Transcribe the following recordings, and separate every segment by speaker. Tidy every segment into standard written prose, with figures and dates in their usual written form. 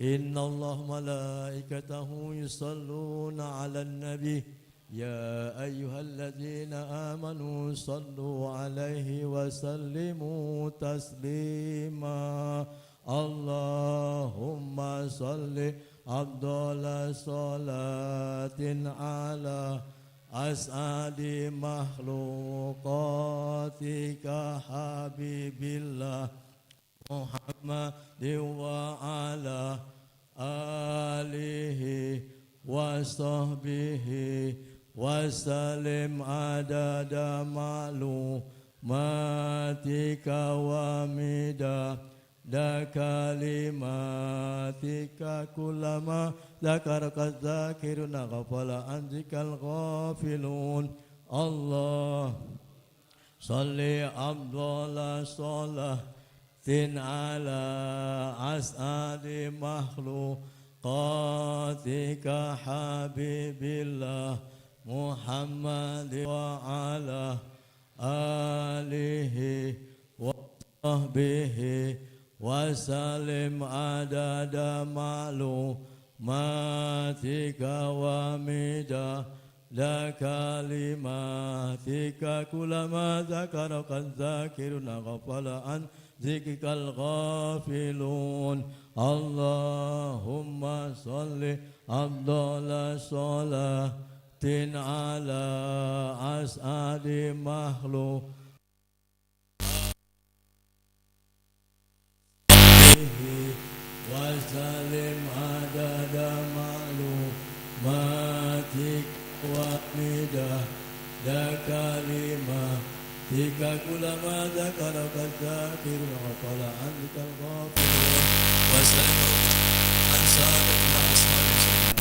Speaker 1: إن الله ملائكته يصلون على النبي يا أيها الذين آمنوا صلوا عليه وسلموا تسليما اللهم صل أفضل صلاة على أسعد مخلوقاتك حبيب الله محمد وعلى آله وصحبه وسلم عدد معلوماتك ومداد كلماتك كلما ذكرك الذاكرون غفل عن ذكر الغافلون الله صل أفضل صلاة على أسعد مخلوقاتك حبيب الله محمد وعلى آله وصحبه وسلم عدد معلوماتك ومداد كلماتك كلما ذكرك الذاكرون غفل عن ذكرك الغافلون اللهم صل أفضل صلاة على أسعد مخلوقاته وسلم عدد معلوماتك ومداد كلماتك كلما ذكرك الذاكر وغفل عنك الغافلون وسلم عن سادتنا أصحاب سيدنا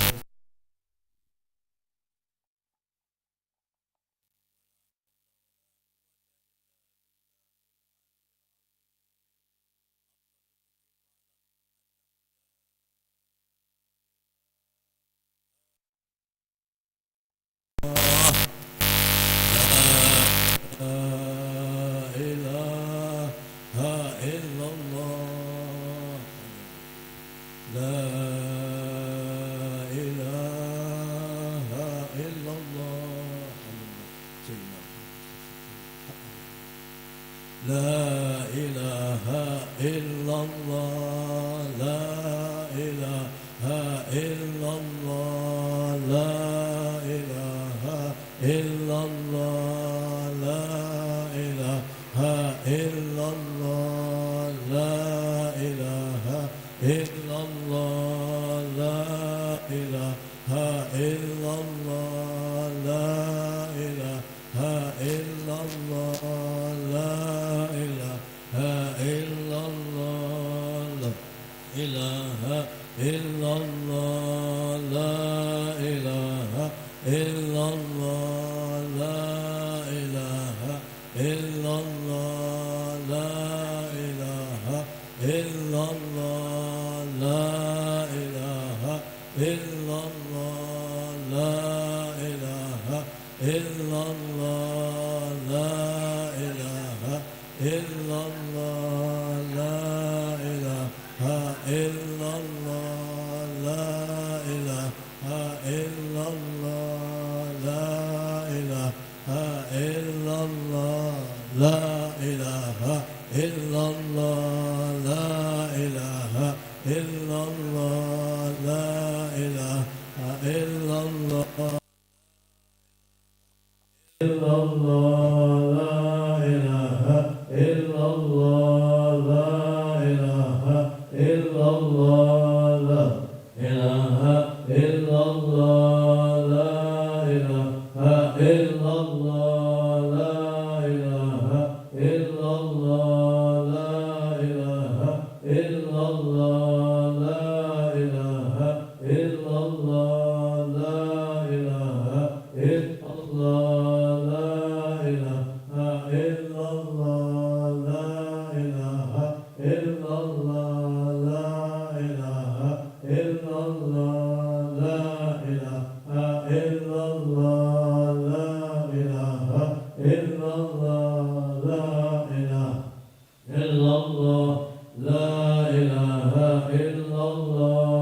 Speaker 2: illallah, la ilaha illallah.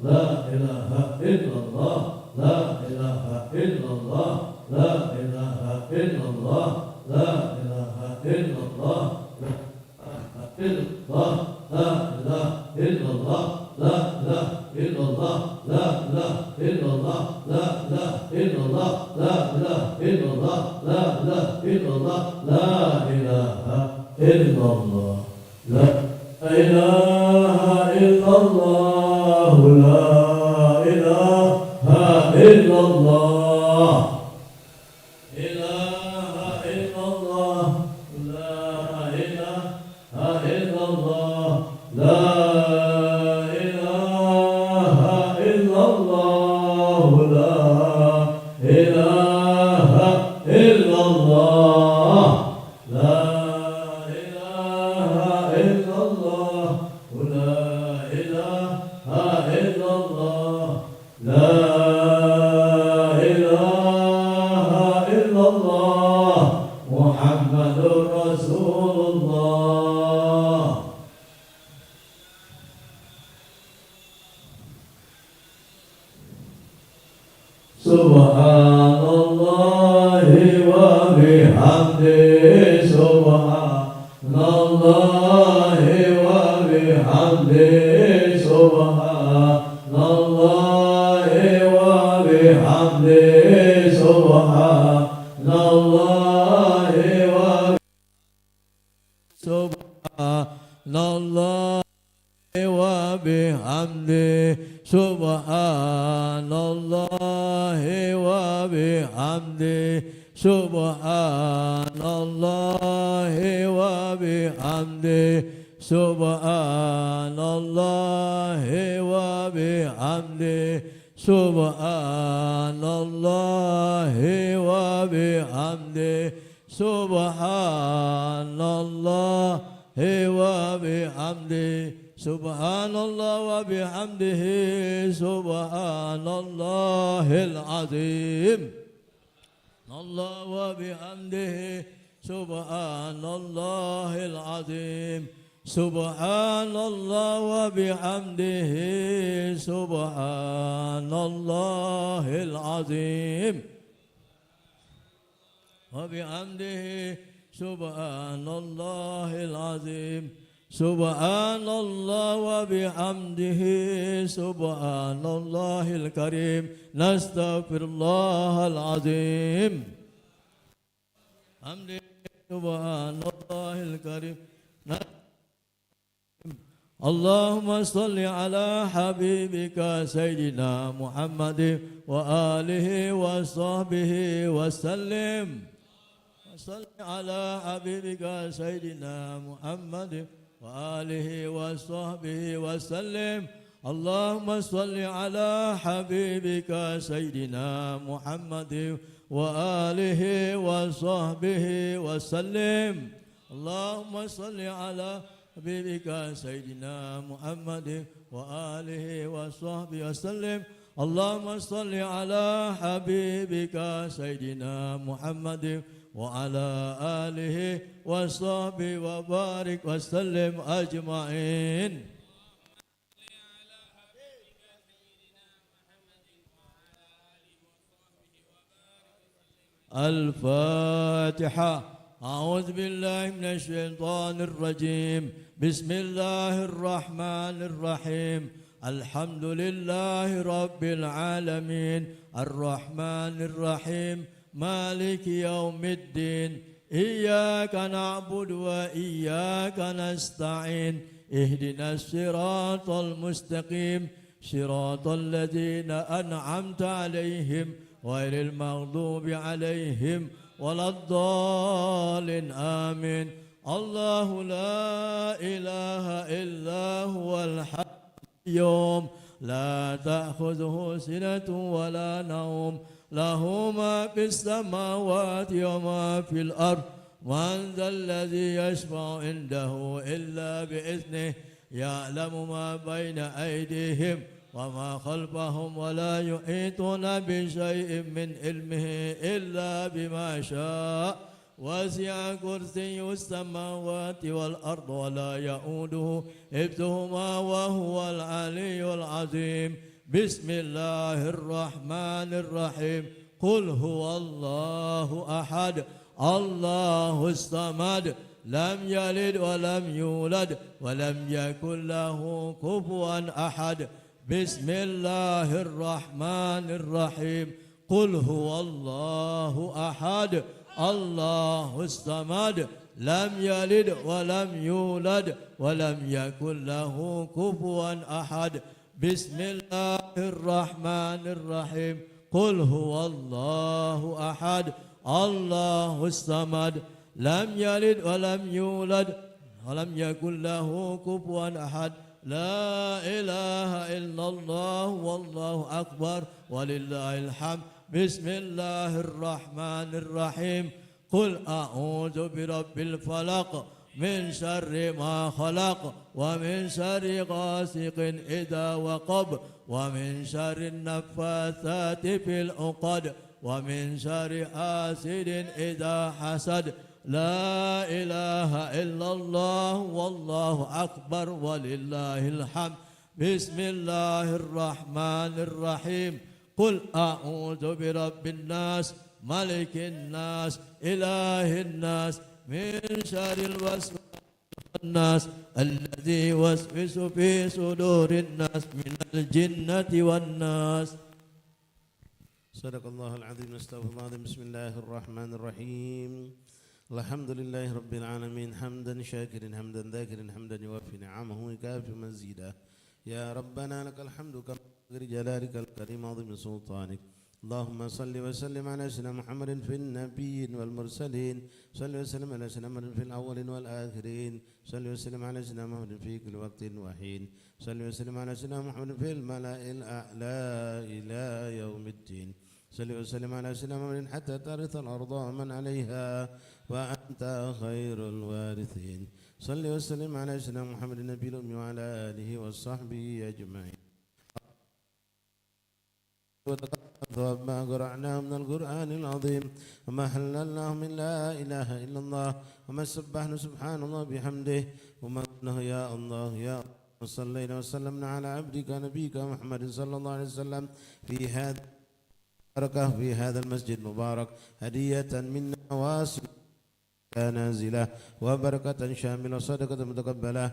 Speaker 1: لا إله إلا الله لا إله إلا الله لا إله إلا الله لا إله إلا الله لا إله إلا الله لا إله إلا الله لا إله إلا الله لا إله إلا الله لا إله إلا الله لا إله إلا الله لا إله إلا الله لا إله إلا الله لا إله إلا الله إله إلا الله لا إله إلا الله لا إله إلا الله لا إله إلا الله لا إله إلا الله لا إله إلا الله لا إله إلا الله محمد رسول الله سبحان الله وبحمده سبحان الله وبحمده سبحان الله وبحمده سبحان الله سبحان الله وبحمده سبحان الله وبحمده سبحان الله وبحمده سبحان الله وبحمده سبحان الله وبحمده سبحان الله وبحمده سبحان الله وبحمده سبحان الله العظيم الله وبحمده سبحان الله العظيم سبحان الله وبحمده سبحان الله العظيم وبحمده سبحان الله العظيم سبحان الله وبحمده سبحان الله الكريم نستغفر الله العظيم حمده سبحان الله الكريم اللهم صل على حبيبك سيدنا محمد وآله وصحبه وسلم صل على حبيبك سيدنا محمد وآله وصحبه وسلم اللهم صل على حبيبك سيدنا محمد وآله وصحبه وسلم اللهم صل على حبيبك سيدنا محمد وآله وصحبه وسلم اللهم صل على حبيبك سيدنا محمد وعلى آله وصحبه وبارك وسلم أجمعين. الفاتحة. أعوذ بالله من الشيطان الرجيم. بسم الله الرحمن الرحيم. الحمد لله رب العالمين الرحمن الرحيم مالك يوم الدين إياك نعبد وإياك نستعين اهدنا الصراط المستقيم صراط الذين أنعمت عليهم غير المغضوب عليهم ولا الضالين آمين. الله لا إله إلا هو الحي القيوم لا تأخذه سنة ولا نوم له ما في السماوات وما في الأرض من ذا الذي يشفع عنده إلا بإذنه يعلم ما بين أيديهم وما خلفهم ولا يحيطون بشيء من علمه إلا بما شاء وسع كرسي السماوات والأرض ولا يؤوده حفظهما وهو العلي العظيم. بسم الله الرحمن الرحيم قل هو الله أحد الله الصمد لم يلد ولم يولد ولم يكن له كفوا أحد بسم الله الرحمن الرحيم قل هو الله أحد الله الصمد لم يلد ولم يولد ولم يكن له كفوا أحد بسم الله الرحمن الرحيم قل هو الله أحد الله الصمد لم يلد ولم يولد ولم يكن له كفوا أحد لا إله إلا الله والله أكبر ولله الحمد بسم الله الرحمن الرحيم قل أعوذ برب الفلق من شر ما خلق ومن شر غاسق إذا وقب ومن شر النفاثات في العقد ومن شر حاسد إذا حسد لا إله إلا الله والله أكبر ولله الحمد بسم الله الرحمن الرحيم قل أعوذ برب الناس ملك الناس إله الناس من شر الوسواس الناس الذي يوسوس في صدور الناس من الجنة والناس.
Speaker 2: صدق الله العظيم. استغفر الله العظيم. بسم الله الرحمن الرحيم. الحمد لله رب العالمين حمدا شاكرا حمدا ذاكرا حمدا يوفي نعمه ويكافئ مزيدا. يا ربنا لك الحمد كما جلالك الكريم عظيم سلطانك. اللهم صل وسلم على سيدنا محمد في النبيين والمرسلين. صل وسلم على سيدنا محمد في الأولين والآخرين. صل وسلم على سيدنا محمد في كل وقت وحين. صل وسلم على سيدنا محمد في الملأ الأعلى إلى يوم الدين. صل وسلم على سيدنا محمد حتى ترث الأرض ومن عليها وأنت خير الوارثين. صل وسلم على سيدنا محمد النبي الأمي وعلى آله وصحبه أجمعين. وما قرأناه من القرآن العظيم وما حللناه من لا إله إلا الله وما سبحنا سبحان الله بحمده وما قلناه يا الله يا الله. صلينا وسلمنا على عبدك نبيك محمد صلى الله عليه وسلم في هذا في هذا المسجد المبارك هدية منا واسعة نازلة وبركة شاملة صدقة متقبلة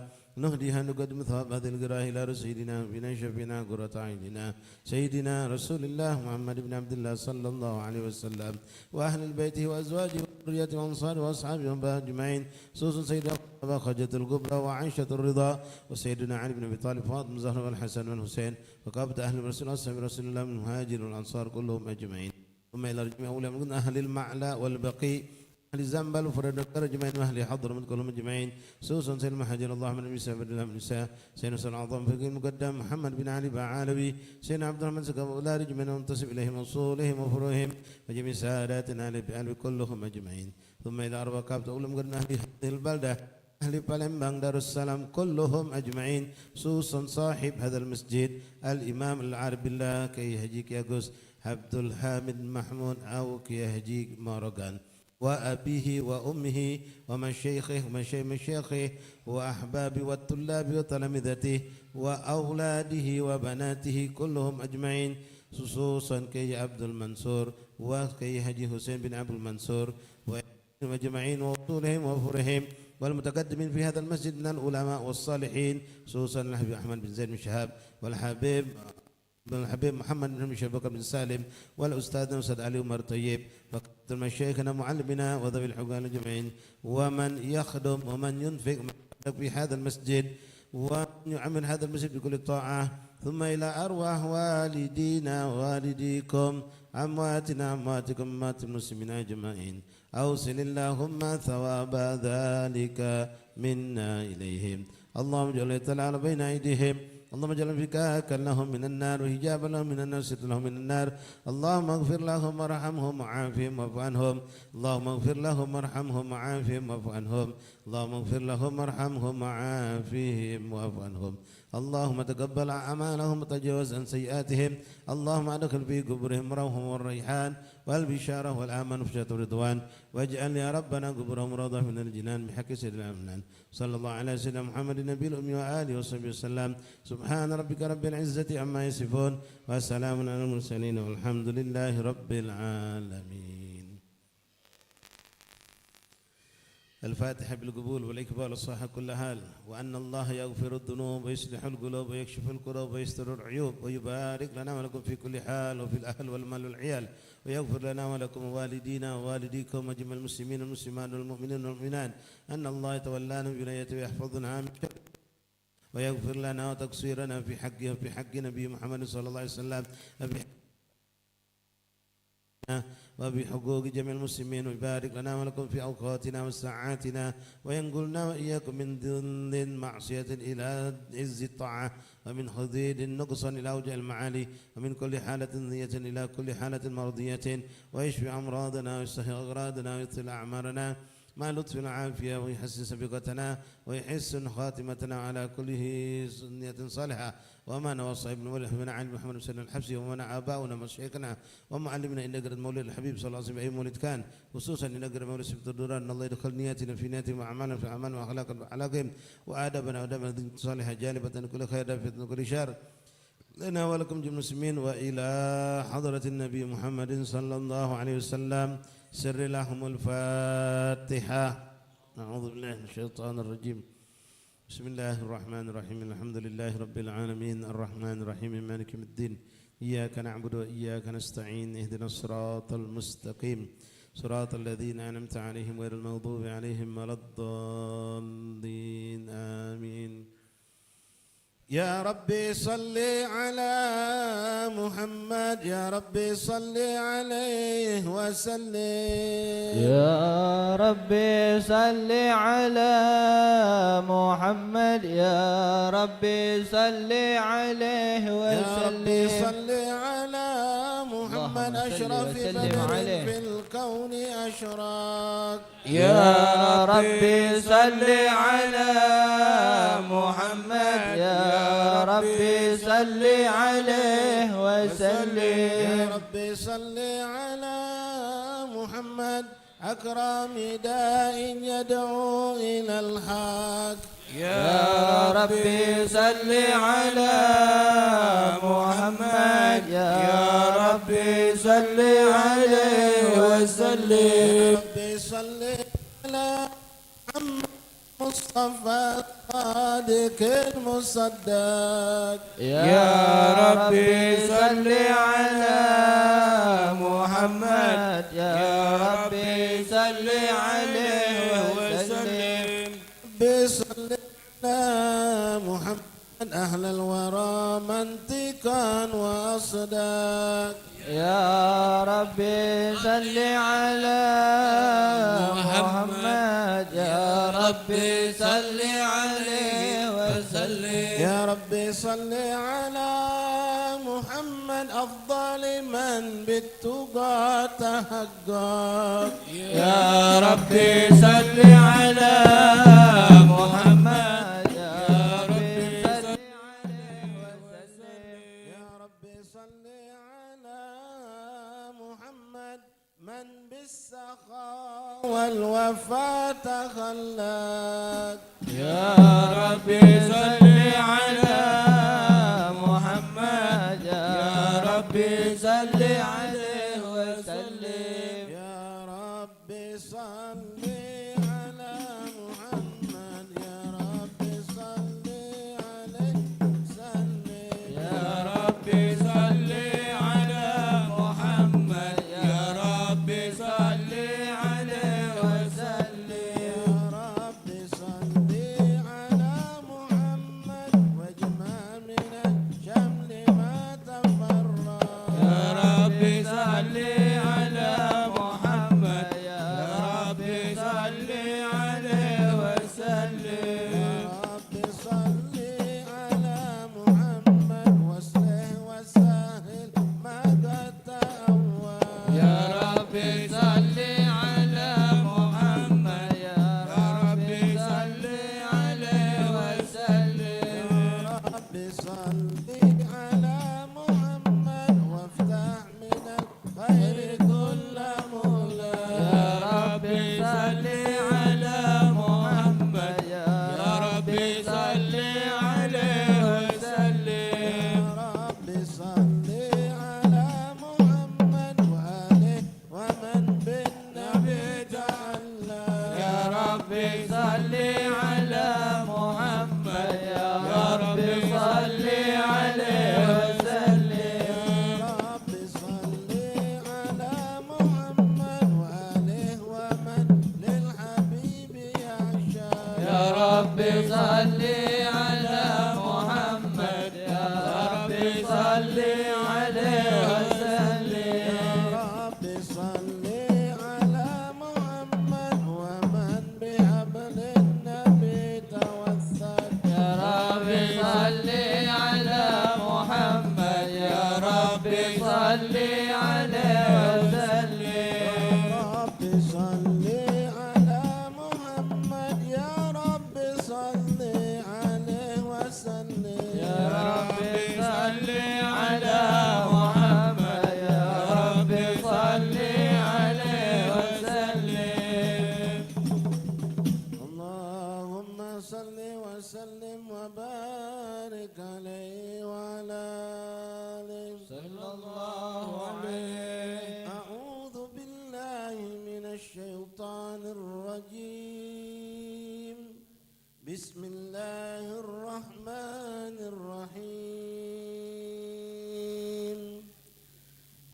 Speaker 2: نهديها نقدم ثواب هذه القراءة إلى رسولنا بنا شفينا قرة عيننا سيدنا رسول الله محمد بن عبد الله صلى الله عليه وسلم وأهل البيت وأزواجه وذريته وأنصاره وأصحابه أجمعين خصوصا سيدنا أبا خجة الكبرى وعائشة الرضا وسيدنا علي بن أبي طالب فاطمة الزهراء والحسن والحسين وكافة أهل رسول الله صلى رسول الله من المهاجر والأنصار كلهم أجمعين. ثم إلى جميع أولئك من أهل المعلى والبقي أهل الزنبل وفرد أجمعين وأهل حضرموت كلهم أجمعين خصوصا سيدنا المهاجر الله من النساء بدل من النساء سيدنا سيدنا العظام فقيه المقدم محمد بن علي بعالوي سيدنا عبد الرحمن سكاب أولاد من منتسب إليهم وصولهم وفروعهم وجميع ساداتنا آل كلهم أجمعين. ثم إلى أربع كابت أولم قرن أهل هذه البلدة أهل بالمبان دار السلام كلهم أجمعين خصوصا صاحب هذا المسجد الإمام العارف بالله كي يهجيك يا قس عبد الحامد محمود أو كي يهجيك مارغان وأبيه وأمه ومشايخه ومشايخه وأحبابه والطلاب وتلامذته وأولاده وبناته كلهم أجمعين خصوصا كي عبد المنصور وكي هجي حسين بن عبد المنصور وأجمعين وأصولهم وفرهم والمتقدمين في هذا المسجد من العلماء والصالحين خصوصا الحبيب أحمد بن زيد بن شهاب والحبيب محمد بن هشام بكر بن سالم والأستاذ أستاذ علي عمر طيب وكثر مشايخنا معلمنا وذوي الحقوق الجميعين ومن يخدم ومن ينفق في هذا المسجد ويعمل هذا المسجد بكل طاعة. ثم إلى أرواح والدينا ووالديكم أمواتنا أمواتكم أموات المسلمين أجمعين أوصل اللهم ثواب ذلك منا إليهم. اللهم اجعل تعالى بين أيديهم اللهم اجعل فكاكا لهم من النار وحجابا لهم من النار سترا لهم من النار. اللهم اغفر لهم وارحمهم وعافهم واعف عنهم. اللهم اغفر لهم وارحمهم وعافهم واعف عنهم. اللهم اغفر لهم وارحمهم وعافهم واعف عنهم اللهم تقبل أعمالهم وتجاوز عن سيئاتهم اللهم أدخل في قبورهم روحهم والريحان والبشارة والأمان وفجة الرضوان واجعل يا ربنا قبورهم روضة من الجنان بحق سيدنا الأمنان صلى الله على سيدنا محمد النبي الأمي وآله وصحبه وسلم سبحان ربك رب العزة عما يصفون وسلام على المرسلين والحمد لله رب العالمين. الفاتحة بالقبول والإقبال الصحة كل حال وأن الله يغفر الذنوب ويصلح القلوب ويكشف الكروب ويستر العيوب ويبارك لنا ولكم في كل حال وفي الأهل والمال والعيال ويغفر لنا ولكم ووالدينا ووالديكم وجميع المسلمين والمسلمات والمؤمنين والمؤمنات أن الله يتولانا بولايته ويحفظنا من شر ويغفر لنا وتقصيرنا في حقه وفي حق نبي محمد صلى الله عليه وسلم وبحقوق جميع المسلمين ويبارك لنا ولكم في أوقاتنا وساعاتنا وينقلنا وإياكم من ذل معصية إلى عز الطاعة ومن حدود النقصان إلى أوجه المعالي ومن كل حالة ضية إلى كل حالة مرضية ويشفي أمراضنا ويصحي أغراضنا ويطل أعمارنا مع لطف العافية ويحسن سبقتنا ويحسن خاتمتنا على كل سنية صالحة وما نوصى ابن ولي حبنا علي محمد بن الحبسي ومن آباؤنا مشايخنا ومعلمنا إن نقرأ مولد الحبيب صلى الله عليه وسلم أي مولد كان خصوصا إن نقرأ مولد سبت الدوران أن الله يدخل نياتنا في نياتهم وأعمالنا في أعمالنا وأخلاقهم وآدابنا وآدابنا صالحة جالبة كل خير دافعة كل شر لنا ولكم جميع المسلمين وإلى حضرة النبي محمد صلى الله عليه وسلم سر لهم الفاتحة. أعوذ بالله من الشيطان الرجيم. بسم الله الرحمن الرحيم. الحمد لله رب العالمين الرحمن الرحيم مالك يوم الدين إياك نعبد وإياك نستعين اهدنا الصراط المستقيم صراط الذين أنعمت عليهم غير المغضوب عليهم ولا الضالين آمين. يا ربي صل على محمد يا ربي صل عليه وسلم
Speaker 3: يا ربي صل على محمد يا ربي صل عليه وسلم
Speaker 2: يا ربي صل على محمد أشرف بدر في الكون أشراق
Speaker 3: يا ربي صل على محمد يا ربي صل عليه وسلم
Speaker 2: يا ربي صل على محمد أكرم داء يدعو إلى الحق
Speaker 3: يا ربي صل على محمد يا ربي صل عليه وسلم
Speaker 2: يا ربي صل على محمد مصطفى الصادق المصدق
Speaker 3: يا ربي صل على محمد يا ربي صل عليه وسلم
Speaker 2: ربي صل على محمد أهل الورى منطقا وأصداق
Speaker 3: يا ربي صل على محمد يا ربي صل عليه وسلم
Speaker 2: يا ربي صل على محمد أفضل من بالتقى تحقق
Speaker 3: يا ربي صل على محمد يا ربي صل عليه وسلم
Speaker 2: يا ربي صل على محمد من بالسخاء والوفاء تخلق
Speaker 3: يا ربي صل على محمد يا ربي صل عليه وسلم
Speaker 2: يا ربي صل على محمد يا ربي صل عليه وسلم
Speaker 3: يا ربي صل على محمد يا ربي صل عليه وسلم
Speaker 2: يا ربي صل على محمد واجمع من الشمل ما تفرق
Speaker 3: يا ربي ربي صل عليه وسلم
Speaker 2: رب صل على محمد يا رب صل عليه وسلم
Speaker 3: يا ربي صل على محمد يا ربي صل عليه وسلم
Speaker 2: اللهم صل وسلم وبارك عليه وعلى آله
Speaker 3: صلى الله عليه
Speaker 2: أعوذ بالله من الشيطان الرجيم بسم الله الرحمن الرحيم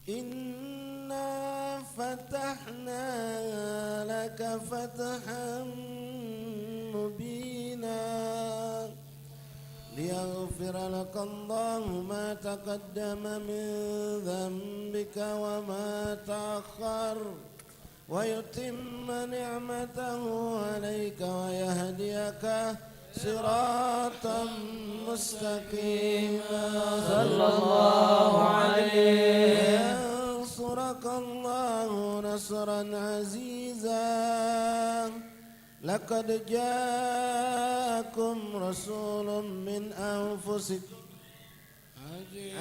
Speaker 2: إنا فتحنا لك فتحا مبينا ليغفر لك الله ما تقدم من ذنبك وما تأخر ويتم نعمته عليك ويهديك صراطا مستقيما
Speaker 3: صلى الله عليه
Speaker 2: وينصرك الله نصرا عزيزا لقد جاءكم رسول من أنفسكم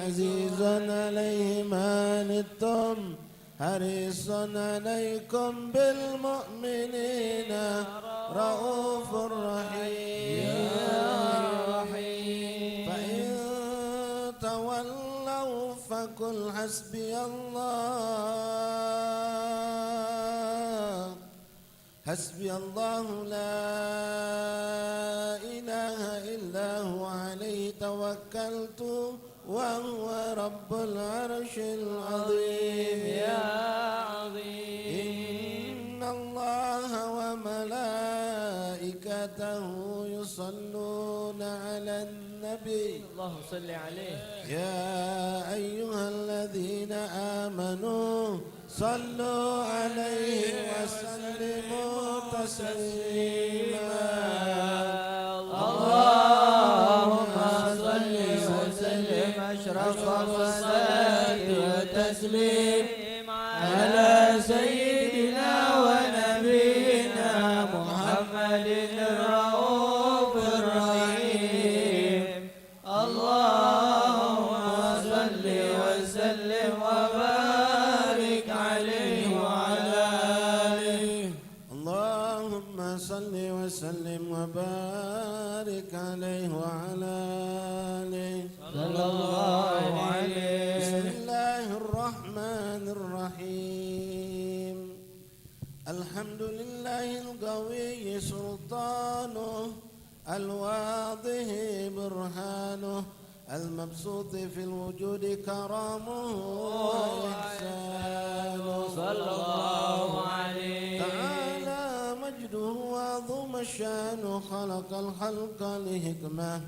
Speaker 2: عزيز عليه ما عنتم حريص عليكم بالمؤمنين رؤوف رحيم فإن تولوا فقل حسبي الله حسبي الله لا إله إلا هو عليه توكلت وهو رب العرش العظيم
Speaker 3: يا عظيم
Speaker 2: إن الله وملائكته يصلون على النبي
Speaker 3: اللهم صل عليه
Speaker 2: يا أيها الذين آمنوا صلوا عليه وسلموا تسليما
Speaker 3: اللهم صل وسلم أشرف الصلاة والتسليم على سيدنا ونبينا محمد الرؤوف الرحيم اللهم صل وسلم وبارك عليه وعلى آله
Speaker 2: اللهم صل وسلم وبارك عليه وعلى آله
Speaker 3: صلى الله عليه
Speaker 2: بسم الله الرحمن الرحيم الحمد لله القوي سلطانه الواضح برهانه المبسوط في الوجود كرامه وإحسانه
Speaker 3: صلى الله عليه
Speaker 2: تعالى مجده وعظم الشان خلق الخلق لحكمة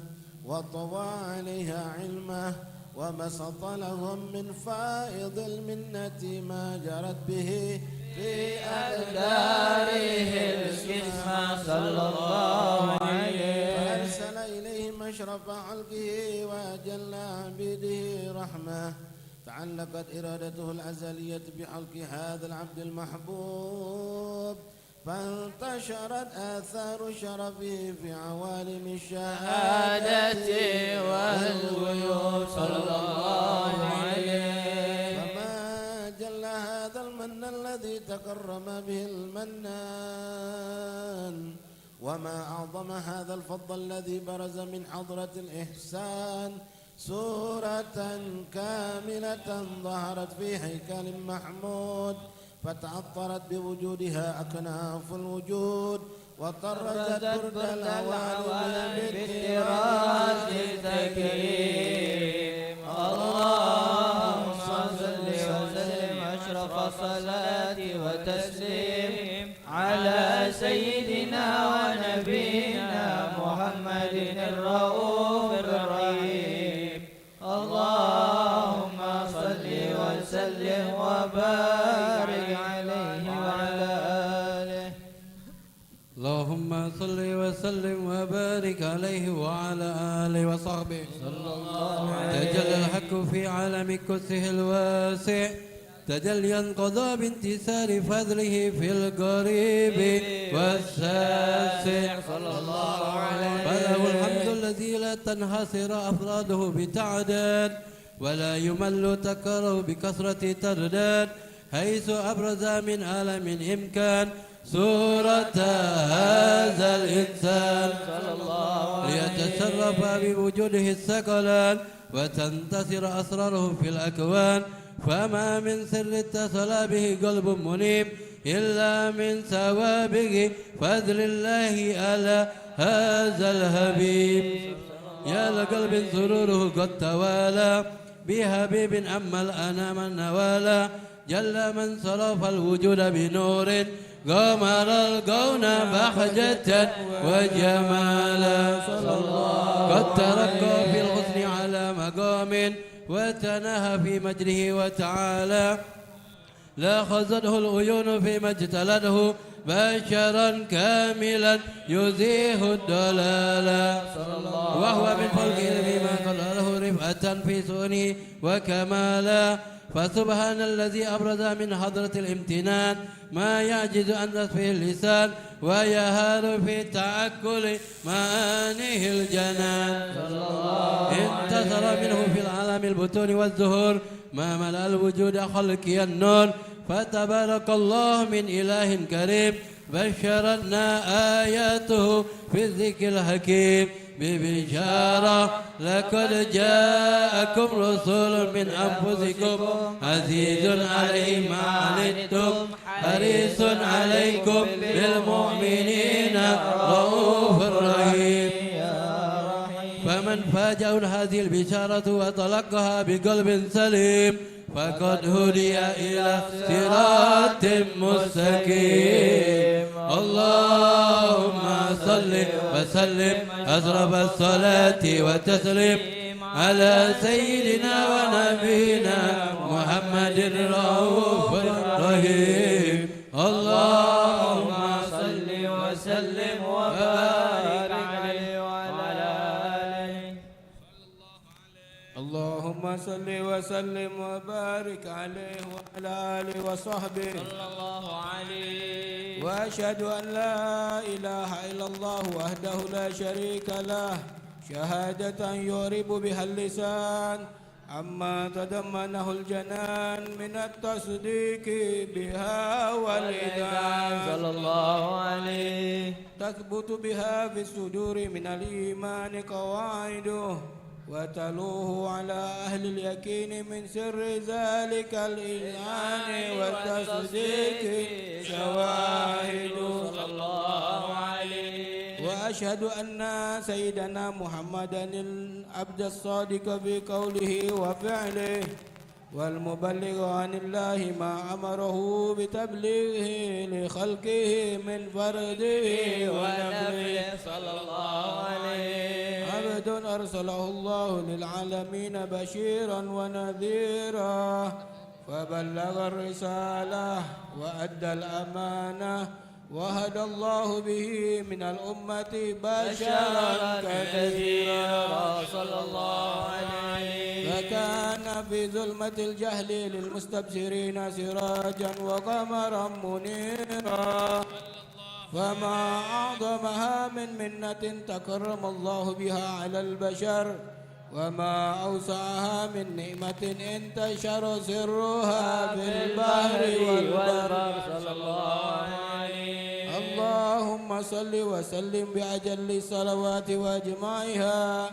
Speaker 2: وطوى عليها علمه وبسط لهم من فائض المنة ما جرت به في
Speaker 3: أقداره القسمة صلى الله عليه
Speaker 2: فأرسل إليهم أشرف خلقه وأجل عبيده رحمة تعلقت إرادته الأزلية بخلق هذا العبد المحبوب فانتشرت آثار شرفه في عوالم الشهادة
Speaker 3: والغيوب صلى الله عليه
Speaker 2: فما جل هذا المن الذي تكرم به المنان وما أعظم هذا الفضل الذي برز من حضرة الإحسان سورة كاملة ظهرت في هيكل محمود فتعطرت بوجودها أكناف الوجود وطرزت برد العوالم
Speaker 3: بالتراث التكريم اللهم صل وسلم أشرف الصلاة وتسليم على سيدنا ونبينا محمد الرؤوف الرحيم اللهم صل وسلم وبارك عليه وعلى آله
Speaker 4: اللهم اللهم صل وسلم وبارك عليه وعلى آله وصحبه صلى الله عليه. تجلى الحق في عالم كسه الواسع تجليا قضى بانتصار فضله في القريب والشاسع صلى الله عليه. فله الحمد الذي لا تنحصر أفراده بتعداد ولا يمل تكره بكثرة ترداد حيث أبرز من عالم إمكان سورة هذا الإنسان صلى الله عليه ليتصرف بوجوده الثقلان وتنتصر أسراره في الأكوان فما من سر اتصل به قلب منيب إلا من سوابق فضل الله على هذا الحبيب يا لقلب سروره قد توالى بحبيب أما الأنام النوالا جل من صرف الوجود بنور قمر الكون بحجة وجمالا صلى الله قد ترقى في الحسن على مقام وتناهى في مجده وتعالى لا خزته العيون فيما اجتلته بشرا كاملا يزيه الدلالا وهو من فوقه بما قدره رفعة في سؤنه وكمالا فسبحان الذي أبرز من حضرة الامتنان ما يعجز عن وصفه اللسان ويهار في تعكل معانيه الجنان انتصر منه في العالم البطون والزهور ما ملأ الوجود خلقي النور فتبارك الله من إله كريم بشرنا آياته في الذكر الحكيم ببشارة لقد جاءكم رسول من أنفسكم عزيز عليه ما عنتم حريص عليكم بالمؤمنين رؤوف رحيم فمن فاجأه هذه البشارة وتلقاها بقلب سليم فقد هدي إلى صراط مستقيم اللهم صل وسلم أشرف الصلاة والتسليم على سيدنا ونبينا محمد الرؤوف الرحيم اللهم صل وسلم وبارك عليه وعلى آله
Speaker 3: اللهم صل وسلم وبارك عليه وعلى آله وصحبه صلى الله عليه. وأشهد أن لا إله إلا الله وحده لا شريك له شهادة يعرب بها اللسان عما تضمنه الجنان من التصديق بها والإذعان صلى الله عليه. تثبت بها في الصدور من الإيمان قواعده وتلوه على أهل اليقين من سر ذلك الإيمان والتصديق شواهد صلى الله عليه. وأشهد أن سيدنا محمدا العبد الصادق في قوله وفعله والمبلغ عن الله ما أمره بتبليغه لخلقه من فرده ونفله صلى الله عليه. عبد أرسله الله للعالمين بشيرا ونذيرا فبلغ الرسالة وأدى الأمانة وهدى الله به من الأمة بشرا كثيرا صلى الله عليه. فكان في ظلمة الجهل للمستبصرين سراجا وقمرا منيرا فما أعظمها من منة تكرم الله بها على البشر وما أوسعها من نعمة انتشر سرها في البحر والبر صلى الله عليه. اللهم صل وسلم بأجل الصلوات وأجمعها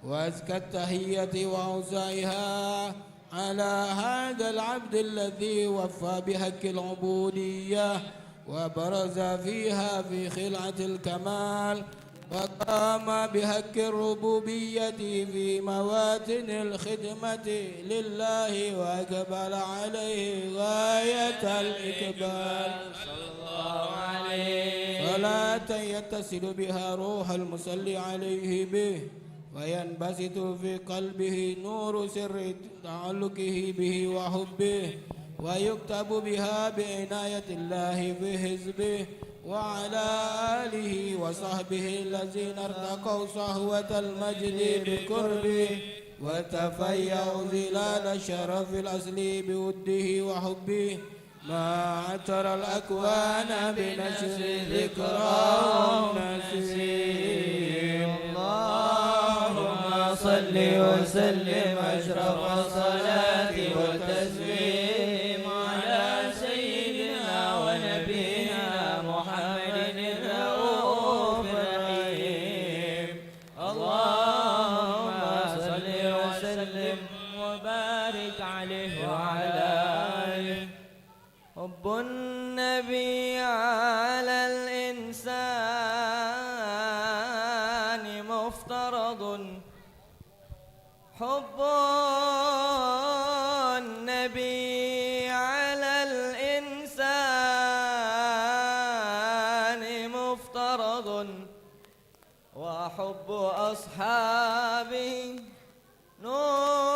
Speaker 3: وأزكى التحية وأوسعها على هذا العبد الذي وفى بحق العبودية وبرز فيها في خلعة الكمال وقام بحق الربوبية في مواتن الخدمة لله وأقبل عليه غاية الإقبال صلى الله عليه. صلاة يتصل بها روح المصلي عليه به وينبسط في قلبه نور سر تعلقه به وحبه ويكتب بها بعناية الله في حزبه وعلى آله وصحبه الذين ارتقوا صهوة المجد بقربه وتفيأوا ظلال الشرف الأصلي بوده وحبه ما عطر الأكوان بنشر ذكرى نسيم. اللهم صل وسلم أشرف الصلاة والتسليم على سيدنا ونبينا محمد الرؤوف الرحيم. اللهم صل وسلم وبارك عليه وعلى آله. حب النبي على الإنسان مفترض، حب النبي على الإنسان مفترض، وحب أصحابه نور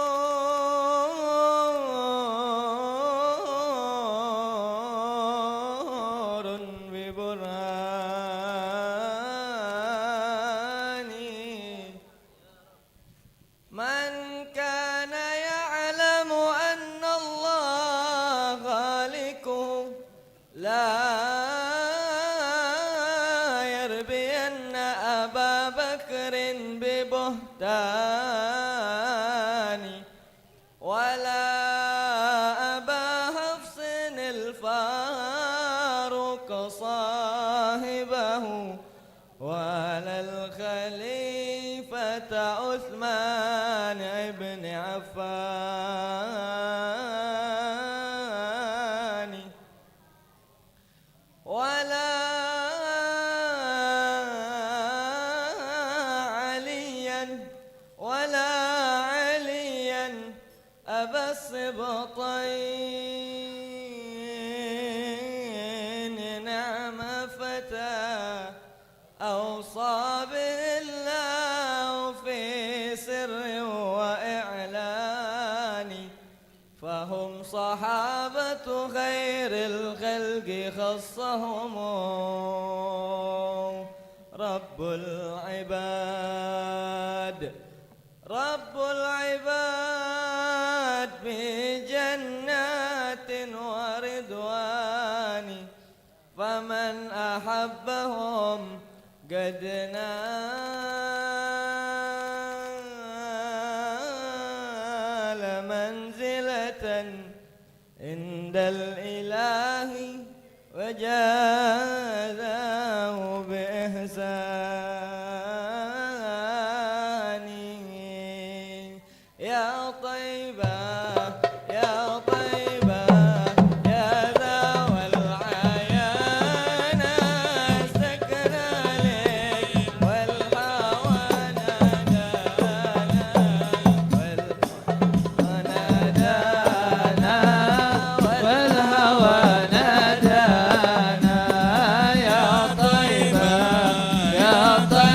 Speaker 3: ببرهان. من كان يعلم أن الله خالقه لا يربين أبا بكر ببهتان، ولا أبا حفص الفاروق صاحبه، ولا الخليفة عثمان بن عفان، ولا عليا أبا السبطين. نعم فتى أوصى به الله في سر وإعلان، فهم صحابة خير الخلق خصهم رب العباد. رب العباد بجنات ورضوان، فمن أحبهم قد نال منزلة عند الإله وجازاه بإحسان. يا طيبة يا طيبة يا ذا العيان، سكن عليك والهوى نادانا، والهوى نادانا. يا طيبة يا طيبة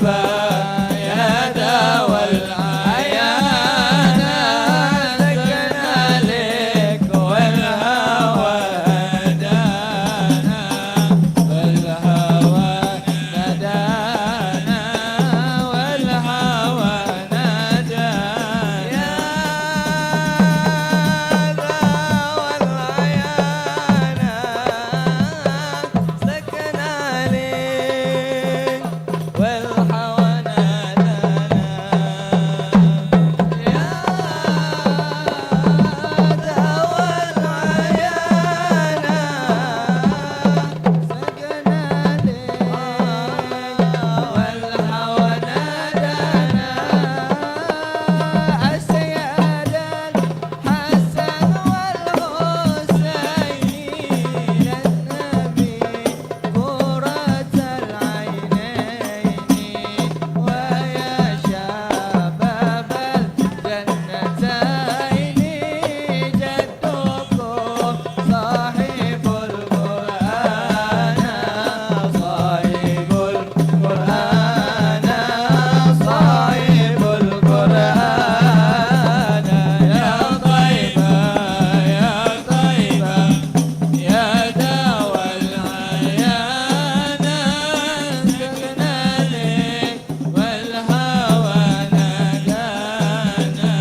Speaker 3: طيبة يا دوا العيان سكنا لك والهوى دانا والهوى ندانا والهوى نادانا يا دوا العيان سكنا لك والهوى نادانا يا دوا العيان سكنا لك والهوى نادانا السياد الحسن والحسين النبي قرة العينين ويا شباب الجنتين جدكم صاحب القرآن صاحب القرآن صاحب القرآن يا طيبة يا طيبة يا دوا العيان سكنا لك والهوى نادانا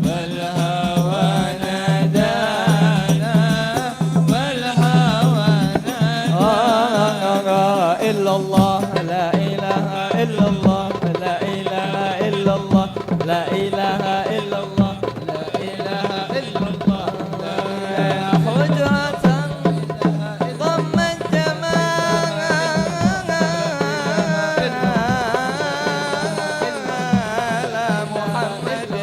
Speaker 3: والهوى نادانا والهوى نادانا إلا الله لا إله إلا الله لا إله إلا الله لا إله إلا الله لا إله إلا الله حجرة ضمت جمال محمد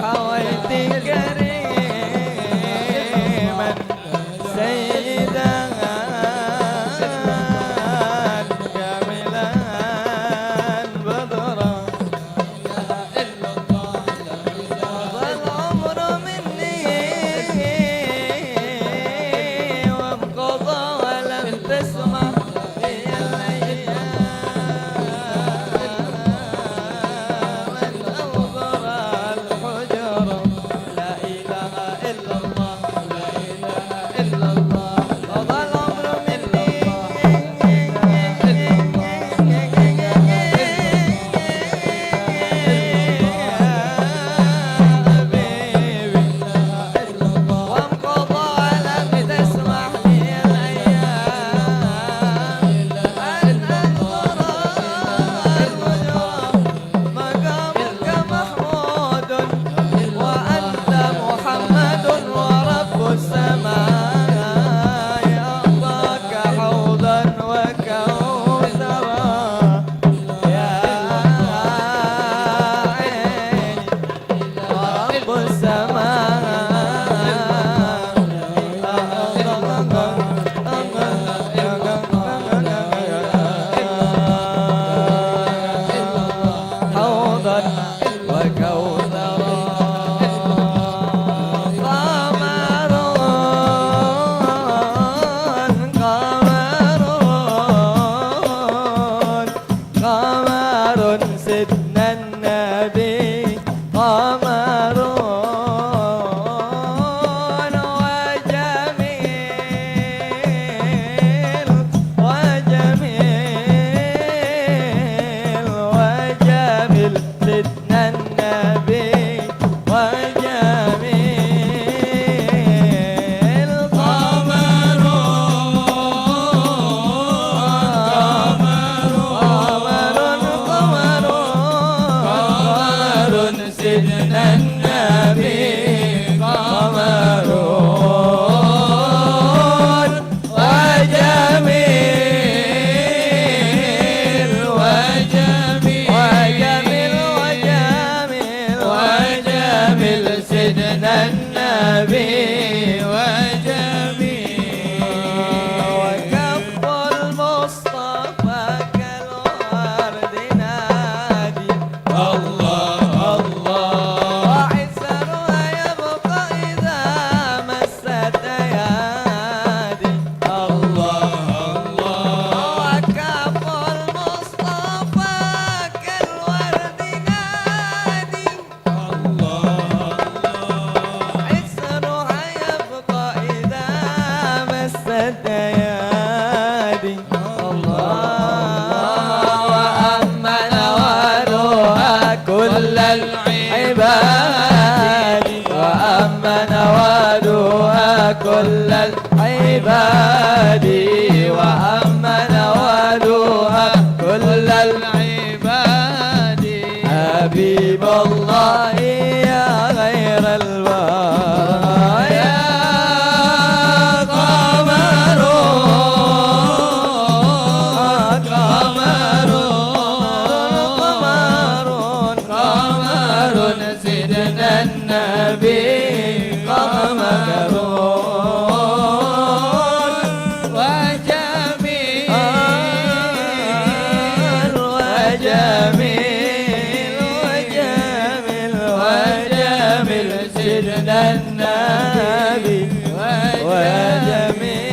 Speaker 3: حويت كريما سيدا جميلا بدرا والعمر مني وانقضى ولم تسمع في الأيام من أوبر الحجر لا إله إلا الله لا إله إلا الله قضى العمر مني وانقضى ولم تسمح لي الأيام أن أنظر الوجوه مقامك محمود وأنت محمد ورب السماء يعطاك حوضا وكوثرا يا عيني ورب السماء حوضا وكوثرا قمر سيدنا النبي قمر وجميل وجميل وجميل سيدنا النبي وجميل قمر قمر سيدنا النبي قمر وجميل وجميل وجميل وجميل وجميل سيدنا النبي وجميل وكف المصطفى كالورد نادي الله الله كل العباد وأمن ولوها كل العباد حبيب الله يا غير البرايا يا قمر قمر قمر قمر سيدنا النبي قمر سيدنا النبي وجميل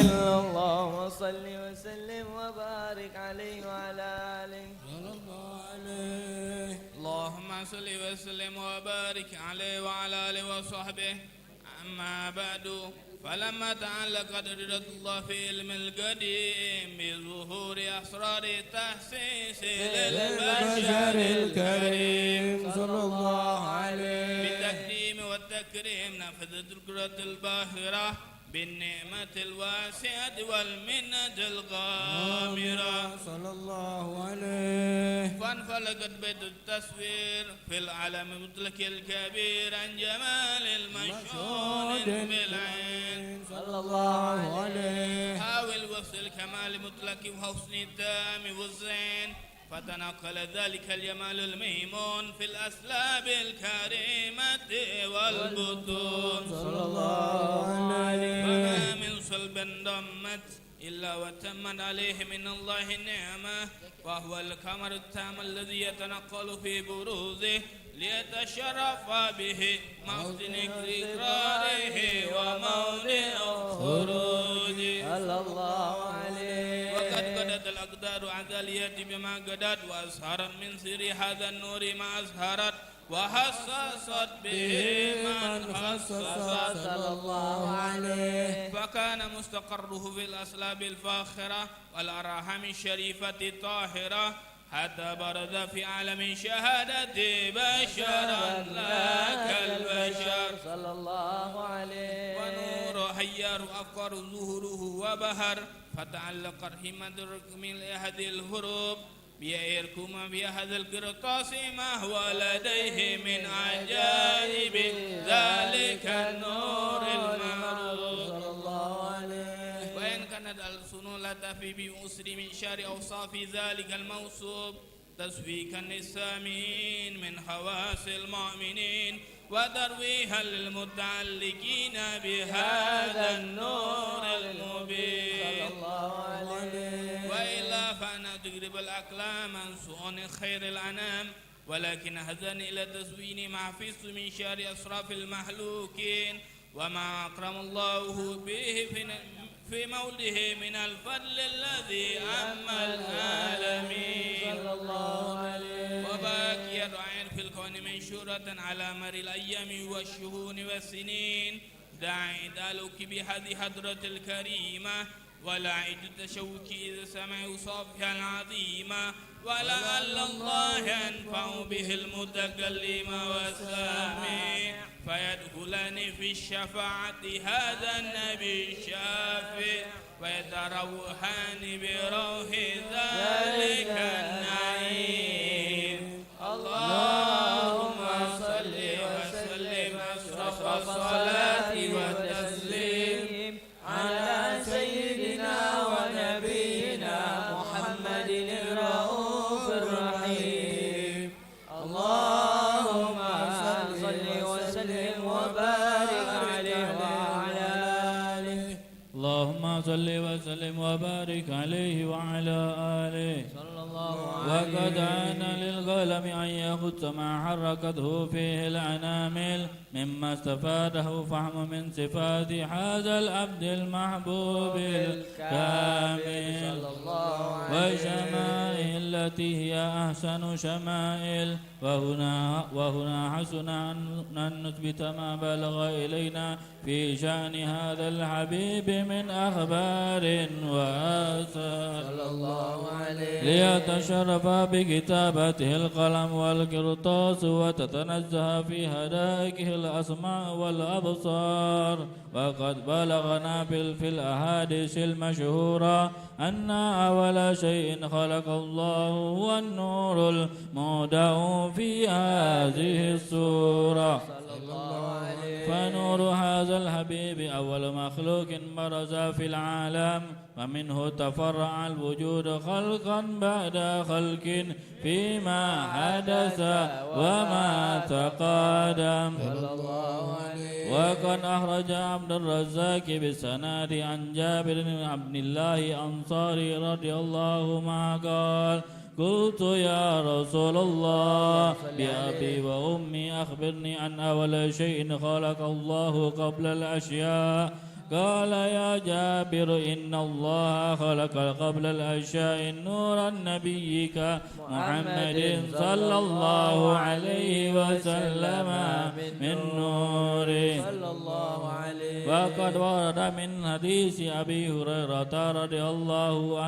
Speaker 3: اللهم صل وسلم وبارك عليه وعلى آله
Speaker 5: اللهم صل وسلم وبارك عليه وعلى آله وصحبه أما بعد فلما تعلقت رضا الله في علم القديم بظهور أسرار التحسيس للبشر الكريم
Speaker 4: صلى الله عليه
Speaker 5: بالتقديم والتكريم نفذت القدرة الباهرة بالنعمة الواسعة والمنة الغامرة
Speaker 4: صلى الله عليه
Speaker 5: فانفلقت بيت التصوير في العالم المطلق الكبير عن جمال المشهود بالعين
Speaker 3: صلى الله عليه
Speaker 5: حاول وصل كمال مطلق وحسن التام والزين فتنقل ذلك الجمال الميمون في الأسلاب الكريمة والبطون
Speaker 3: صلى الله عليه
Speaker 5: وما من صلب ضمت إلا وتمت عليه من الله النعمة وهو القمر التام الذي يتنقل في بروزه ليتشرف به موطن إقراره وموضع خروجه
Speaker 3: صلى الله عليه
Speaker 5: وقد قدت الأقدار عدالية بما قدت وأزهرت من سر هذا النور ما أزهرت وحصصت به من حصصت
Speaker 3: صلى الله عليه
Speaker 5: فكان مستقره في الأسلاب الفاخرة والأرحام الشريفة الطاهرة حتى برز في عالم شهادة بشرا لا كالبشر
Speaker 3: صلى الله عليه
Speaker 5: ونور حيار أفكار ظهوره وبهر فتعلق رحمة من هذه الهروب بيركم بهذا القرطاس ما هو لديه من عجائب ذلك النور المعروف
Speaker 3: صلى الله عليه
Speaker 5: وإن كانت الألسن لا تفي بأسر من شر أوصاف ذلك الموصوف تسويكا للسامعين من حواس المؤمنين وترويها للمتعلقين بهذا النور المبين
Speaker 3: صلى الله عليه
Speaker 5: وإلا فأنا تقرب الأقلام عن سؤال خير الأنام ولكن هذان إلى تزوين ما حفظت من شر أسراف المحلوكين وما أكرم الله به في مولده من الفضل الذي عم العالمين
Speaker 3: صلى الله عليه
Speaker 5: وباقي الرعين في الكون منشورة على مر الأيام والشهور والسنين داعي دالك بهذه حضرة الكريمة ولا عد التشوك إذا سمعوا صافها العظيمة ولعل الله ينفع به المتكلم والسامع فيدخلان في الشفاعة هذا النبي الشافع ويتروحان بروح ذلك النعيم اللهم صل وسلم أشرف الصلاة والتسليم
Speaker 3: على سيدنا ونبينا محمد الرؤوف الرحيم اللهم صل وسلم وبارك عليه وعلى آله
Speaker 6: اللهم صل وسلم وبارك عليه وعلى آله
Speaker 3: صلى الله عليه
Speaker 6: وقد عان للقلم أن يخط ما حركته فيه الأنامل مما استفاده فهم من صفات هذا العبد المحبوب الكامل
Speaker 3: صلى الله عليه
Speaker 6: وشمائل والتي هي أحسن شمائل. وهنا حسن أن نثبت ما بلغ إلينا في شأن هذا الحبيب من أخبار وآثار
Speaker 3: صلى الله عليه
Speaker 6: ليتشرف بكتابته القلم والقرطاس وتتنزه في هدائكه الأسماء والأبصار. وقد بلغنا في الأحاديث المشهورة أن أول شيء خلق الله هو النور المودع في هذه السورة.
Speaker 3: صلى الله عليه
Speaker 6: فنور هذا الحبيب أول مخلوق برز في العالم، ومنه تفرع الوجود خلقا بعد خلق فيما حدث وما تقادم.
Speaker 3: صلى الله عليه
Speaker 6: وقد أخرج عبد الرزاق بسند عن جابر بن عبد الله الأنصاري رضي الله عنه قال: قلت يا رسول الله بأبي وأمي أخبرني عن أول شيء خلق الله قبل الأشياء. قال: يا جابر إن الله خلق قبل الأشياء نور نبيك محمد صلى الله عليه وسلم من نوره.
Speaker 3: صلى الله عليه
Speaker 6: وقد ورد من حديث أبي هريرة رضي الله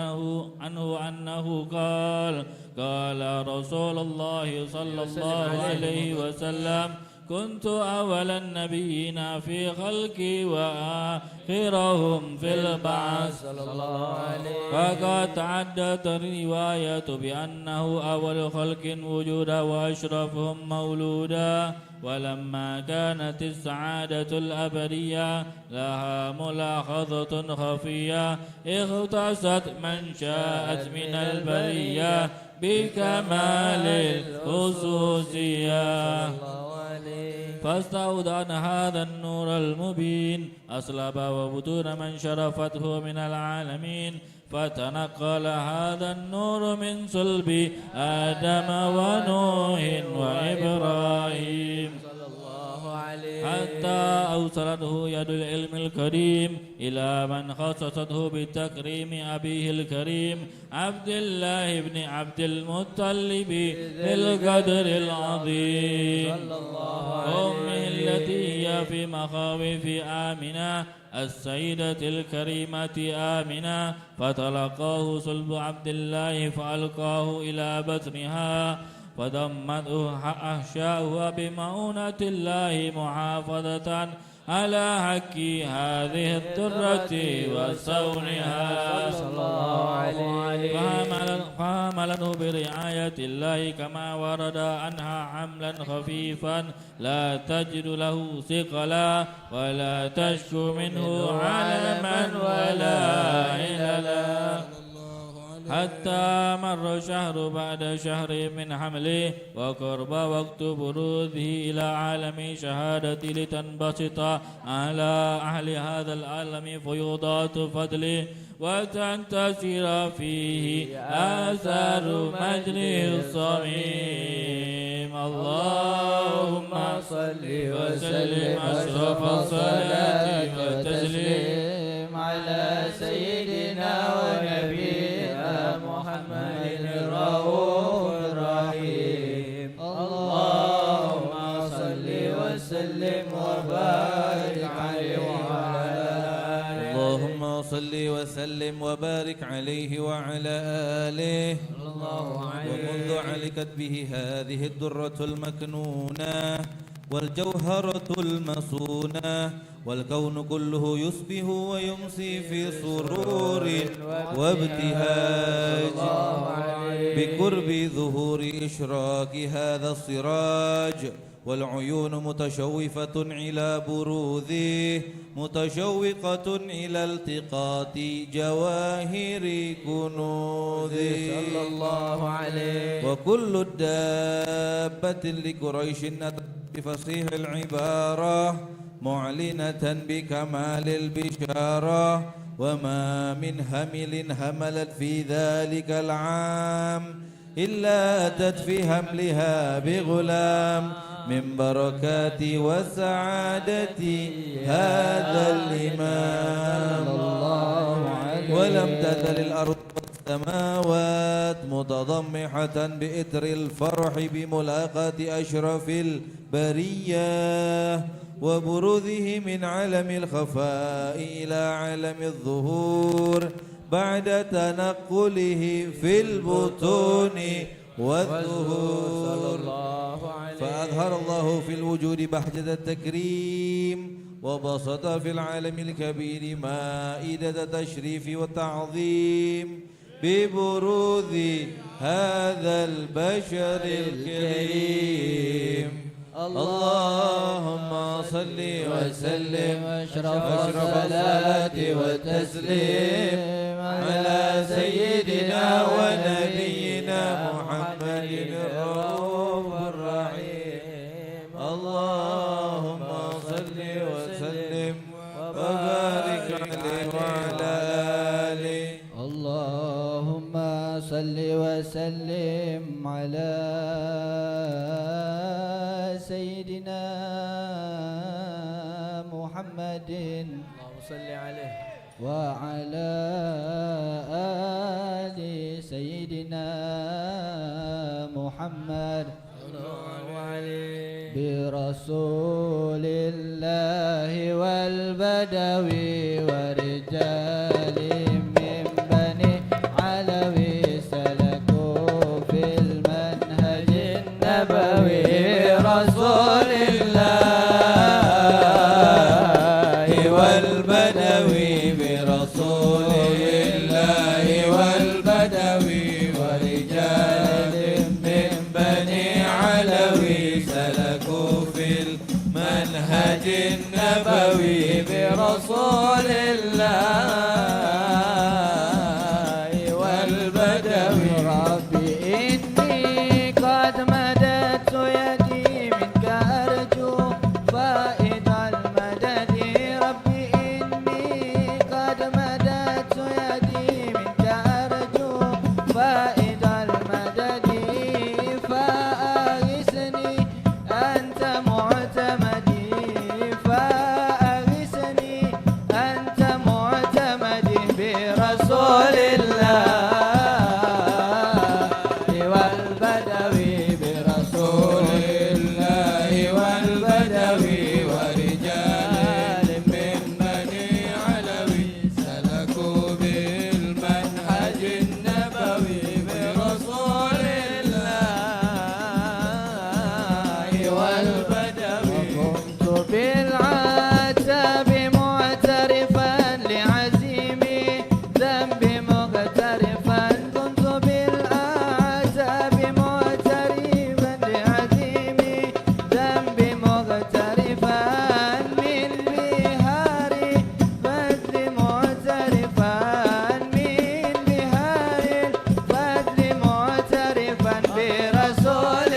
Speaker 6: عنه أنه قال: قال رسول الله صلى الله عليه وسلم: كنت أول النبيين في خلقي وآخرهم في البعث.
Speaker 3: صلى الله عليه
Speaker 6: وقد تعدت الرواية بأنه أول خلق وجودا وأشرفهم مولودا. ولما كانت السعادة الأبدية لها ملاحظة خفية اختصت من شاءت من البرية بكمال الخصوصية. فاستودعن هذا النور المبين أصلب وبطون من شرفته من العالمين، فتنقل هذا النور من صلب آدم ونوح وإبراهيم حتى أوصلته يد العلم الكريم إلى من خصصته بتكريم أبيه الكريم عبد الله بن عبد المطلب بالقدر العظيم، أمه التي هي في مخاوف آمنة السيدة الكريمة آمنة، فتلقاه صلب عبد الله فألقاه إلى بطنها فضمته أحشاؤها بمعونة الله محافظة على حق هذه الدرة وصونها
Speaker 3: صلى الله عليه
Speaker 6: فحملته برعاية الله كما ورد عنها حملا خفيفا لا تجد له ثقلا ولا تشكو منه علما ولا عللا، حتى مر شهر بعد شهر من حمله وقرب وقت بروزه إلى عالم شهادة لتنبسط على أهل هذا العالم فيوضات فضله وتنتشر فيه آثار مجده الصميم. اللهم
Speaker 3: صل
Speaker 6: وسلم أشرف الصلاة والتسليم
Speaker 3: على سيدنا ونبينا محمد الرؤوف الرحيم. اللهم صل وسلم وبارك عليه وعلى آله.
Speaker 7: اللهم صل وسلم وبارك عليه وعلى آله. ومنذ علقت به هذه الدرة المكنونة والجوهرة المصونة والكون كله يصبح ويمسي في سرور وابتهاج بقرب ظهور إشراق هذا السراج، والعيون متشوفة إلى بروذه متشوقة إلى التقاط جواهر كنوذه
Speaker 3: صلى الله عليه.
Speaker 7: وكل الدابة لقريش بفصيح العبارة معلنة بكمال البشارة، وما من همل هملت في ذلك العام إلا أتت في حملها بغلام من بركات وسعادة هذا الإمام. ولم تزل الأرض والسماوات كانت متضمحة بإثر الفرح بملاقاة أشرف البرية وبروزه من عالم الخفاء إلى عالم الظهور بعد تنقله في البطون والظهور. فأظهر الله في الوجود بهجة التكريم وبسط في العالم الكبير مائدة التشريف والتعظيم ببروز هذا البشر الكريم. اللهم صل وسلم أشرف الصلاة والتسليم على سيدنا ونبينا محمد الرؤوف الرحيم. اللهم صل وسلم وبارك عليه وعلى آله.
Speaker 3: اللهم صل وسلم على سيدنا محمد اللهم صل عليه وعلى آل سيدنا محمد برسول الله والبدوي ورجال من بني علوي سلكوا في المنهج النبوي. رسول الله والبدوي برسول الله والبدوي ورجال من بني علوي سلكوا في المنهج النبوي برسول الله والبدوي. ربي إني قد مددت يدي منك أرجو فائد المدد. ربي إني قد مددت يدي منك أرجو فائد المدد. فأغثني أنت معتمدي فأغثني أنت معتمدي برسول الله والبدوي برسول الله والبدوي ورجال من بني علوي سلكوا بالمنهج النبوي برسول الله والبدوي. وقمت بالعتاب معترفا لعزيمي ذنبي مغترفا. كنت بالعتاب معترفا لعزيمي ذنبي مغترفا من بهار الفضل معترفا من بهار الفضل معترفا برسول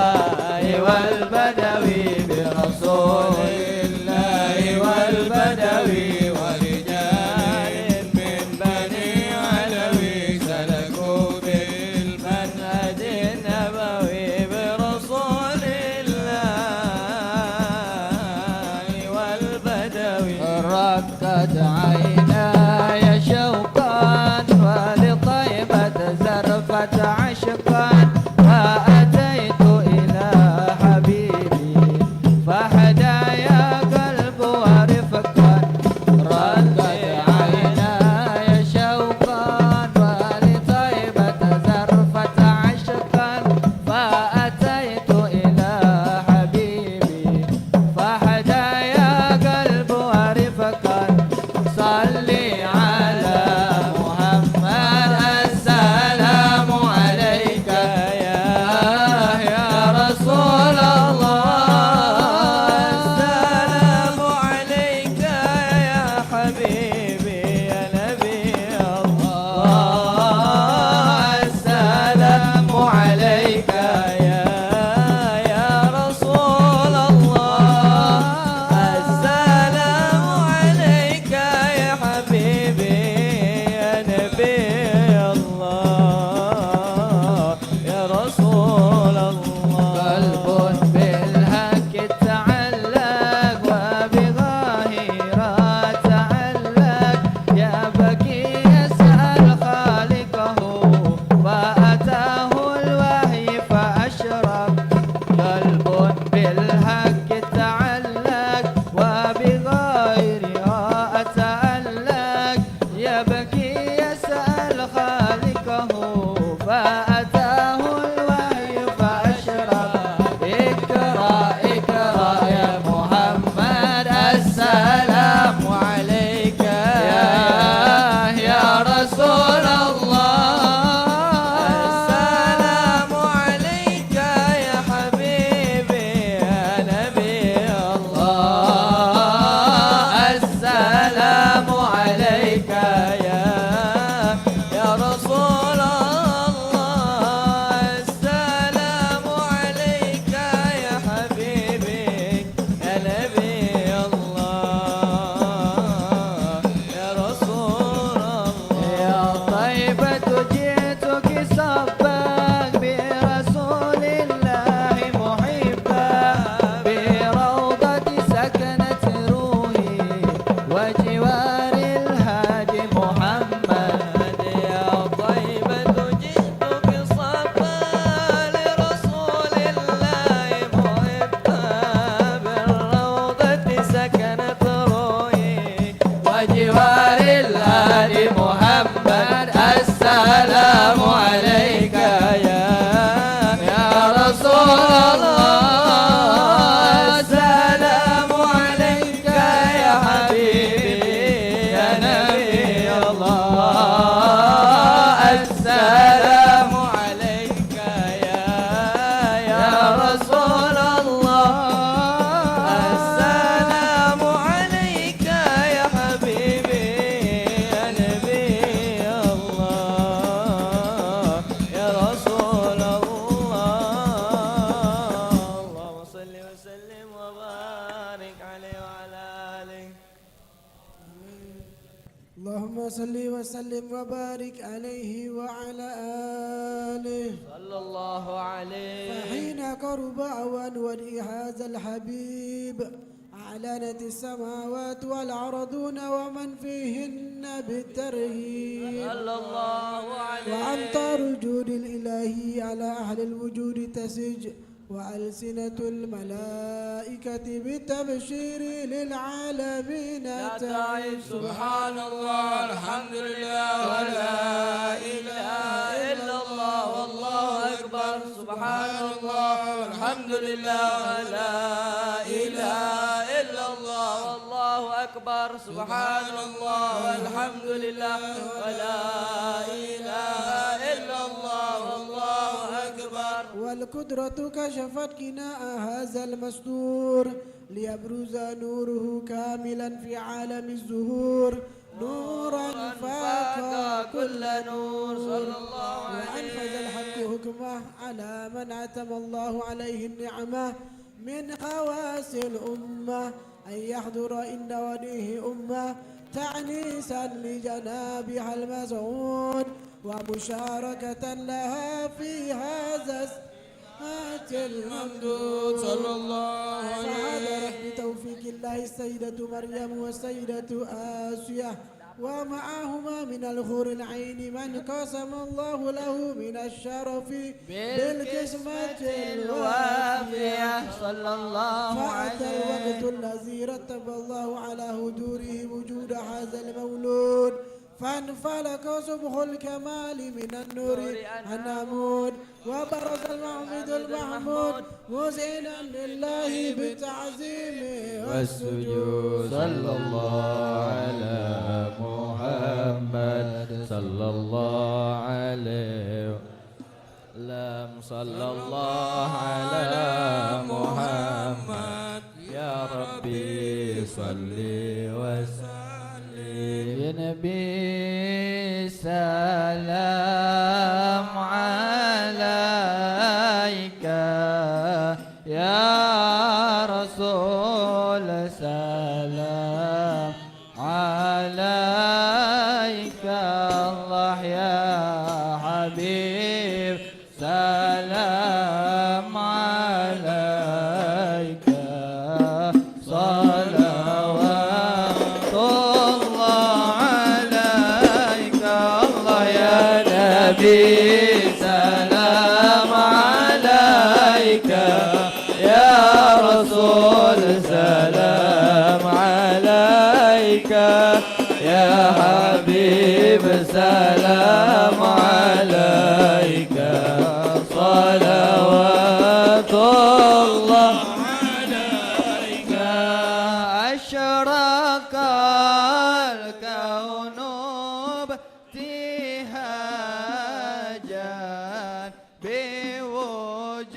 Speaker 3: الله والبدوي برسول الله والبدوي ورجال من بني علوي سلكوا بالمنهج النبوي برسول الله والبدوي. رقت عيناي شوقا ولطيبة زرفا
Speaker 8: وسلم وبارك عليه وعلى آله
Speaker 3: صلى الله عليه.
Speaker 8: فحين قرب أوان ودي هذا الحبيب أعلنت السماوات والأرضون ومن فيهن بالترهيب
Speaker 3: صلى الله عليه.
Speaker 8: وأمطار الجود الإلهي على أهل الوجود تسج وألسنة الملائكة بالتبشير للعالمين تعيش.
Speaker 3: سبحان الله الحمد لله ولا إله إلا الله والله أكبر. سبحان الله والحمد لله ولا إله إلا الله والله أكبر. سبحان الله والحمد لله ولا إله إلا الله والله أكبر.
Speaker 8: والقدرة كشفت كناء هذا المستور ليبرز نوره كاملا في عالم الزهور نورا فاق كل نور. صلى الله عليه. وأنفذ الحق حكمه على من أتم الله عليه النعمة من خواص الأمة أن يحضر عند وليه أمة تعنيسا لجنابها المسعود ومشاركة لها في هذا السماء الممدود.
Speaker 3: صلى الله عليه.
Speaker 8: فحضرت بتوفيق الله السيدة مريم والسيدة آسيا ومعهما من الحور العين من قسم الله له من الشرف بالقسمة الوافية.
Speaker 3: صلى الله
Speaker 8: فأتى
Speaker 3: عليه.
Speaker 8: الوقت الذي رتب الله على هدوره وجود هذا المولود فانفلق صبح الكمال من النور النمود وبرز المعبد المحمود مذعنا لله بالتعظيم والسجود.
Speaker 7: صلى الله على محمد صلى الله عليه وسلم. صلى الله على محمد يا ربي صل وسلم. يا نبي سلام عليك يا رسول سلام عليك الله يا حبيب سلام عليك صلوات الله عليك الله يا نبي سلام عليك يا رسول سلام عليك يا حبيب سلام عليك صلوات الله عليك. أشرق الكون ابتهاجا بوجود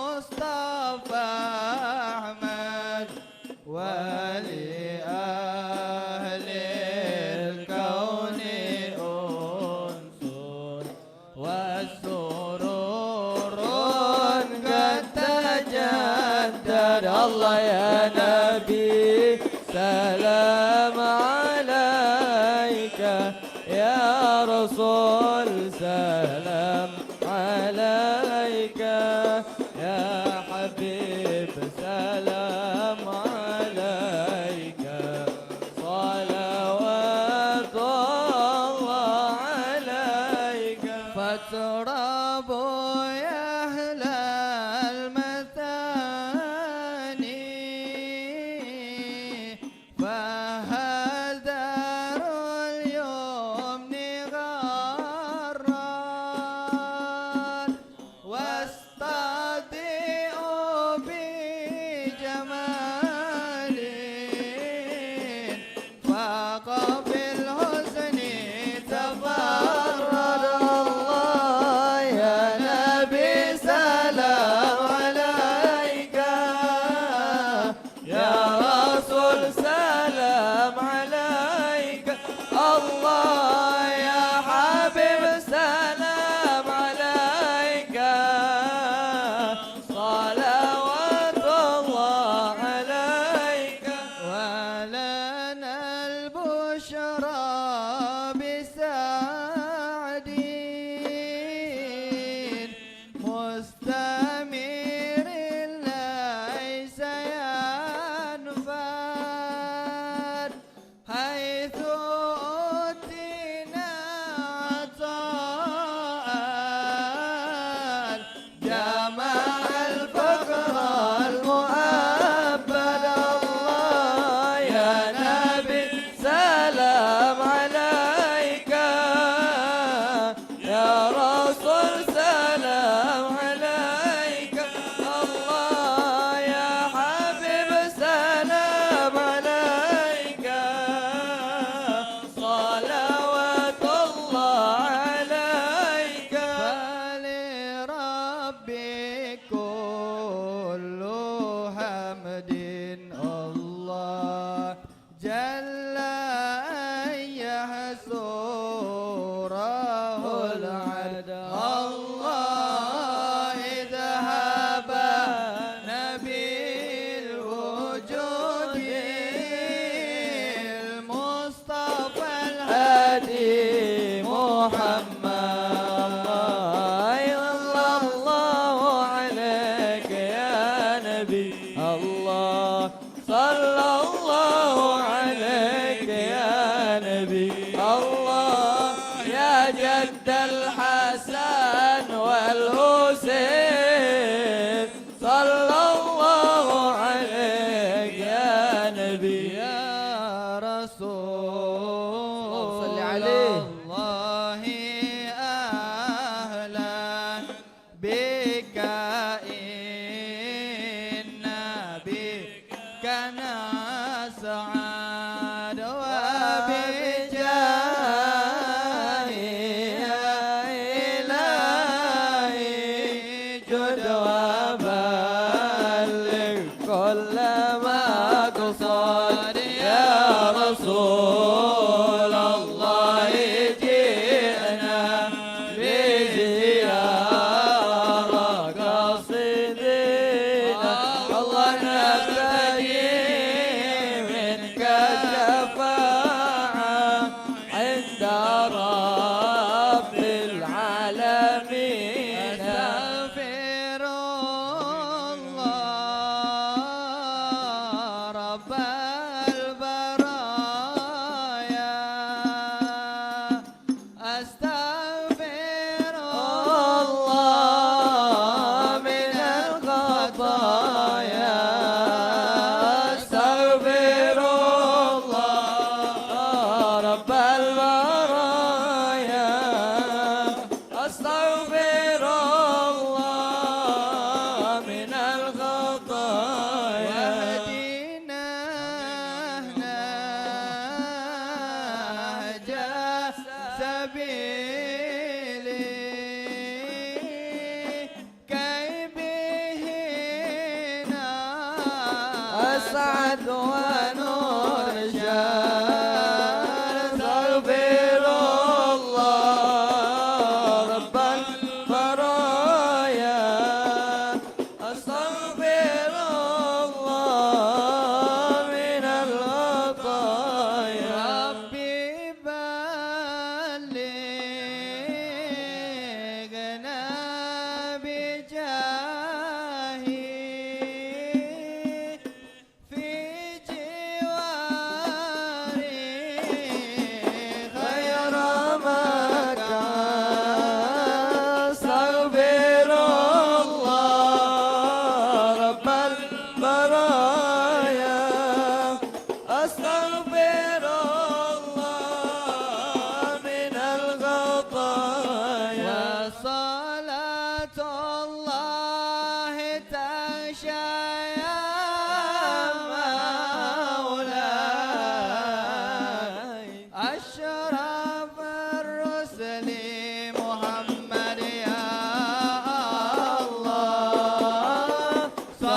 Speaker 7: المصطفى أحمد ولأهل الكون أنس والسرور قد تجدد. الله يا نبي سلام عليك يا رسول سلام عليك يا حبيب سلام عليك صلوات الله عليك. فاتربوا يا أهل المثاني فهل دار اليمن غران واستضيئوا بجمال فاق بالحسن تفرد. الله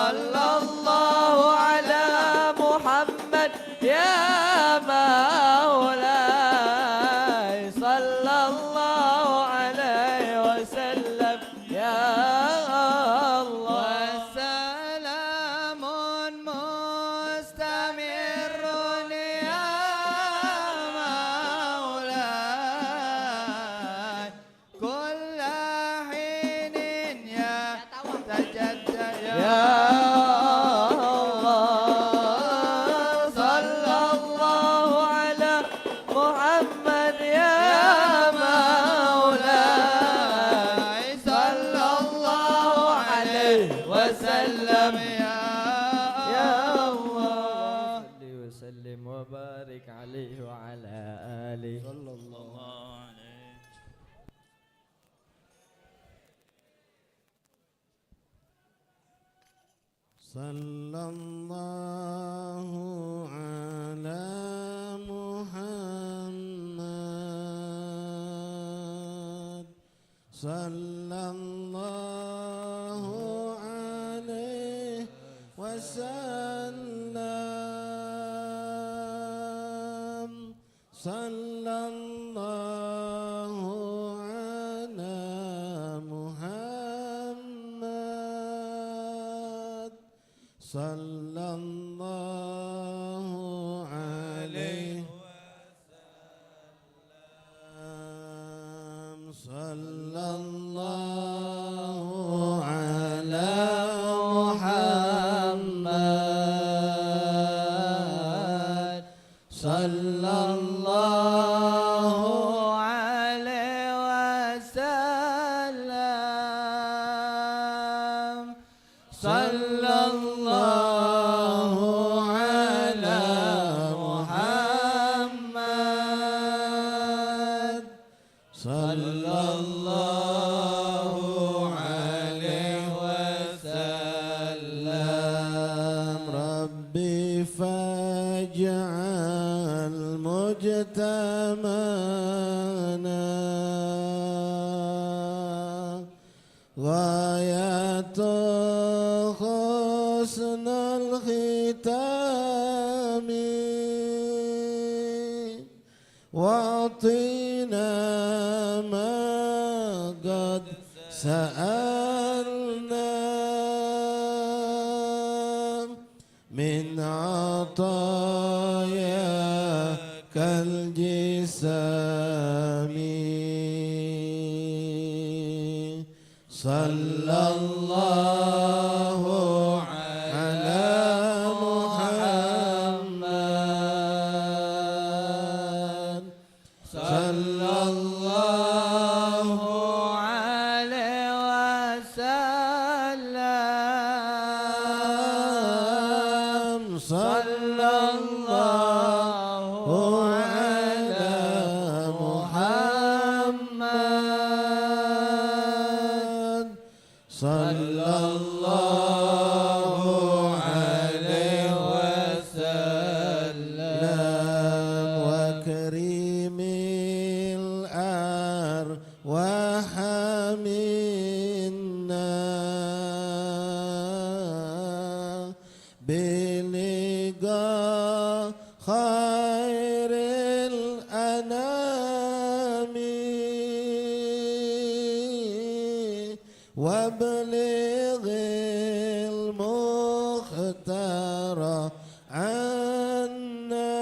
Speaker 2: صلى الله على محمد صلى الله عليه وسلم صلى الله على محمد صلى الله عليه وسلم صلى الله على
Speaker 7: محمد صلى الله عليه وسلم صلى الله على محمد صلى الله عليه وسلم
Speaker 2: ربي فاجعل مجتمعنا غاية حسن الختام واعطنا ما قد سألنا من عطاياك الجسام صلى الله على محمد صلى الله
Speaker 7: عليه وسلم
Speaker 2: صلى الله على محمد صلى الله عليه وسلم وكريم الأرواح منا بلقاء خير الأنام وابلغ المختار عنا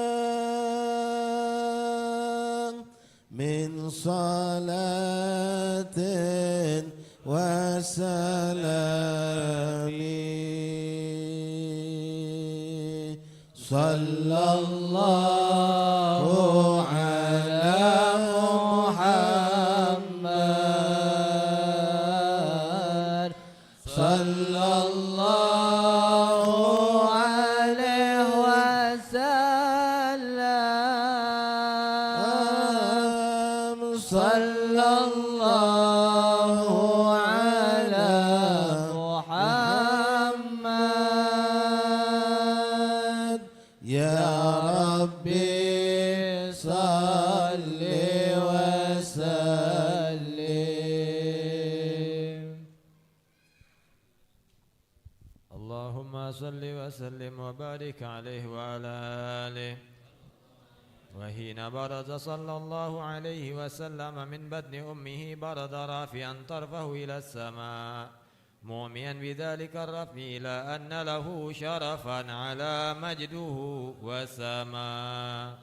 Speaker 2: من صلاة وسلام صلى الله على محمد صلى الله
Speaker 7: عليه وسلم
Speaker 2: صلى الله على محمد يا ربي صل وسلم
Speaker 3: اللهم صل وسلم وبارك عليه وعلى آله. وحين برز صلى الله عليه وسلم من بدن أمه برد رافعا طرفه إلى السماء مؤمنا بذلك الرفع إلى أن له شرفا على مجده وسماء.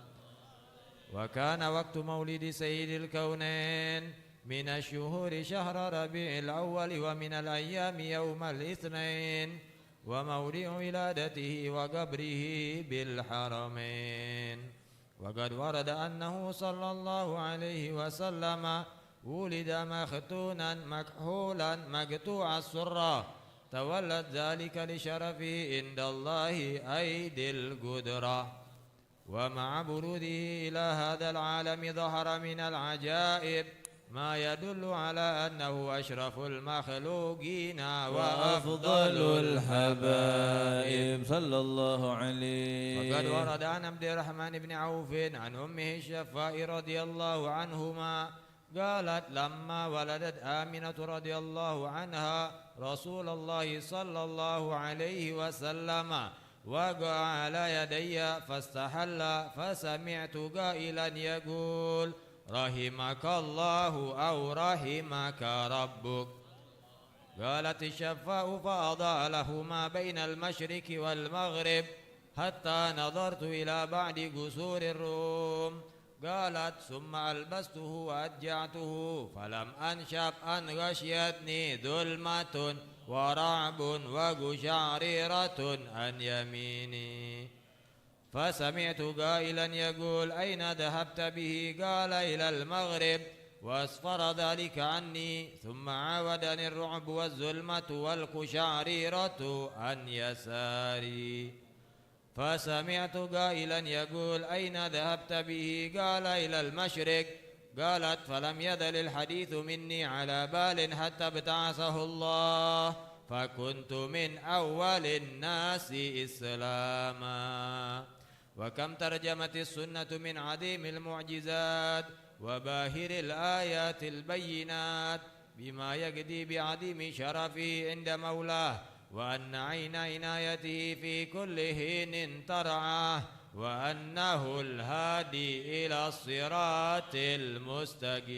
Speaker 3: وكان وقت مولد سيد الكونين من الشهور شهر ربيع الأول ومن الأيام يوم الاثنين وموضع ولادته وقبره بالحرمين. وقد ورد أنه صلى الله عليه وسلم ولد مختونا مكحولا مقطوع السرة تولد ذلك لشرفه عند الله أيدي القدرة. ومع بروده إلى هذا العالم ظهر من العجائب ما يدل على أنه أشرف المخلوقين وأفضل الحبائب صلى الله عليه. وقد ورد عن عبد الرحمن بن عوف عن أمه الشفاء رضي الله عنهما قالت لما ولدت آمنة رضي الله عنها رسول الله صلى الله عليه وسلم وقع على يدي فاستحل فسمعت قائلا يقول رحمك الله أو رحمك ربك. قالت الشفاء فأضاء له ما بين المشرق والمغرب حتى نظرت إلى بعض قصور الروم.
Speaker 9: قالت ثم ألبسته وأدجعته فلم أنشب أن غشيتني ظلمة ورعب وقشعريرة عن يميني. فسمعت قائلا يقول أين ذهبت به؟ قال إلى المغرب، وأسفر ذلك عني. ثم عاودني الرعب والظلمة والقشعريرة عن يساري. فسمعت قائلا يقول أين ذهبت به؟ قال إلى المشرق. قالت فلم يزل الحديث مني على بال حتى ابتعثه الله، فكنت من أول الناس إسلاما. وكم ترجمت السنة من عظيم المعجزات وباهر الآيات البينات بما يقضي بعظيم شرفه عند مولاه، وأن عين عنايته في كل حين ترعاه، وأنه الهادي إلى الصراط المستقيم.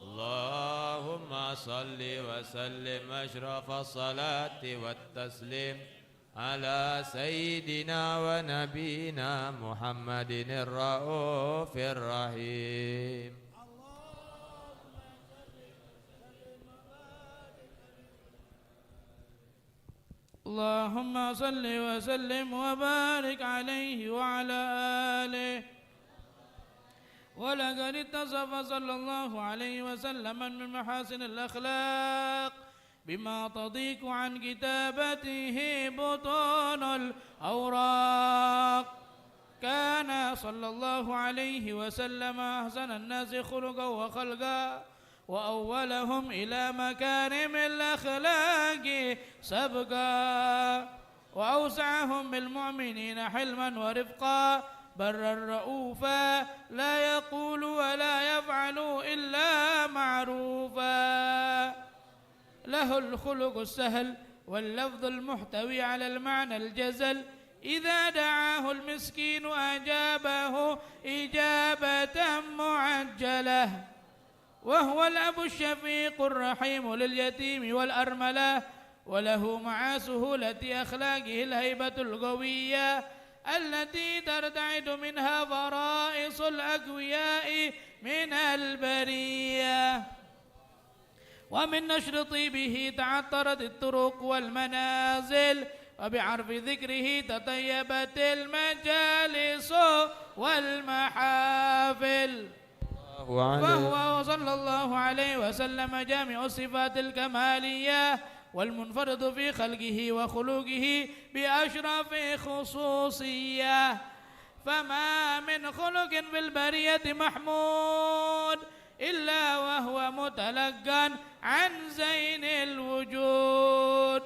Speaker 9: اللهم صل وسلم أشرف الصلاة والتسليم على سيدنا ونبينا محمد الرؤوف الرحيم.
Speaker 5: اللهم صل وسلم وبارك عليه وعلى آله. ولقد اتصف صلى الله عليه وسلم من محاسن الأخلاق بما تضيق عن كتابته بطون الأوراق. كان صلى الله عليه وسلم أحسن الناس خلقا وخلقا، وأولهم إلى مكارم الأخلاق سبقا، وأوسعهم بالمؤمنين حلما ورفقا، برا رؤوفا لا يقول ولا يفعل إلا معروفا. له الخلق السهل واللفظ المحتوي على المعنى الجزل، إذا دعاه المسكين أجابه إجابة معجلة. وهو الأب الشفيق الرحيم لليتيم والأرملة، وله مع سهولة أخلاقه الهيبة القوية التي ترتعد منها فرائص الأقوياء من البرية. ومن نشر طيبه تعطرت الطرق والمنازل، وبعرف ذكره تطيبت المجالس والمحافل. فهو صلى الله عليه وسلم جامع الصفات الكمالية والمنفرد في خلقه وخلقه بأشرف خصوصية. فما من خلق في البرية محمود إلا وهو متلقى عن زين الوجود.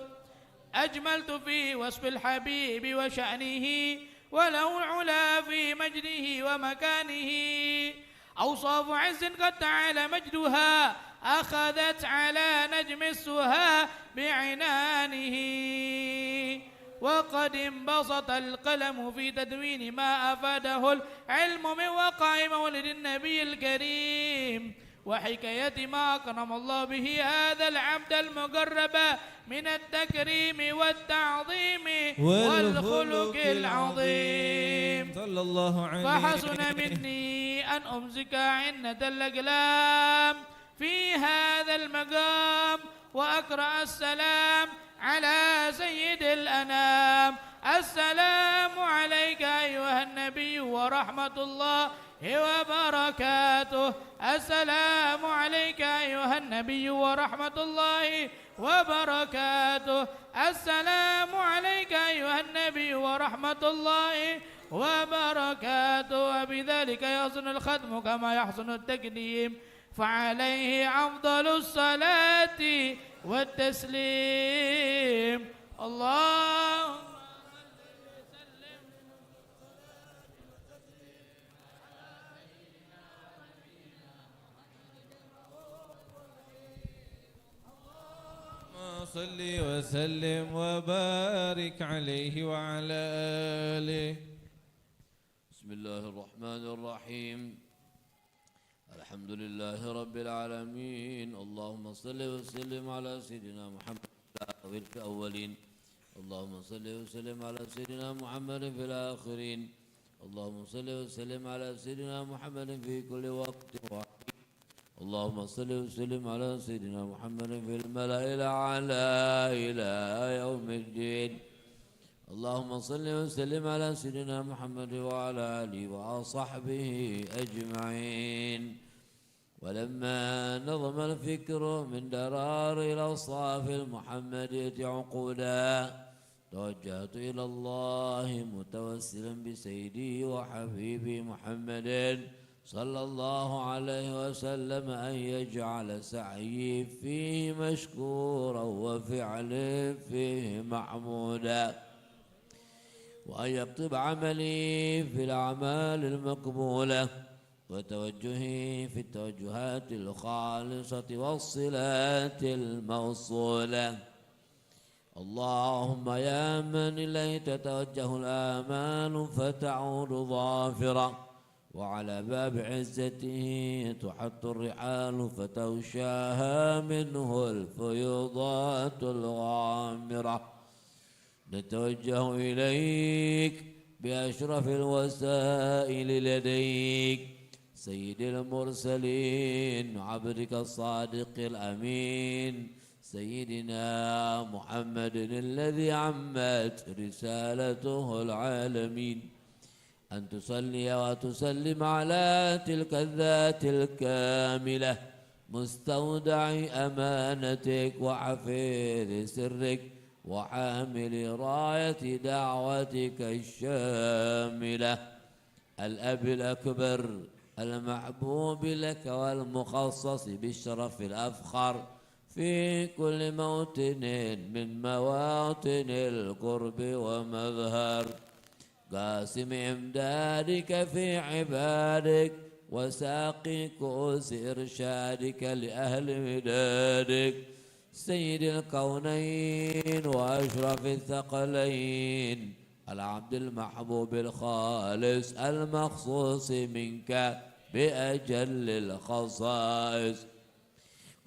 Speaker 5: أجملت في وصف الحبيب وشأنه، وله العلا في مجده ومكانه. أوصاف عز قد تعالى مجدها أخذت على نجم السها بعنانه. وقد انبسط القلم في تدوين ما أفاده العلم من وقع مولد النبي الكريم، وحكاية ما أكرم الله به هذا العبد المقرب من التكريم والتعظيم والخلق العظيم.
Speaker 10: صلى الله عليه
Speaker 5: فحسن مني أن أمسك عنة الأقلام في هذا المقام، وأقرأ السلام على سيد الأنام. السلام عليك أيها النبي ورحمة الله وبركاته. السلام عليك أيها النبي ورحمة الله وبركاته. السلام عليك أيها النبي ورحمة الله وبركاته. وبذلك يحسن الختم كما يحسن التقديم، فعليه أفضل الصلاة والتسليم. اللهم
Speaker 10: صل وسلم وبارك عليه وعلى آله.
Speaker 11: بسم الله الرحمن الرحيم. الحمد لله رب العالمين. اللهم صل وسلم على سيدنا محمد في الأولين. اللهم صل وسلم على سيدنا محمد في الآخرين. اللهم صل وسلم على سيدنا محمد في كل وقت وحين. اللهم صل وسلم على سيدنا محمد في الملأ الأعلى إلى يوم الدين. اللهم صل وسلم على سيدنا محمد وعلى آله وصحبه أجمعين. ولما نظم الفكر من درار الأصراف المحمدية عقودا توجهت إلى الله متوسلا بسيدي وحبيبي محمد صلى الله عليه وسلم أن يجعل سعيي فيه مشكورا وفعلي فيه محمودا، وأن يكتب عملي في الأعمال المقبولة وتوجهي في التوجهات الخالصة والصلات الموصولة. اللهم يا من إليه تتوجه الآمال فتعود ظافرة، وعلى باب عزته تحط الرحال فتغشاها منه الفيوضات الغامرة. نتوجه إليك بأشرف الوسائل لديك سيد المرسلين عبدك الصادق الأمين سيدنا محمد الذي عمت رسالته العالمين، أن تصلي وتسلم على تلك الذات الكاملة مستودع أمانتك وحفيظ سرك وحامل راية دعوتك الشاملة، الأب الأكبر المحبوب لك والمخصص بالشرف الأفخر في كل موطن من مواطن القرب ومظهر، قاسم إمدادك في عبادك وساقي كؤوس إرشادك لأهل مدادك، سيد الكونين وأشرف الثقلين العبد المحبوب الخالص المخصوص منك بأجل الخصائص.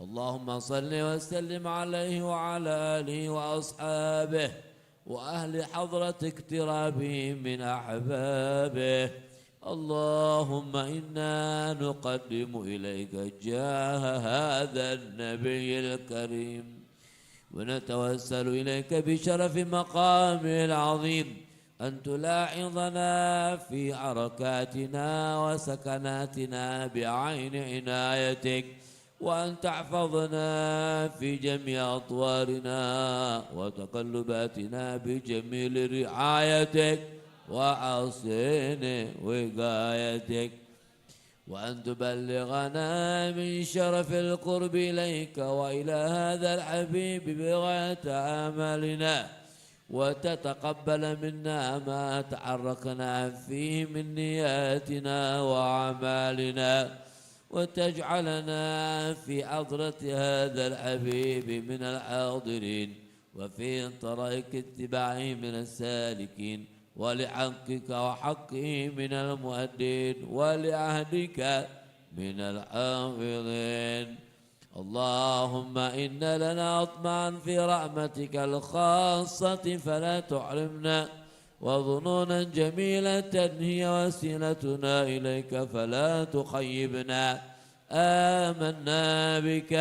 Speaker 11: اللهم صل وسلم عليه وعلى آله وأصحابه وأهل حضرة اقترابه من أحبابه. اللهم إنا نقدم إليك جاه هذا النبي الكريم، ونتوسل إليك بشرف مقامه العظيم أن تلاحظنا في حركاتنا وسكناتنا بعين عنايتك، وأن تحفظنا في جميع أطوارنا وتقلباتنا بجميل رعايتك وحسن وقايتك، وأن تبلغنا من شرف القرب إليك وإلى هذا الحبيب بغاية آمالنا، وتتقبل منا ما تحركنا فيه من نياتنا وأعمالنا، وتجعلنا في حضرة هذا الحبيب من الحاضرين، وفي طريق اتباعه من السالكين، ولحقك وحقه من المؤدين، ولعهدك من الحافظين. اللهم إن لنا أطمعا في رحمتك الخاصة فلا تحرمنا، وظنونا جميلة هي وسيلتنا إليك فلا تخيبنا. آمنا بك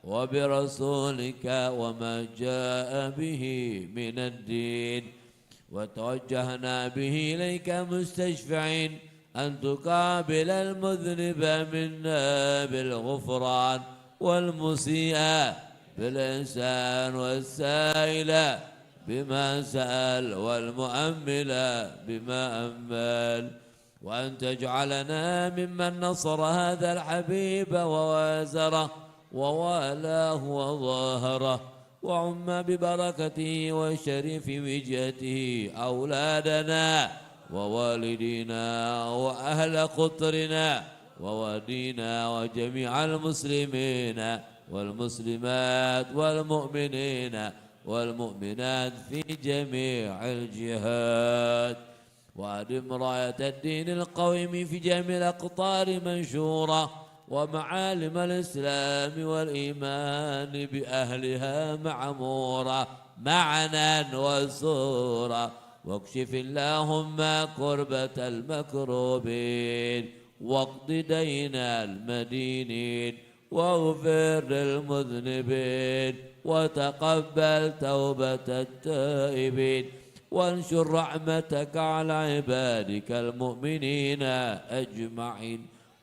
Speaker 11: وبرسولك وما جاء به من الدين، وتوجهنا به إليك مستشفعين أن تقابل المذنب منا بالغفران، والمسيء بالإحسان، والسائل بما سأل، والمؤمل بما أمل، وأن تجعلنا ممن نصر هذا الحبيب ووازره ووالاه وظاهره، وعم ببركته وشريف وجهته أولادنا ووالدينا وأهل قطرنا ووالدينا وجميع المسلمين والمسلمات والمؤمنين والمؤمنات في جميع الجهات، وأدم راية الدين القويم في جميع الأقطار منشورة، ومعالم الإسلام والإيمان بأهلها معمورة معنا وسورة، واكشف اللهم كربة المكروبين واقض دين المدينين واغفر للمذنبين وتقبل توبة التائبين وانشر رحمتك على عبادك المؤمنين أجمعين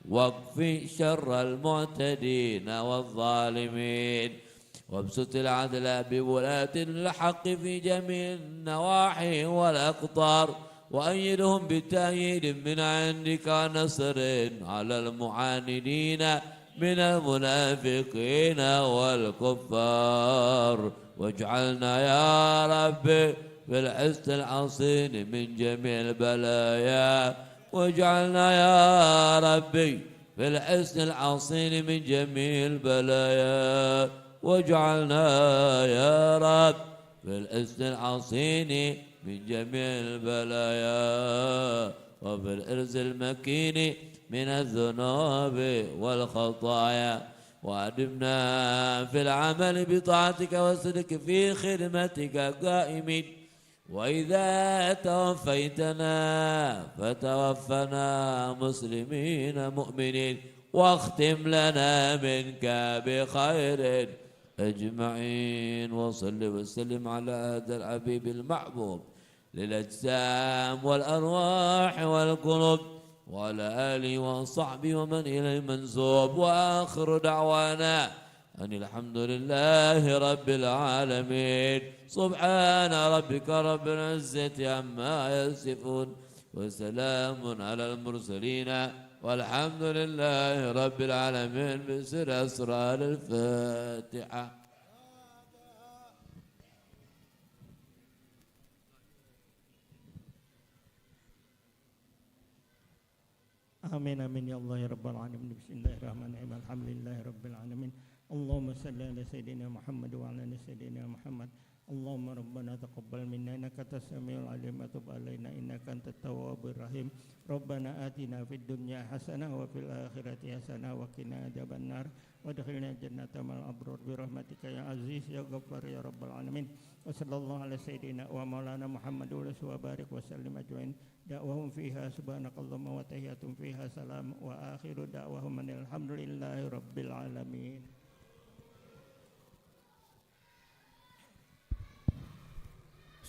Speaker 11: واكف شر المعتدين والظالمين وابسط العدل بولاة الحق في جميع النواحي والأقطار وأيدهم بتأييد من عندك ونصر على المعاندين من المنافقين والكفار واجعلنا يا رب في الحسن العصين من جميع البلايا واجعلنا يا ربي في الحسن العصين من جميع البلايا واجعلنا يا رب في الحسن العصين من جميع البلايا وفي الإرز المكين من الذنوب والخطايا وأدمنا في العمل بطاعتك والصدق في خدمتك قائمين وإذا توفيتنا فتوفنا مسلمين مؤمنين واختم لنا منك بخير أجمعين وصل وسلم على هذا الحبيب المحبوب للأجسام والأرواح والقلوب وعلى آله وصحبه ومن إليه منسوب وآخر دعوانا أن الحمد لله رب العالمين سبحان ربك رب العزة عما يصفون وسلام على المرسلين والحمد لله رب العالمين بسر أسرار الفاتحة.
Speaker 12: آمين آمين يا الله يا رب العالمين. بسم الله الرحمن الرحيم. الحمد لله رب العالمين. اللهم صل على سيدنا محمد وعلى آل سيدنا محمد. اللهم ربنا تقبل منا إنك أنت السميع العليم وتب علينا إنك أنت التواب الرحيم. ربنا آتنا في الدنيا حسنة وفي الآخرة حسنة وقنا عذاب النار وادخلنا جنة مع الأبرار برحمتك يا عزيز يا غفار يا رب العالمين. وصلى الله على سيدنا ومولانا محمد وبارك وسلم أجمعين. دعوهم فيها سبحانك اللهم وتحياتهم فيها سلام وآخر دعوهم أن الحمد لله رب العالمين.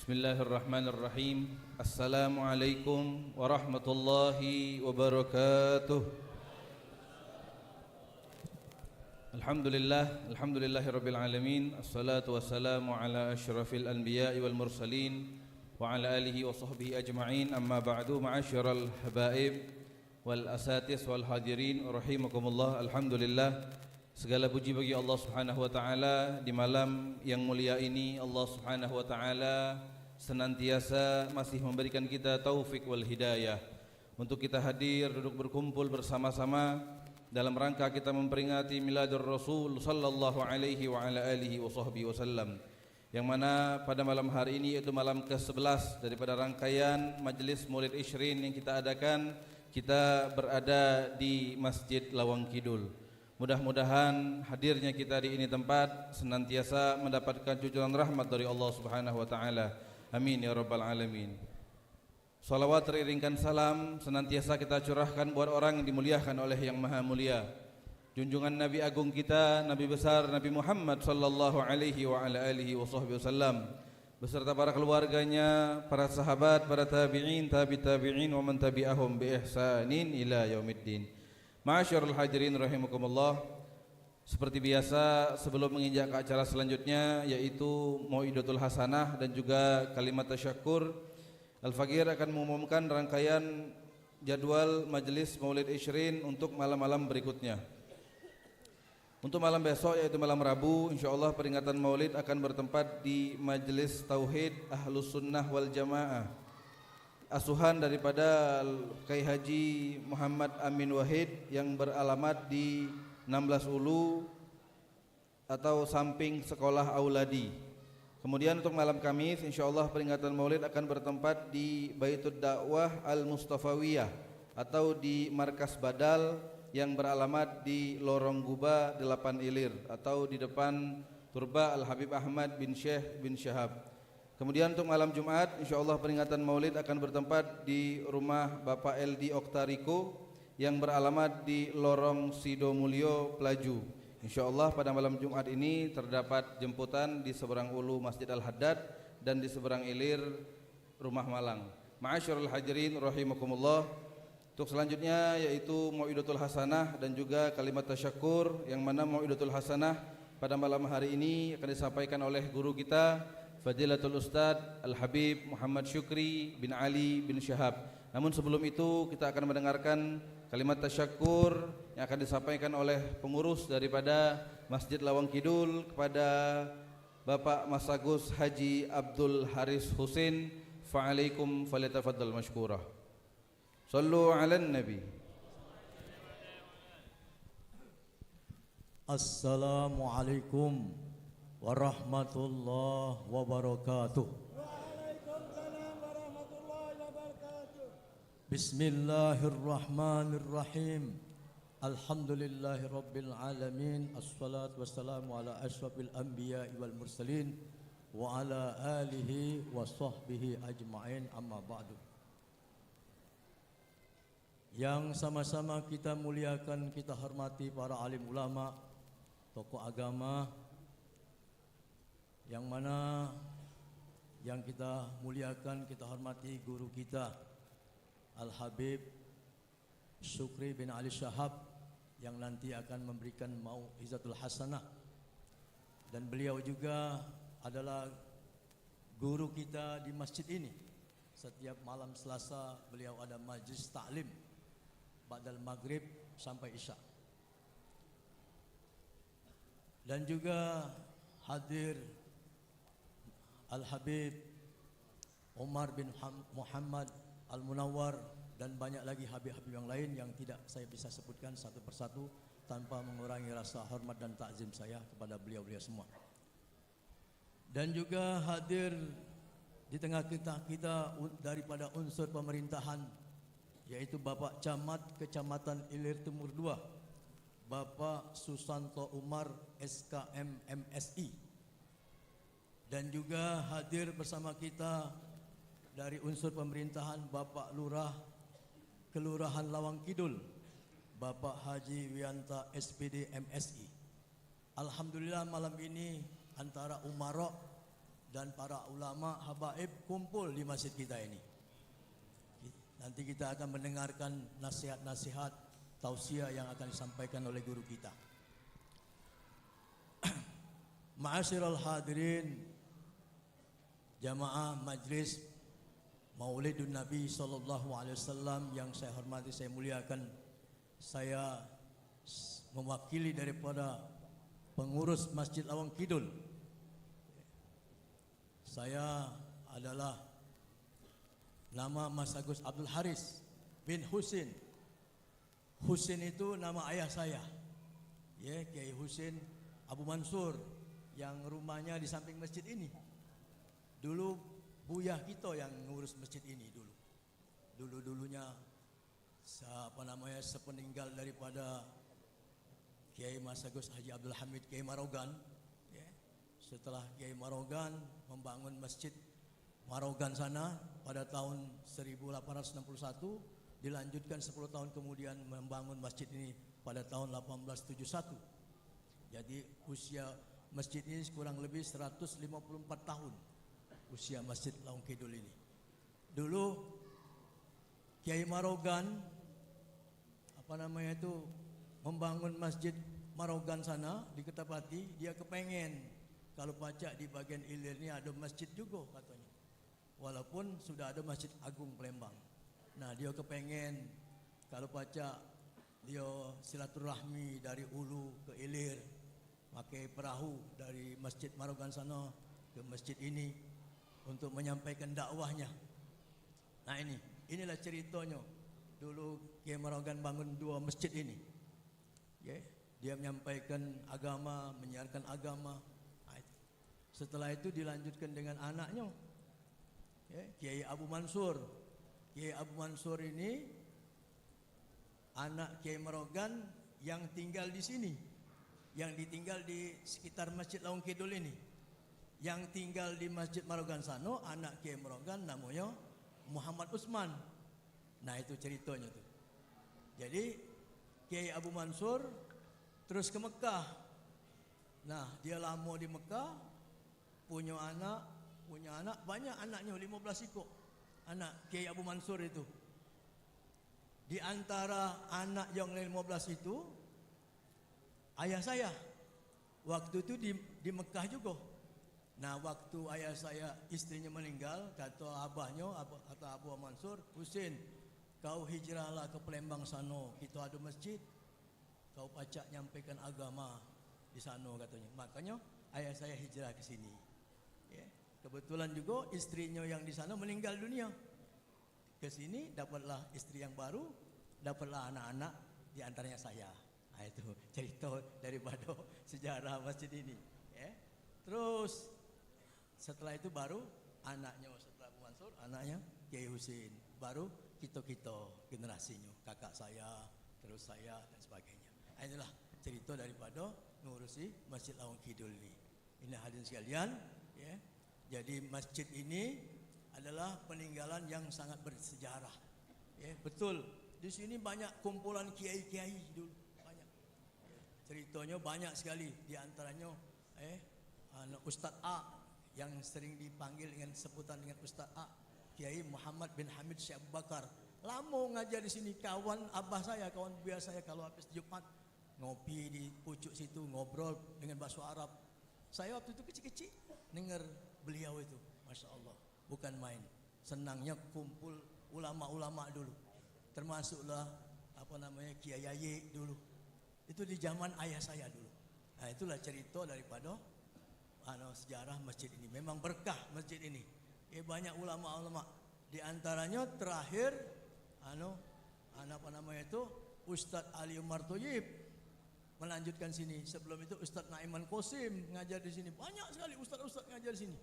Speaker 10: Bismillahirrahmanirrahim. Assalamualaikum warahmatullahi wabarakatuh. Alhamdulillahirabbil alamin. Assalatu wassalamu ala asyrafil anbiya'i wal mursalin wa ala alihi wa sahbihi ajma'in. Amma ba'du, ma'asyiral habaib wal asatis wal hadirin rahimakumullah. Alhamdulillah, segala puji bagi Allah Subhanahu wa taala. Di malam yang mulia ini Allah Subhanahu wa taala senantiasa masih memberikan kita taufik wal hidayah untuk kita hadir duduk berkumpul bersama-sama dalam rangka kita memperingati miladur Rasul sallallahu alaihi wa ala alihi wa sahbihi wasallam, yang mana pada malam hari ini yaitu malam ke-11 daripada rangkaian Majelis Maulid Ishrin yang kita adakan. Kita berada di Masjid Lawang Kidul. Mudah-mudahan hadirnya kita di ini tempat senantiasa mendapatkan cucuran rahmat dari Allah Subhanahu wa taala. Amin ya rabbal alamin. Salawat teriringkan salam senantiasa kita curahkan buat orang yang dimuliakan oleh Yang Maha Mulia, junjungan Nabi agung kita, Nabi besar Nabi Muhammad sallallahu alaihi wa ala alihi wasallam, beserta para keluarganya, para sahabat, para tabi'in, tabi'in wa man tabi'ahum bi ihsanin ila yaumiddin. Ma'asyiral hadirin rahimakumullah. Seperti biasa, sebelum menginjak ke acara selanjutnya yaitu Mau'idatul Hasanah dan juga kalimat tasyakur, Al-Faqir akan mengumumkan rangkaian jadwal Majelis Maulid Ishrin untuk malam-malam berikutnya. Untuk malam besok yaitu malam Rabu, insyaallah peringatan Maulid akan bertempat di Majelis Tauhid Ahlus Sunnah wal Jamaah, asuhan daripada Kiai Haji Muhammad Amin Wahid yang beralamat di 16 Ulu atau samping sekolah Auladi. Kemudian untuk malam Kamis insyaallah peringatan Maulid akan bertempat di Baitud Dakwah Al-Mustafawiyah atau di Markas Badal yang beralamat di Lorong Guba 8 Ilir atau di depan Turba Al-Habib Ahmad bin Syekh bin Syahab. Kemudian untuk malam Jumat, insyaallah peringatan Maulid akan bertempat di rumah Bapak LD Oktariko yang beralamat di Lorong Sidomulyo, Pelaju. Insyaallah pada malam Jumat ini terdapat jemputan di seberang ulu Masjid Al-Haddad dan di seberang ilir Rumah Malang. Ma'asyiral hadirin rahimakumullah. Untuk selanjutnya yaitu Mau'idatul Hasanah dan juga kalimat tasyakur, yang mana Mau'idatul Hasanah pada malam hari ini akan disampaikan oleh guru kita Fadilatul Ustadz Al-Habib Muhammad Syukri bin Ali bin Syahab. Namun sebelum itu kita akan mendengarkan kalimat tasyakur yang akan disampaikan oleh pengurus daripada Masjid Lawang Kidul kepada Bapak Masagus Haji Abdul Haris Husin. Fa'alaikum falyatafaddal mashkurah. Sallu ala nabi.
Speaker 13: Assalamualaikum warahmatullahi wabarakatuh. Bismillahirrahmanirrahim. Alhamdulillahi rabbil alamin. Assalatu wassalamu ala asyrafil anbiya'i wal mursalin wa ala alihi wa sahbihi ajma'in, amma ba'du. Yang sama-sama kita muliakan, kita hormati para alim ulama, tokoh agama, yang mana yang kita muliakan, kita hormati guru kita Al-Habib Syukri bin Ali Syahab yang nanti akan memberikan Mau'izatul Hasanah, dan beliau juga adalah guru kita di masjid ini. Setiap malam Selasa beliau ada majlis taklim ba'dal maghrib sampai isya. Dan juga hadir Al-Habib Umar bin Muhammad Al-Munawwar dan banyak lagi habib-habib yang lain yang tidak saya bisa sebutkan satu persatu tanpa mengurangi rasa hormat dan takzim saya kepada beliau-beliau semua. Dan juga hadir di tengah kita daripada unsur pemerintahan, yaitu Bapak Camat Kecamatan Ilir Timur 2, Bapak Susanto Umar SKM MSI. Dan juga hadir bersama kita dari unsur pemerintahan Bapak Lurah Kelurahan Lawang Kidul, Bapak Haji Wianta SPD MSI. Alhamdulillah malam ini antara umarok dan para ulama habaib kumpul di masjid kita ini. Nanti kita akan mendengarkan nasihat-nasihat tausiah yang akan disampaikan oleh guru kita. Ma'asyiral hadirin, jamaah majlis Maulidun Nabi sallallahu alaihi wasallam yang saya hormati, saya muliakan. Saya mewakili daripada pengurus Masjid Lawang Kidul. Saya adalah nama Mas Agus Abdul Haris bin Husin. Husin itu nama ayah saya, ya, Kiai Husin Abu Mansur, yang rumahnya di samping masjid ini. Dulu buyah kita yang ngurus masjid ini dulunya sepeninggal daripada Kiai Mas Agus Haji Abdul Hamid Kiai Marogan, ya. Setelah Kiai Marogan membangun masjid Marogan sana pada tahun 1861, dilanjutkan 10 tahun kemudian membangun masjid ini pada tahun 1871. Jadi usia masjid ini kurang lebih 154 tahun usia Masjid Lawang Kidul ini. Dulu Kiai Marogan membangun masjid Marogan sana di Ketapati. Dia kepengen kalau pacak di bagian ilir ini ada masjid juga katanya, walaupun sudah ada Masjid Agung Palembang. Nah, dia kepengen kalau pacak dia silaturahmi dari ulu ke ilir, pakai perahu dari Masjid Marogan sana ke masjid ini untuk menyampaikan dakwahnya. Nah, inilah ceritanya. Dulu Kiai Marogan bangun 2 masjid ini, ya. Dia menyampaikan agama, menyiarkan agama. Setelah itu dilanjutkan dengan anaknya, ya, Kiai Abu Mansur. Kiai Abu Mansur ini anak Kiai Marogan yang tinggal di sini, yang ditinggal di sekitar Masjid Lawang Kidul ini. Yang tinggal di Masjid Marogan Sano, anak Kiai Marogan namanya Muhammad Usman. Nah itu ceritanya tuh. Jadi Kiai Abu Mansur terus ke Mekah. Nah dia lama di Mekah, punya anak banyak anaknya 15 ekor. Anak Kiai Abu Mansur itu. Di antara anak yang 15 itu ayah saya. Waktu itu di Mekah juga. Nah waktu ayah saya istrinya meninggal, kata abahnya, kata Abu Mansur, Husin, kau hijrahlah ke Palembang sana, kita ada masjid, kau pacak nyampaikan agama di sana katanya. Makanya ayah saya hijrah ke sini. Ya. Kebetulan juga istrinya yang di sana meninggal dunia. Ke sini dapatlah istri yang baru, dapatlah anak-anak, di antaranya saya. Nah itu cerita daripada sejarah masjid ini. Ya. Terus setelah itu baru anaknya, setelah Abu Mansur, anaknya Kiai Husin. Baru kita generasinya, kakak saya, terus saya dan sebagainya. Nah, inilah cerita daripada ngurusi Masjid Lawang Kidul ini. Ini hadirin sekalian, ya. Jadi masjid ini adalah peninggalan yang sangat bersejarah. Ya, betul. Di sini banyak kumpulan kiai-kiai dulu, banyak. Ya, ceritanya banyak sekali. Di antaranya Ustadz A yang sering dipanggil dengan sebutan dengan Ustadz A, Kiai Muhammad bin Hamid Syekh Abu Bakar. Lama ngajar di sini, kawan abah saya, kawan biasa saya kalau habis Jumat ngopi di pucuk situ, ngobrol dengan bahasa Arab. Saya waktu itu kecil-kecil dengar beliau itu, Masya Allah, bukan main. Senangnya kumpul ulama-ulama dulu, termasuklah Kiai Yayi dulu. Itu di zaman ayah saya dulu. Nah itulah cerita daripada sejarah masjid ini. Memang berkah masjid ini. Banyak ulama-ulama. Di antaranya terakhir Ustadz Ali Umar Thayyib melanjutkan sini. Sebelum itu Ustadz Naiman Qasim ngajar di sini. Banyak sekali ustadz-ustadz ngajar di sini.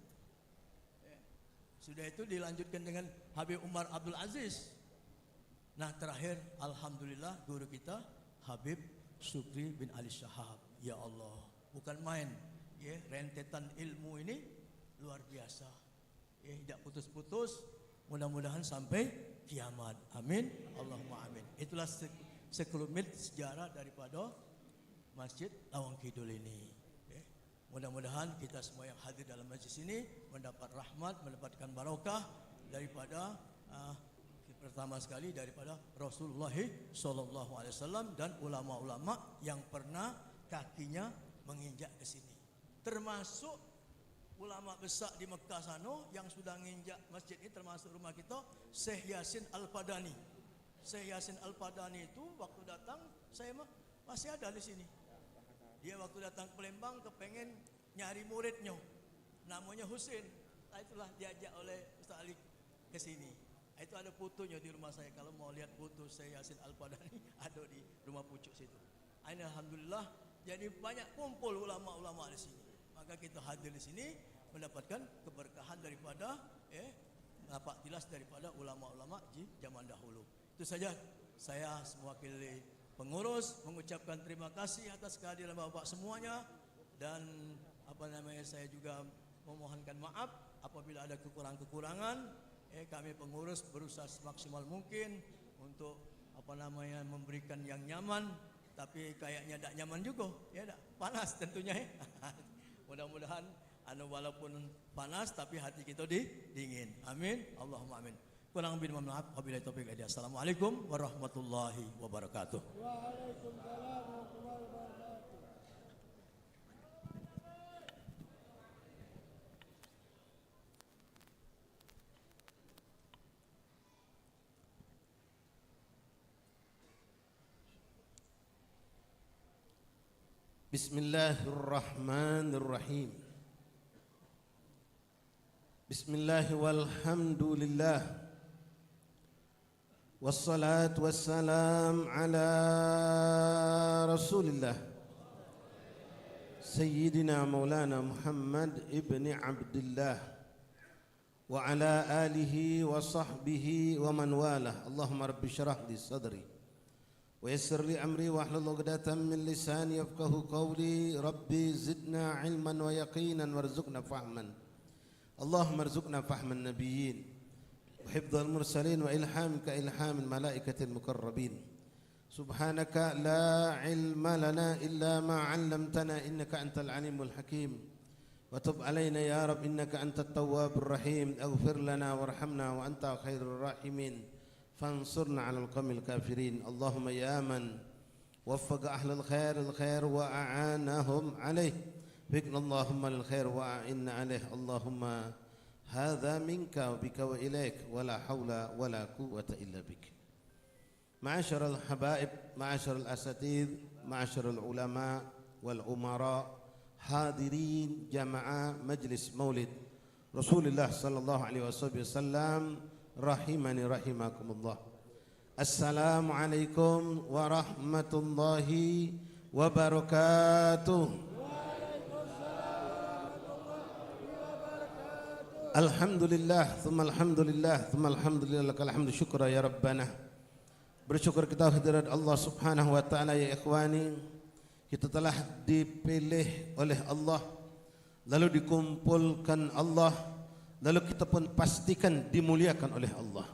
Speaker 13: Sudah itu dilanjutkan dengan Habib Umar Abdul Aziz. Nah terakhir alhamdulillah guru kita Habib Syukri bin Ali Shahab. Ya Allah, bukan main. Ya, rentetan ilmu ini luar biasa. Ya, tidak putus-putus. Mudah-mudahan sampai kiamat. Amin. Allahumma amin. Itulah sekelumit sejarah daripada Masjid Lawang Kidul ini. Ya. Mudah-mudahan kita semua yang hadir dalam majlis ini mendapat rahmat, mendapatkan barokah daripada pertama sekali daripada Rasulullah SAW dan ulama-ulama yang pernah kakinya menginjak ke sini. Termasuk ulama besar di Mekah sana yang sudah menginjak masjid ini, termasuk rumah kita, Syekh Yasin Al-Padani. Syekh Yasin Al-Padani itu waktu datang saya masih ada di sini. Dia waktu datang ke Palembang kepengen nyari muridnya, namanya Husin. Nah, itulah diajak oleh Ustaz Ali ke sini. Nah, itu ada fotonya di rumah saya. Kalau mau lihat foto Syekh Yasin Al-Padani ada di rumah pucuk situ. Ini alhamdulillah jadi banyak kumpul ulama-ulama di sini. Maka kita hadir di sini mendapatkan keberkahan daripada nampak jelas daripada ulama-ulama di zaman dahulu. Itu saja saya mewakili pengurus mengucapkan terima kasih atas kehadiran Bapak semuanya dan saya juga memohonkan maaf apabila ada kekurangan-kekurangan. Kami pengurus berusaha semaksimal mungkin untuk memberikan yang nyaman, tapi kayaknya tidak nyaman juga, ya panas tentunya. Mudah-mudahan walaupun panas tapi hati kita dingin. Amin. Allahumma amin. Kurang lebih mohon maaf. Wabillahi taufiq hidayah. Assalamualaikum warahmatullahi wabarakatuh.
Speaker 8: Waalaikumsalam warahmatullahi wabarakatuh.
Speaker 2: Bismillahirrahmanirrahim. Bismillah walhamdulillah. Wassalatu wassalam ala Rasulillah Sayyidina Maulana Muhammad ibn Abdullah wa ala alihi wa sahbihi wa man walah. Allahumma rabbi syrah li sadri ويسر لي أمري واحلل عقدة من لساني يفقهوا قولي ربي زدنا علما ويقينا وارزقنا فهما اللهم ارزقنا فهم النبيين وحفظ المرسلين وإلهام كإلهام الملائكة المقربين سبحانك لا علم لنا إلا ما علمتنا إنك أنت العليم الحكيم وتب علينا يا رب إنك أنت التواب الرحيم اغفر لنا وارحمنا وأنت خير الراحمين فانصرنا على القوم الكافرين اللهم يا من وفق أهل الخير وأعانهم عليه وفقنا اللهم للخير وأعنا عليه اللهم هذا منك وبك وإليك ولا حول ولا قوة إلا بك. معاشر الحبائب معاشر الأساتذة معاشر العلماء والأمراء حاضرين جماعة مجلس مولد رسول الله صلى الله عليه وسلم rahimani rahimakumullah. Assalamualaikum warahmatullahi wabarakatuh. Alhamdulillah, thumma alhamdulillah, thumma alhamdulillah, lakal hamdu syukra ya Rabbana. Bersyukur kita hadirat Allah subhanahu wa ta'ala ya ikhwani. Kita telah dipilih oleh Allah, lalu dikumpulkan Allah, lalu kita pun pastikan dimuliakan oleh Allah.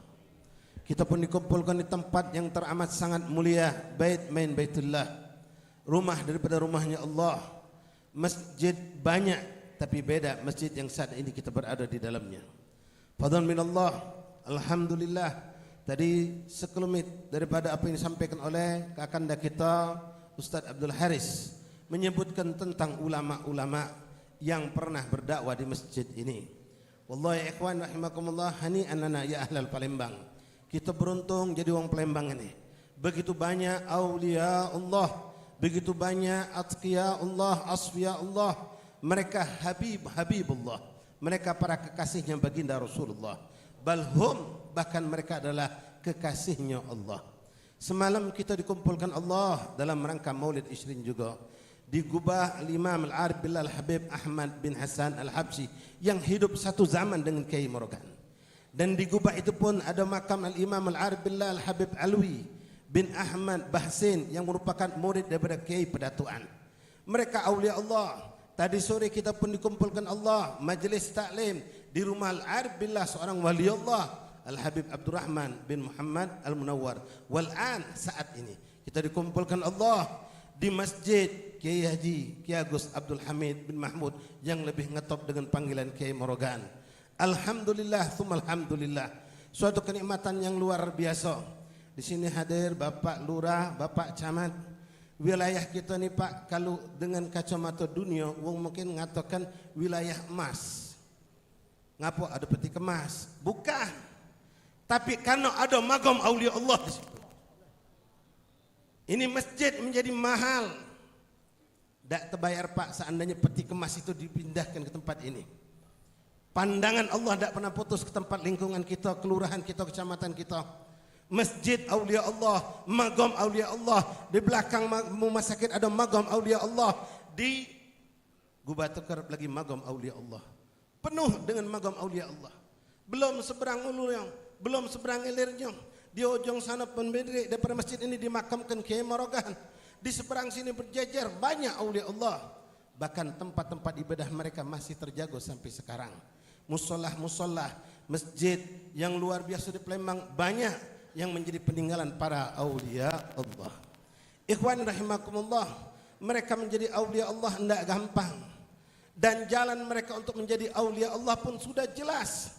Speaker 2: Kita pun dikumpulkan di tempat yang teramat sangat mulia, bait main baitullah, rumah daripada rumahnya Allah. Masjid banyak, tapi beda masjid yang saat ini kita berada di dalamnya. Fadlan min Allah, alhamdulillah. Tadi sekelumit daripada apa yang disampaikan oleh kakanda kita Ustaz Abdul Haris, menyebutkan tentang ulama-ulama yang pernah berdakwah di masjid ini. Wallahi ikhwan rahimakumullah, hani'an lana ya ahlal Palembang. Kita beruntung jadi orang Palembang ini. Begitu banyak aulia Allah, begitu banyak atqiya Allah, asfiya Allah. Mereka habibullah. Mereka para kekasihnya baginda Rasulullah. Balhum, bahkan mereka adalah kekasihnya Allah. Semalam kita dikumpulkan Allah dalam rangka Maulid Ishrin juga di Gubah Al-Imam Al-Arif Billah Al-Habib Ahmad bin Hasan Al-Habsyi yang hidup satu zaman dengan Kiai Morogan. Dan di Gubah itu pun ada makam Al-Imam Al-Arif Billah Al-Habib Alwi bin Ahmad Bahsin yang merupakan murid daripada Kiai Pedatuan. Mereka awliya Allah. Tadi sore kita pun dikumpulkan Allah majlis taklim di rumah Al-Arif Billah seorang wali Allah Al-Habib Abdurrahman bin Muhammad Al-Munawwar. Wal'an saat ini kita dikumpulkan Allah di masjid Kiai Haji Kiai Agus Abdul Hamid bin Mahmud yang lebih ngetop dengan panggilan Kiai Morogan. Alhamdulillah, thumma alhamdulillah. Suatu kenikmatan yang luar biasa. Di sini hadir Bapak Lurah, Bapak Camat. Wilayah kita nih Pak, kalau dengan kacamata dunia, wong mungkin ngatakan wilayah emas. Ngapo ada peti kemas? Bukan. Tapi karena ada magam aulia Allah di situ. Ini masjid menjadi mahal. Tak terbayar Pak seandainya peti kemas itu dipindahkan ke tempat ini. Pandangan Allah tak pernah putus ke tempat lingkungan kita, kelurahan kita, kecamatan kita. Masjid aulia Allah, magam aulia Allah. Di belakang rumah sakit ada magam aulia Allah. Di Gubah Tukar lagi magam aulia Allah. Penuh dengan magam aulia Allah. Belum seberang ulurnya, belum seberang hilirnya. Di ujung sana pendiri daripada masjid ini dimakamkan Kiai Morogan. Di seberang sini berjejer banyak aulia Allah. Bahkan tempat-tempat ibadah mereka masih terjaga sampai sekarang. Musolah-musolah, masjid yang luar biasa di Palembang banyak yang menjadi peninggalan para aulia Allah. Ikhwan rahimakumullah, mereka menjadi aulia Allah tidak gampang. Dan jalan mereka untuk menjadi aulia Allah pun sudah jelas.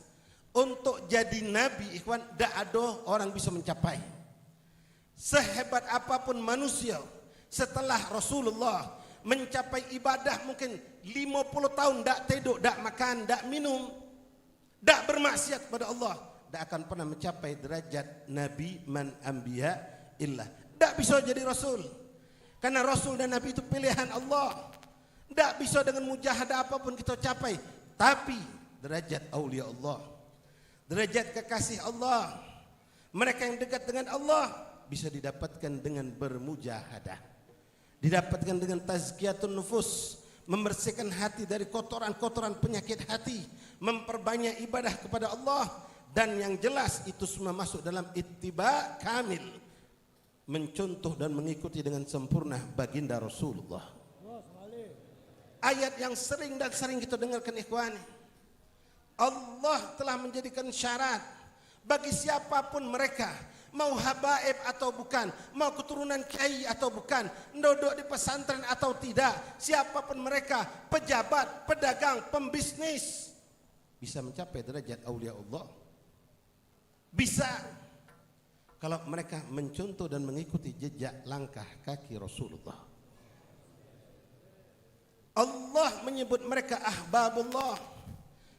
Speaker 2: Untuk jadi nabi, ikhwan, tidak ada orang bisa mencapai. Sehebat apapun manusia, setelah Rasulullah mencapai ibadah mungkin 50 tahun tidak tidur, tidak makan, tidak minum, tidak bermaksiat kepada Allah, tidak akan pernah mencapai derajat nabi man anbiya illah. Tidak bisa jadi rasul. Karena rasul dan nabi itu pilihan Allah. Tidak bisa dengan mujahadah apapun kita capai. Tapi derajat aulia Allah, derajat kekasih Allah, mereka yang dekat dengan Allah bisa didapatkan dengan bermujahadah, didapatkan dengan tazkiyatun nufus, membersihkan hati dari kotoran-kotoran penyakit hati, memperbanyak ibadah kepada Allah, dan yang jelas itu semua masuk dalam ittiba kamil. mencontoh dan mengikuti dengan sempurna baginda Rasulullah. Ayat yang sering dan sering kita dengarkan ikhwani. Allah telah menjadikan syarat bagi siapapun mereka, mau habaib atau bukan, mau keturunan kiai atau bukan, duduk di pesantren atau tidak, siapapun mereka, pejabat, pedagang, pembisnis, bisa mencapai derajat aulia Allah. Bisa kalau mereka mencontoh dan mengikuti jejak langkah kaki Rasulullah. Allah menyebut mereka ahbabullah,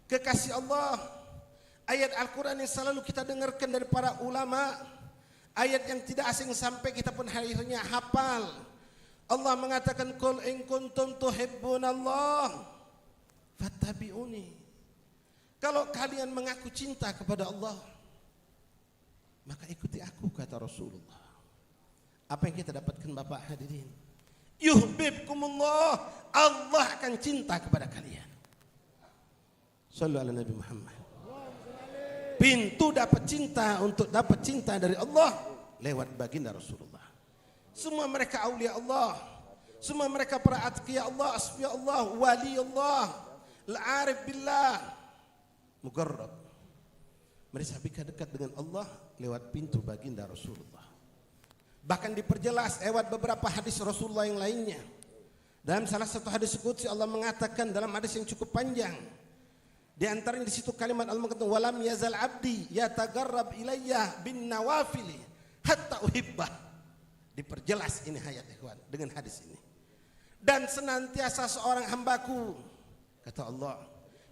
Speaker 2: kekasih Allah. Ayat Al-Quran yang selalu kita dengarkan dari para ulama, ayat yang tidak asing sampai kita pun akhirnya hafal. Allah mengatakan, qul in kuntum tuhibbunallah fattabi'uni. Kalau kalian mengaku cinta kepada Allah, maka ikuti aku, kata Rasulullah. Apa yang kita dapatkan Bapak hadirin? Yuhibbukumullah, Allah akan cinta kepada kalian. Sallu ala Nabi Muhammad. Pintu dapat cinta, untuk dapat cinta dari Allah lewat baginda Rasulullah. Semua mereka aulia Allah, semua mereka para atqiya Allah, asfiya Allah, wali Allah, al-arif billah, mugarrab. Mereka dekat dengan Allah lewat pintu baginda Rasulullah. Bahkan diperjelas lewat beberapa hadis Rasulullah yang lainnya. Dalam salah satu hadis qudsi Allah mengatakan dalam hadis yang cukup panjang, di antaranya di situ kalimat Allah mengatakan, walam yazal abdi yatagarrab ilayya bin nawafili hatta uhibbah. Diperjelas ini ayat ikhwan dengan hadis ini. Dan senantiasa seorang hambaku, kata Allah,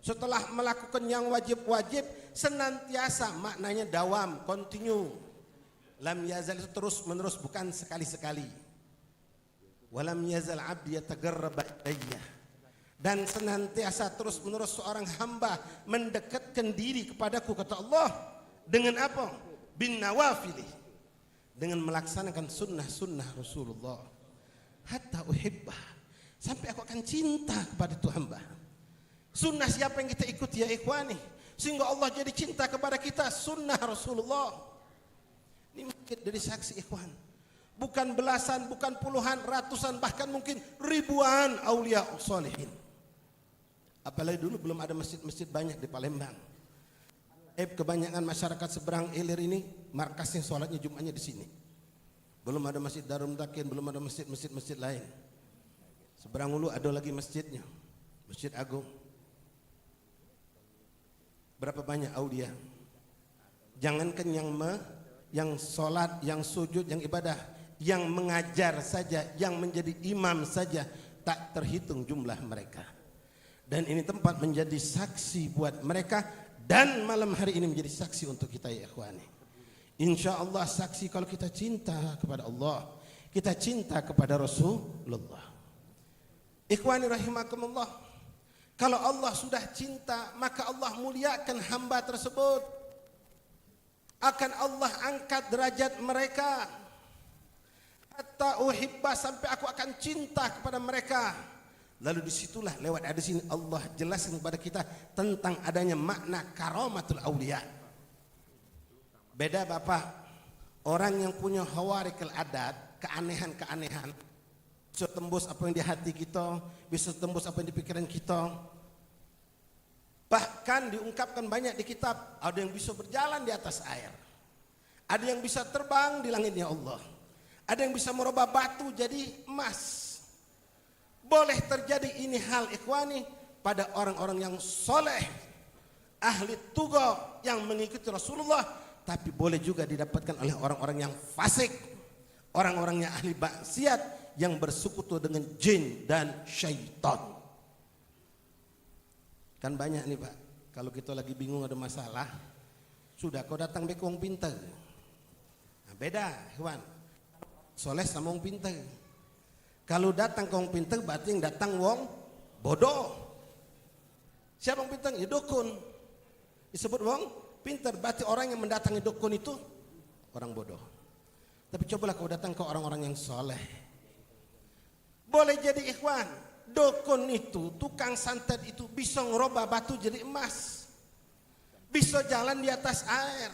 Speaker 2: setelah melakukan yang wajib-wajib, senantiasa maknanya dawam, continue. Lam yazal itu terus menerus, bukan sekali-sekali. Walam yazal abdi yatagarrab ilayya. Dan senantiasa terus menerus seorang hamba mendekatkan diri kepadaku, kata Allah, dengan apa? Bin nawafili, dengan melaksanakan sunnah-sunnah Rasulullah. Hatta uhibbah, sampai aku akan cinta kepada itu hamba. Sunnah siapa yang kita ikuti ya ikhwani, sehingga Allah jadi cinta kepada kita? Sunnah Rasulullah. Ini mungkin dari saksi ikhwan, bukan belasan, bukan puluhan, ratusan, bahkan mungkin ribuan aulia sholihin. Apalagi dulu belum ada masjid-masjid banyak di Palembang. Kebanyakan masyarakat seberang ilir ini markasnya sholatnya Jumatnya di sini. Belum ada masjid Darul Mutakin, belum ada masjid lain. Seberang Ulu ada lagi masjidnya, Masjid Agung. Berapa banyak aulia? Jangankan yang sholat, yang sujud, yang ibadah, yang mengajar saja, yang menjadi imam saja, tak terhitung jumlah mereka. Dan ini tempat menjadi saksi buat mereka, dan malam hari ini menjadi saksi untuk kita ya ikhwani. Insya Allah saksi kalau kita cinta kepada Allah, kita cinta kepada Rasulullah. Ikhwani rahimakumullah, kalau Allah sudah cinta, maka Allah muliakan hamba tersebut. Akan Allah angkat derajat mereka. Hatta uhibba, sampai aku akan cinta kepada mereka. Lalu disitulah lewat hadis ini Allah jelaskan kepada kita tentang adanya makna karamatul aulia. Beda Bapak, orang yang punya hawarikul adat, keanehan-keanehan, bisa tembus apa yang di hati kita, bisa tembus apa yang di pikiran kita. Bahkan diungkapkan banyak di kitab, ada yang bisa berjalan di atas air, ada yang bisa terbang di langitnya Allah, ada yang bisa merubah batu jadi emas. Boleh terjadi ini hal ikhwani pada orang-orang yang soleh, ahli tugo yang mengikuti Rasulullah, tapi boleh juga didapatkan oleh orang-orang yang fasik, orang-orang yang ahli maksiat yang bersekutu dengan jin dan syaitan. Kan banyak nih Pak, kalau kita lagi bingung ada masalah, sudah kau datang be wong pintar. Nah, beda ikhwan, soleh sama wong pintar. Kalau datang ke wong pintar berarti yang datang wong bodoh. Siapa wong pintar? Ya dukun. Disebut wong pintar, berarti orang yang mendatangi dukun itu orang bodoh. Tapi cobalah kau datang ke orang-orang yang soleh. Boleh jadi ikhwan, dukun itu, tukang santet itu bisa ngerubah batu jadi emas, bisa jalan di atas air,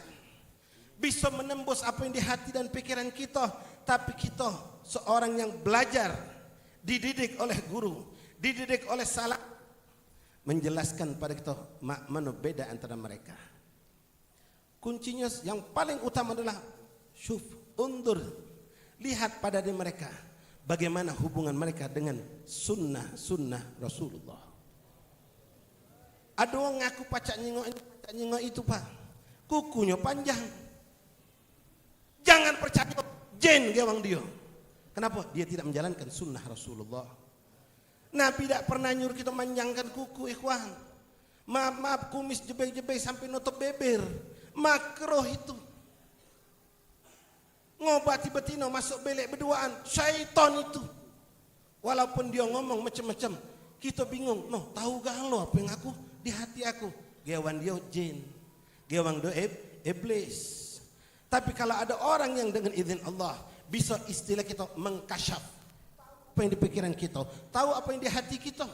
Speaker 2: bisa menembus apa yang di hati dan pikiran kita, tapi kita seorang yang belajar, dididik oleh guru, dididik oleh salaf, menjelaskan pada kita mana beda antara mereka. Kuncinya yang paling utama adalah syuf, undur, lihat pada diri mereka bagaimana hubungan mereka dengan sunnah Rasulullah. Ada orang ngaku pacak nyengok itu pak, kukunya panjang. Jangan percaya jin gewang dia. Kenapa? Dia tidak menjalankan sunnah Rasulullah. Nabi tidak pernah nyuruh kita manjangkan kuku, ikhwan. Maaf, kumis jebek-jebek sampai nutup bibir. Makruh itu. Ngobati betina masuk belik berduaan, syaitan itu. Walaupun dia ngomong macam-macam, kita bingung. No, tahu gak lo apa yang aku di hati aku? Gewan dia jin, gewang dia iblis. Tapi kalau ada orang yang dengan izin Allah bisa istilah kita mengkasyaf apa yang di pikiran kita, tahu apa yang di hati kita,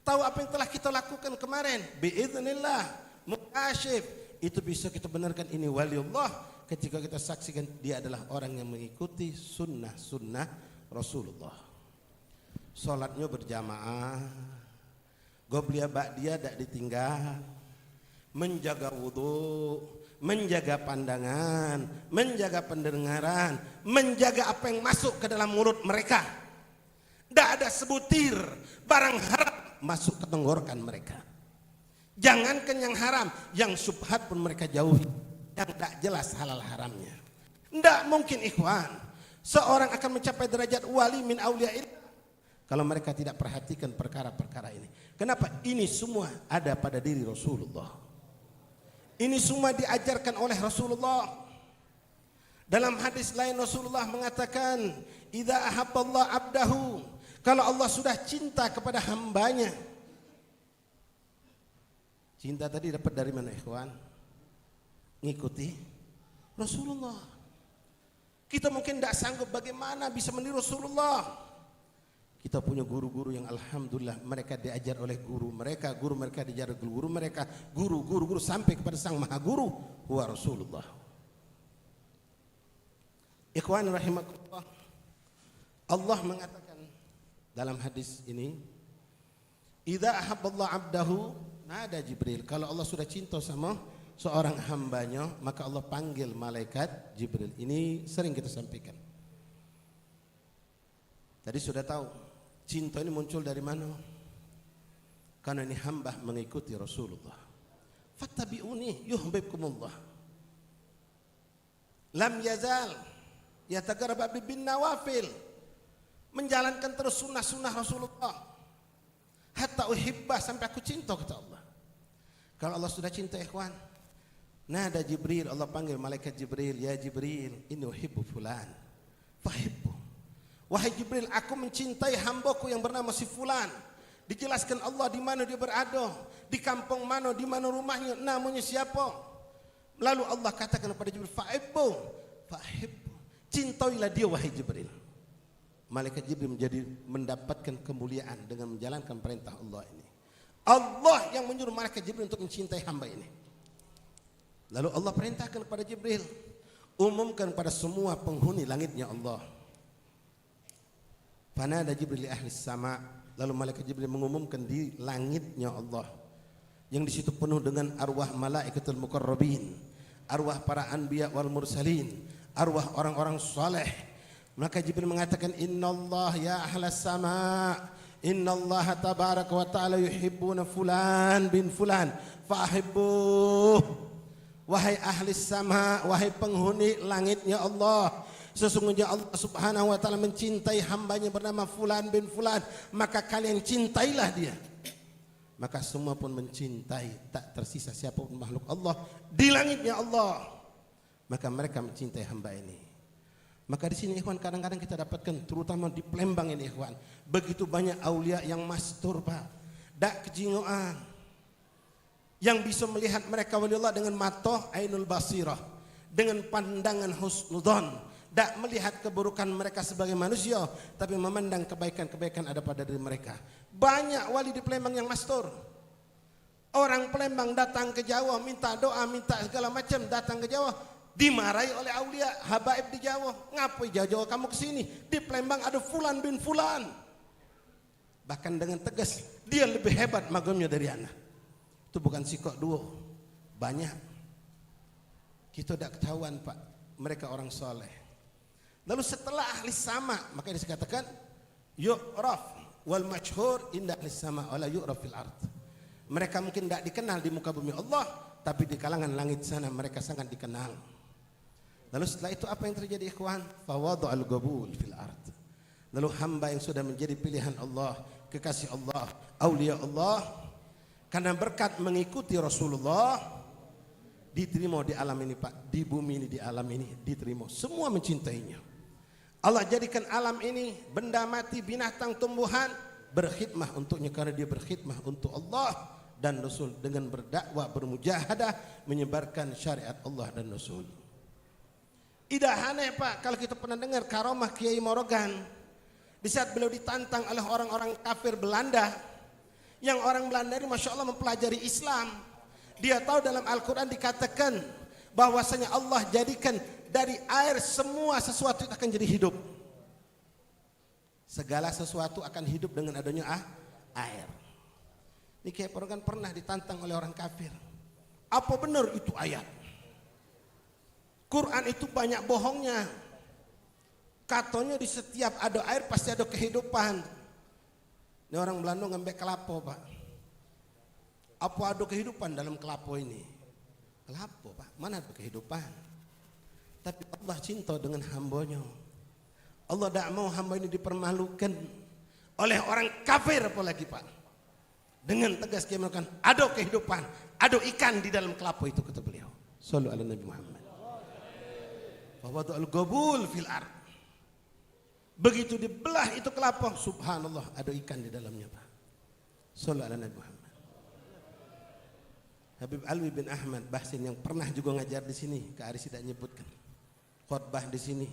Speaker 2: tahu apa yang telah kita lakukan kemarin, biiznillah mengkasyif, itu bisa kita benarkan ini waliullah ketika kita saksikan dia adalah orang yang mengikuti sunnah Rasulullah. Salatnya berjamaah, gobliyah ba'diyah tak ditinggal, menjaga wudu, menjaga pandangan, menjaga pendengaran, menjaga apa yang masuk ke dalam mulut mereka. Tidak ada sebutir barang haram masuk ke tenggorokan mereka. Jangankan yang haram, yang syubhat pun mereka jauhi, yang tidak jelas halal haramnya. Tidak mungkin ikhwan seorang akan mencapai derajat wali min awliyaillah kalau mereka tidak perhatikan perkara-perkara ini. Kenapa? Ini semua ada pada diri Rasulullah. Ini semua diajarkan oleh Rasulullah. Dalam hadis lain Rasulullah mengatakan, "Idza ahabballahu 'abdahu", kalau Allah sudah cinta kepada hambanya. Cinta tadi dapat dari mana, ikhwan? Ngikuti Rasulullah. Kita mungkin tidak sanggup bagaimana bisa meniru Rasulullah. Kita punya guru-guru yang alhamdulillah mereka diajar oleh guru mereka diajar oleh guru mereka, guru sampai kepada sang maha guru huwa Rasulullah. Ikhwan rahimakumullah, Allah mengatakan dalam hadis ini, idza ahabballahu 'abdahu nada Jibril. Kalau Allah sudah cinta sama seorang hambanya, maka Allah panggil malaikat Jibril. Ini sering kita sampaikan. Tadi sudah tahu cinta ini muncul dari mana? Karena ini hamba mengikuti Rasulullah. Fattabi'uni yuhibbukumullah. Lam yazal yatagarrab bin nawafil, menjalankan terus sunnah Rasulullah. Hatta uhibbah, sampai aku cinta kata Allah. Kalau Allah sudah cinta ikhwan, nada Jibril, Allah panggil malaikat Jibril, ya Jibril, inni uhibbu fulan fahibbu. Wahai Jibril, aku mencintai hambaku yang bernama si fulan. Dijelaskan Allah di mana dia berada, di kampung mana, di mana rumahnya, namanya siapa. Lalu Allah katakan kepada Jibril, fahibbu, cintailah dia wahai Jibril. Malaikat Jibril mendapatkan kemuliaan dengan menjalankan perintah Allah ini. Allah yang menyuruh malaikat Jibril untuk mencintai hamba ini. Lalu Allah perintahkan kepada Jibril, umumkan pada semua penghuni langitnya Allah. Fanada Jibril li ahli sama, lalu malaikat Jibril mengumumkan di langitnya Allah yang di situ penuh dengan arwah malaikatul muqarrabin, arwah para anbiya wal mursalin, arwah orang-orang saleh. Maka Jibril mengatakan, innallah ya ahlas sama, innallaha tabaraka wa ta'ala yuhibbuna fulan bin fulan fahibbuh. Wahai ahli sama, wahai penghuni langitnya Allah, sesungguhnya Allah subhanahu wa ta'ala mencintai hambanya bernama fulan bin fulan, maka kalian cintailah dia. Maka semua pun mencintai, tak tersisa siapapun makhluk Allah di langitnya Allah. Maka mereka mencintai hamba ini. Maka di sini ikhwan kadang-kadang kita dapatkan, terutama di Palembang ini ikhwan, begitu banyak aulia yang mastur pak, dak kejingoan, yang bisa melihat mereka wali Allah dengan mata ainul basirah, dengan pandangan husnudzon. Tak melihat keburukan mereka sebagai manusia, tapi memandang kebaikan-kebaikan ada pada diri mereka. Banyak wali di Palembang yang mastur. Orang Palembang datang ke Jawa minta doa, minta segala macam, datang ke Jawa Dimarahi oleh aulia, habaib di Jawa. Ngapain jauh-jauh kamu ke sini? Di Palembang ada Fulan bin Fulan. Bahkan dengan tegas, dia lebih hebat magamnya dari anak. Itu bukan sikok duo, banyak. Kita tidak ketahuan Pak, mereka orang soleh. Lalu setelah ahli sama, maka dikatakan yu'raf wal majhur inda ahli sama wala yu'raf fil ard. Mereka mungkin tidak dikenal di muka bumi Allah, tapi di kalangan langit sana mereka sangat dikenal. Lalu setelah itu apa yang terjadi ikhwan? Fawada'al qabul fil ard. Lalu hamba yang sudah menjadi pilihan Allah, kekasih Allah, aulia Allah, karena berkat mengikuti Rasulullah, diterima di alam ini Pak, di bumi ini, di alam ini diterima. Semua mencintainya. Allah jadikan alam ini, benda mati, binatang, tumbuhan, berkhidmah untuknya karena dia berkhidmah untuk Allah dan Rasul dengan berdakwah, bermujahadah, menyebarkan syariat Allah dan Rasul. Tidak aneh Pak kalau kita pernah dengar karomah Kiai Morogan di saat beliau ditantang oleh orang-orang kafir Belanda, yang orang Belanda ini Masya Allah mempelajari Islam. Dia tahu dalam Al-Quran dikatakan bahwasanya Allah jadikan dari air semua sesuatu itu akan jadi hidup. Segala sesuatu akan hidup dengan adanya air. Ini Kiai Morogan pernah ditantang oleh orang kafir. Apa benar itu ayat? Quran itu banyak bohongnya. Katanya di setiap ada air pasti ada kehidupan. Ini orang Belanda ngambil kelapo Pak. Apa ada kehidupan dalam kelapo ini? Kelapo Pak, mana ada kehidupan? Tapi Allah cinta dengan hambanya. Allah tidak mau hamba ini dipermalukan oleh orang kafir apalagi Pak. Dengan tegas dia mengatakan ada kehidupan, ada ikan di dalam kelapo itu kata beliau. Sallu ala Nabi Muhammad. Fawada'al qabul fil ard. Begitu dibelah itu kelapa, subhanallah ada ikan di dalamnya Pak. Sallu ala Nabi Muhammad. Habib Alwi bin Ahmad Bahsin yang pernah juga ngajar di sini, Kak Aris tidak nyebutkan. Khotbah di sini.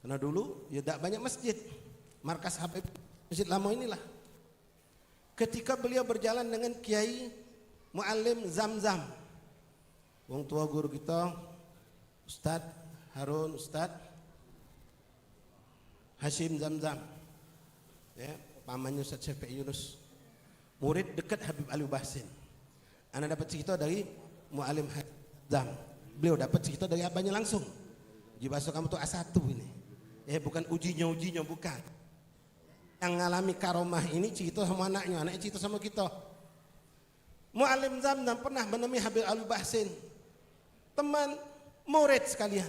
Speaker 2: Karena dulu ya tidak banyak masjid. Markas Habib Masjid Lama inilah. Ketika beliau berjalan dengan Kiai Muallim Zamzam, wong tua guru kita Ustadz Harun, Ustadz Hashim Zamzam, ya, pamannya Ustadz Syafi'i Yunus, murid dekat Habib Alwi Bahsin. Anak dapat cerita dari Muallim Zam, beliau dapat cerita dari abahnya langsung. Jibasa kamu tuh A1 ini, bukan ujinya bukan. Yang ngalami karomah ini cerita sama anaknya cerita sama kita. Muallim Zamzam pernah menemui Habib Alwi Bahsin, teman murid sekalian.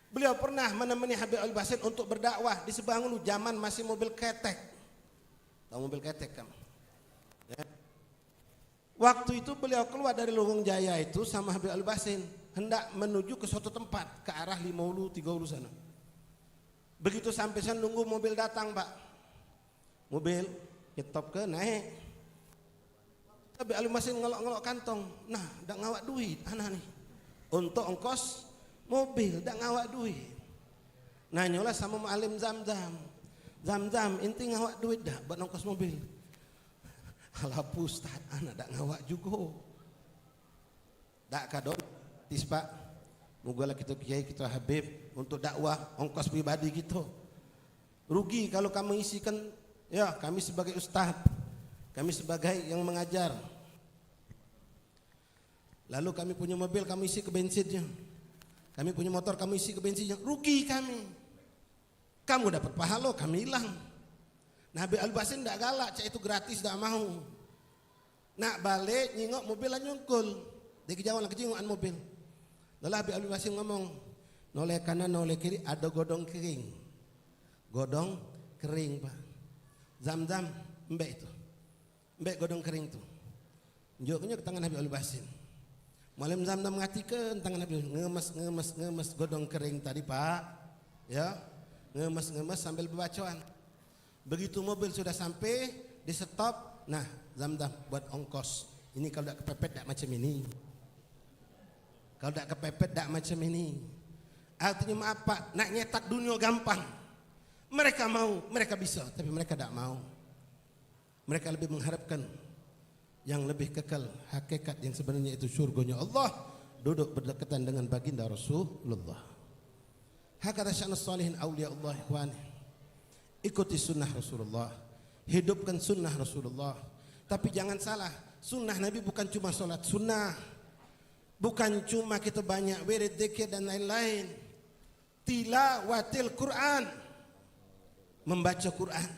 Speaker 2: Beliau pernah menemani Habib Alwi Bahsin untuk berdakwah di Sebangulu, zaman masih mobil ketek. Tahu mobil ketek kan? Ya. Waktu itu beliau keluar dari Lorong Jaya itu sama Habib Alwi Bahsin, hendak menuju ke suatu tempat ke arah 5 Ulu, 3 Ulu sana. Begitu sampai sana nunggu mobil datang Pak. Mobil nyetop ke naik. Habib Alwi Bahsin ngelok-ngelok kantong. Nah, dak ngawak duit anak nih. Untuk ongkos mobil, dak ngawak duit. Nanyalah sama Muallim Zamzam. Zamzam, inti ngawak duit dah buat ongkos mobil. Alah Ustaz, anak dak ngawak juga. Dak kadon tis Pak. Mogalah kita kiai, kita Habib untuk dakwah ongkos pribadi kita. Rugi kalau kamu isikan, ya kami sebagai ustaz, kami sebagai yang mengajar. Lalu kami punya mobil, kami isi ke bensinnya. Kami punya motor, kami isi ke bensinnya. Rugi kami. Kamu dapat pahala, kami hilang. Nah Habib Alwi Bahsin tidak galak, cak itu gratis, tidak mau. Nak balik, nyingok mobil lah nyungkul. Dia kejauhan lah kejingokan mobil. Lalu Habib Alwi Bahsin ngomong, noleh kanan, noleh kiri, ada godong kering. Godong kering Pak. Zam-zam, mbak itu. Mbak godong kering itu. Joknya ke tangan Habib Alwi Bahsin. Muallim Zamzam mengatakan tangan Nabi ngemes godong kering tadi Pak, ya ngemes sambil bebacaan. Begitu mobil sudah sampai di stop, nah Zamzam buat ongkos. Ini kalau tidak kepepet tidak macam ini. Kalau tidak kepepet tidak macam ini. Artinya apa? Nak nyetak dunia gampang. Mereka mau, mereka bisa, tapi mereka tidak mau. Mereka lebih mengharapkan yang lebih kekal, hakikat yang sebenarnya itu surganya Allah duduk berdekatan dengan baginda Rasulullah. Hakata sya'nus salihin awliya Allah ikhwan. Ikuti sunnah Rasulullah, hidupkan sunnah Rasulullah. Tapi jangan salah, sunnah Nabi bukan cuma sholat sunnah, bukan cuma kita banyak wirid, dzikir dan lain-lain. Tilawatil Quran, membaca Quran,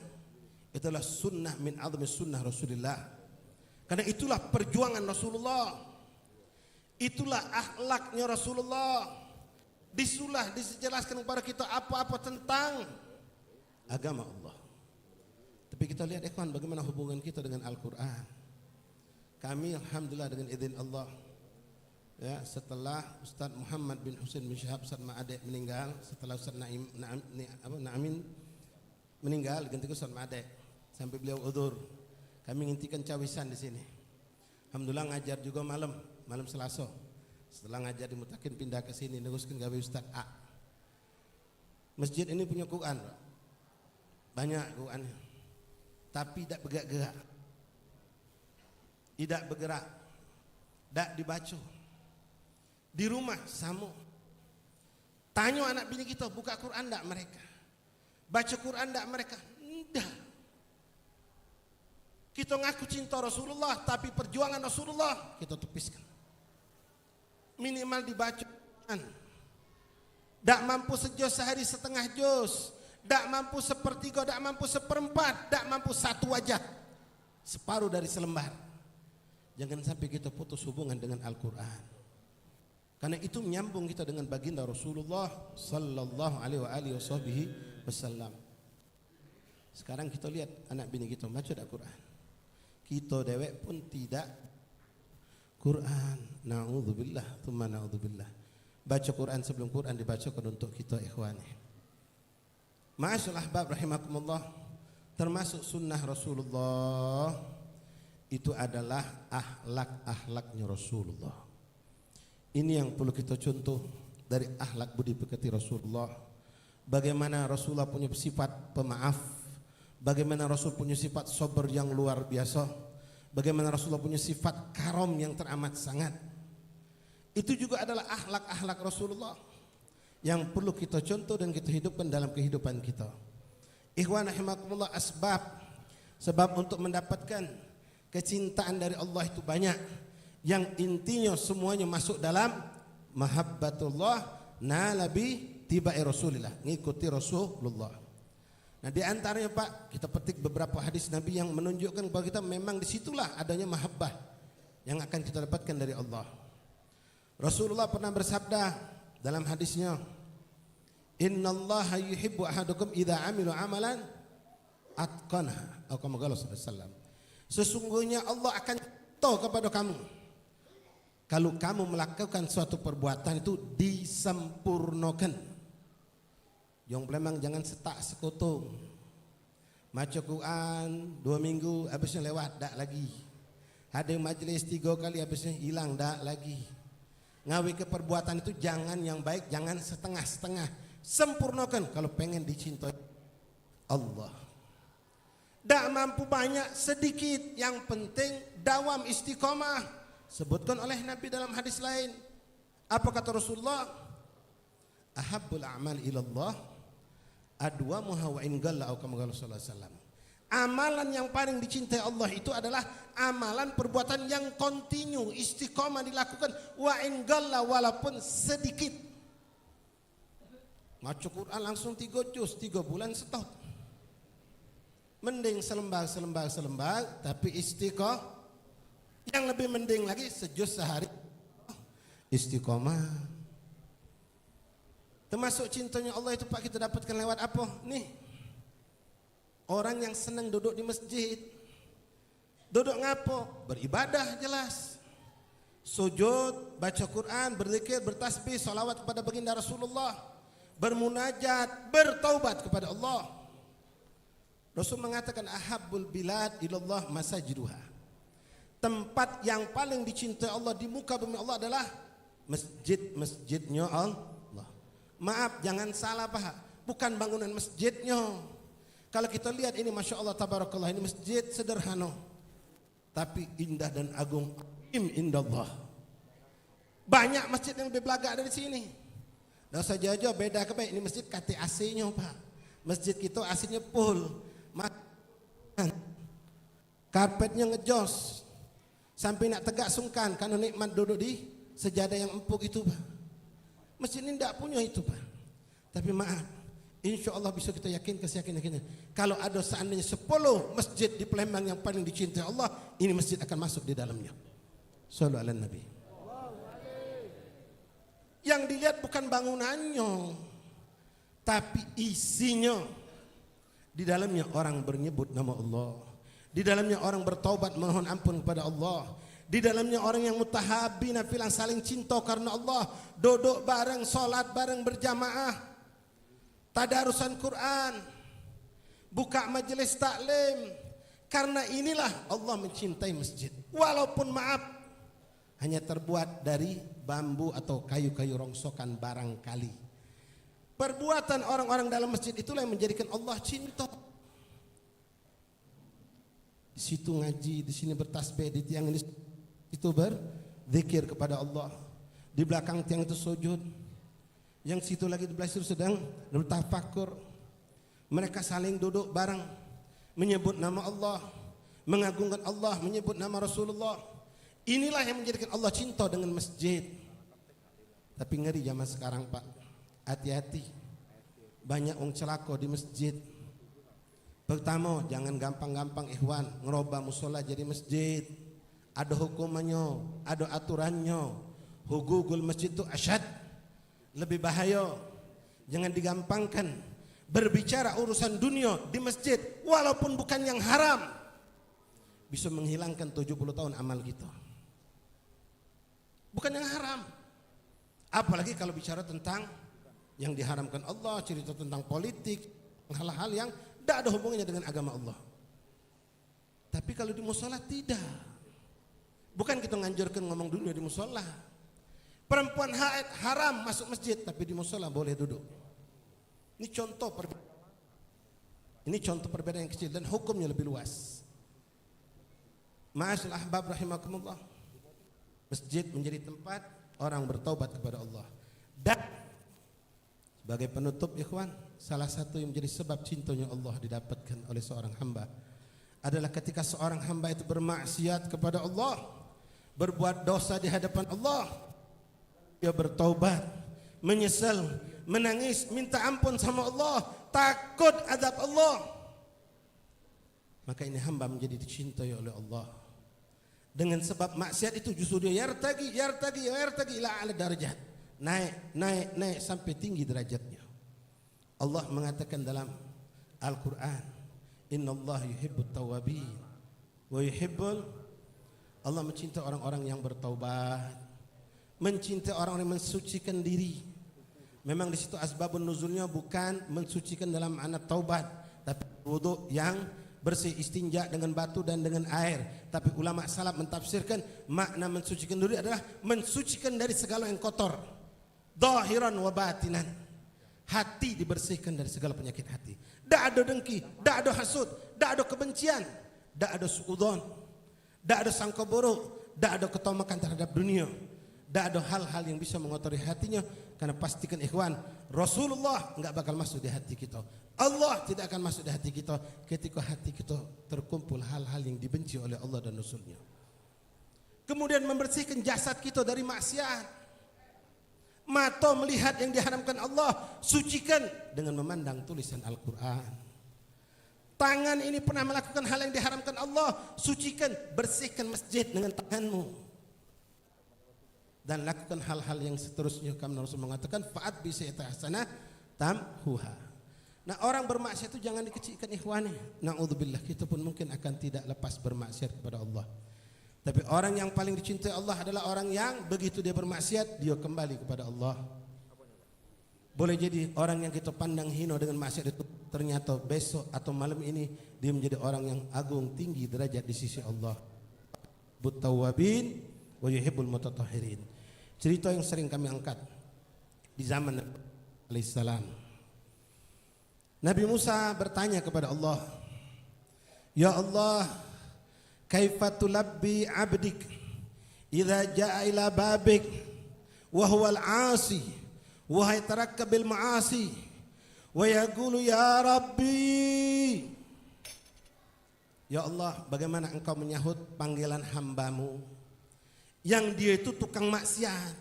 Speaker 2: itulah sunnah min azmi sunnah Rasulullah. Karena itulah perjuangan Rasulullah, itulah akhlaknya Rasulullah. Dijelaskan kepada kita apa-apa tentang agama Allah. Tapi kita lihat ikhwan bagaimana hubungan kita dengan Al-Quran. Kami alhamdulillah dengan izin Allah, ya, setelah Ustaz Muhammad bin Husain bin Syihab Ustaz Ma'adek meninggal, setelah Ustaz Na'amin meninggal, gantikan Ustaz Ma'adek sampai beliau udzur, kami ngintikan cawisan di sini. Alhamdulillah ngajar juga malam Selasa. Setelah ngajar di Mutakin pindah ke sini, neruskan gawe Ustaz A. Masjid ini punya Quran, banyak Qurannya, tapi tidak bergerak-gerak, tidak bergerak, tidak dibaca. Di rumah sama. Tanya anak bini kita, buka Quran tak mereka? Baca Quran tak mereka? Tidak. Kita ngaku cinta Rasulullah, tapi perjuangan Rasulullah kita tepiskan. Minimal dibaca Quran. Tak mampu sejuz sehari setengah juz, tak mampu sepertiga, tak mampu seperempat, tak mampu satu wajah, separuh dari selembar. Jangan sampai kita putus hubungan dengan Al-Quran. Karena itu menyambung kita dengan baginda Rasulullah sallallahu alaihi wasallam. Sekarang kita lihat anak bini kita baca tak Quran. Kita dewek pun tidak Quran. Na'udzubillah, tsumma na'udzubillah. Baca Quran sebelum Quran dibacakan untuk kita ikhwani. Ma'asyiral ahbab rahimakumullah, termasuk sunnah Rasulullah itu adalah akhlak-akhlaknya Rasulullah. Ini yang perlu kita contoh dari akhlak budi pekerti Rasulullah. Bagaimana Rasulullah punya sifat pemaaf, bagaimana Rasul punya sifat sabar yang luar biasa, bagaimana Rasulullah punya sifat karam yang teramat sangat. Itu juga adalah akhlak-akhlak Rasulullah yang perlu kita contoh dan kita hidupkan dalam kehidupan kita. Ikhwan rahimakumullah, sebab untuk mendapatkan kecintaan dari Allah itu banyak. Yang intinya semuanya masuk dalam mahabbatullah nalabi tibai Rasulillah, ngikuti Rasulullah. Nah di antaranya Pak, kita petik beberapa hadis Nabi yang menunjukkan bahwa kita memang disitulah adanya mahabbah yang akan kita dapatkan dari Allah. Rasulullah pernah bersabda dalam hadisnya, Innallaha yuhibbu ahadukum idza amilu amalan atqanah, atau kama qala sallallahu alaihi wasallam. Sesungguhnya Allah akan tahu kepada kamu kalau kamu melakukan suatu perbuatan itu disempurnakan. Yang memang jangan setak sekutu. Baca Quran 2 minggu habisnya lewat, tak lagi. Ada majlis 3 kali habisnya hilang, tak lagi. Ngawi ke perbuatan itu jangan yang baik, jangan setengah-setengah. Sempurnakan kalau pengen dicintai Allah. Tak mampu banyak, sedikit, yang penting dawam istiqomah. Sebutkan oleh Nabi dalam hadis lain. Apa kata Rasulullah? Ahabbul a'mal ilallah adwamuha wa in galla, atau kama qala sallallahu alaihi wasallam. Amalan yang paling dicintai Allah itu adalah amalan perbuatan yang kontinu, istiqomah dilakukan, wa in galla, walaupun sedikit. Baca Quran langsung 3 juz, 3 bulan stop. Mending selembar, tapi istiqomah. Yang lebih mending lagi sejuz sehari istiqomah. Termasuk cintanya Allah itu Pak kita dapatkan lewat apa? Nih, orang yang senang duduk di masjid. Duduk ngapo? Beribadah jelas. Sujud, baca Quran, berzikir, bertasbih, salawat kepada baginda Rasulullah, bermunajat, bertaubat kepada Allah. Rasul mengatakan ahabbul bilad ilallah masajiduha. Tempat yang paling dicintai Allah di muka bumi Allah adalah masjid-masjidnya Allah. Maaf, jangan salah Pak, bukan bangunan masjidnya. Kalau kita lihat ini Masya Allah tabarakallah, ini masjid sederhana tapi indah dan agung, indallah. Banyak masjid yang lebih belagak dari sini. Nggak usah jauh-jauh, beda ke baik. Ini masjid kate AC-nya Pak. Masjid kita AC-nya full. Karpetnya ngejos. Sampai nak tegak sungkan karena nikmat duduk di sejadah yang empuk itu Pak. Masjid ini tidak punya itu Pak. Tapi maaf, insya Allah bisa kita yakin keyakinan. Kalau ada seandainya 10 masjid di Palembang yang paling dicintai Allah, ini masjid akan masuk di dalamnya. Sallu ala Nabi. Yang dilihat bukan bangunannya, tapi isinya. Di dalamnya orang bernyebut nama Allah. Di dalamnya orang bertaubat mohon ampun kepada Allah. Di dalamnya orang yang mutahabina filan saling cinta karena Allah. Duduk bareng, solat bareng berjamaah. Tadarusan Quran. Buka majelis taklim. Karena inilah Allah mencintai masjid. Walaupun maaf, hanya terbuat dari bambu atau kayu-kayu rongsokan barangkali. Perbuatan orang-orang dalam masjid itulah yang menjadikan Allah cinta. Di situ ngaji, di sini bertasbih, di tiang ini itu berzikir kepada Allah. Di belakang tiang itu sujud. Yang situ lagi di belah situ sedang bertafakur. Mereka saling duduk bareng, menyebut nama Allah, mengagungkan Allah, menyebut nama Rasulullah. Inilah yang menjadikan Allah cinta dengan masjid. Tapi ngeri zaman sekarang Pak. Hati-hati. Banyak orang celaka di masjid. Pertama, jangan gampang-gampang ikhwan ngerubah musola jadi masjid. Ada hukumannya, ada aturannya. Hugugul masjid itu asyad, lebih bahaya. Jangan digampangkan. Berbicara urusan dunia di masjid, walaupun bukan yang haram, bisa menghilangkan 70 tahun amal kita. Bukan yang haram. Apalagi kalau bicara tentang yang diharamkan Allah, cerita tentang politik, hal-hal yang tidak ada hubungannya dengan agama Allah. Tapi kalau di musola tidak. Bukan kita nganjurkan ngomong dunia di musola. Perempuan haid haram masuk masjid, tapi di musola boleh duduk. Ini contoh perbedaan. Ini contoh perbedaan yang kecil dan hukumnya lebih luas. Ma'asyil ahbab rahimakumullah. Masjid menjadi tempat orang bertaubat kepada Allah. Dan sebagai penutup ikhwan, salah satu yang menjadi sebab cintanya Allah didapatkan oleh seorang hamba adalah ketika seorang hamba itu bermaksiat kepada Allah, berbuat dosa di hadapan Allah, dia bertaubat, menyesal, menangis, minta ampun sama Allah, takut azab Allah, maka ini hamba menjadi dicintai oleh Allah. Dengan sebab maksiat itu justru dia yartagi ila ala darajat, naik sampai tinggi derajatnya. Allah mengatakan dalam Al-Quran, innallaha yuhibbut tawwabin wa yuhibbul, Allah mencintai orang-orang yang bertaubat, mencintai orang-orang yang mensucikan diri. Memang di situ asbabun nuzulnya bukan mensucikan dalam makna taubat, tapi wudu yang bersih, istinja dengan batu dan dengan air. Tapi ulama salaf mentafsirkan makna mensucikan diri adalah mensucikan dari segala yang kotor, zahiran wa batinan. Hati dibersihkan dari segala penyakit hati. Tak ada dengki, tak ada hasud, tak ada kebencian, tak ada suudzon, tak ada sangka buruk, tak ada ketomakan terhadap dunia, tak ada hal-hal yang bisa mengotori hatinya. Karena pastikan ikhwan, Rasulullah enggak bakal masuk di hati kita. Allah tidak akan masuk di hati kita ketika hati kita terkumpul hal-hal yang dibenci oleh Allah dan Rasulnya. Kemudian membersihkan jasad kita dari maksiat. Mata melihat yang diharamkan Allah, sucikan dengan memandang tulisan Al-Quran. Tangan ini pernah melakukan hal yang diharamkan Allah, sucikan, bersihkan masjid dengan tanganmu. Dan lakukan hal-hal yang seterusnya. Kami Rasul mengatakan fa'at bi sayyi'ati hasanah tamhuha. Nah, orang bermaksiat itu jangan dikecilkan ikhwani. Na'udzubillah, kita pun mungkin akan tidak lepas bermaksiat kepada Allah. Tapi orang yang paling dicintai Allah adalah orang yang begitu dia bermaksiat, dia kembali kepada Allah. Boleh jadi orang yang kita pandang hina dengan maksiat itu, ternyata besok atau malam ini dia menjadi orang yang agung tinggi derajat di sisi Allah. Buttawabin wa yuhibbul mutatahhirin. Cerita yang sering kami angkat di zaman Nabi alaihissalam. Nabi Musa bertanya kepada Allah, ya Allah, kaifa tulabbi abdik idza jaa ila babik wa huwal asi wa yatarakkabil ma'asi wa yaqulu ya Rabbi. Ya Allah, bagaimana engkau menyahut panggilan hambamu yang dia itu tukang maksiat,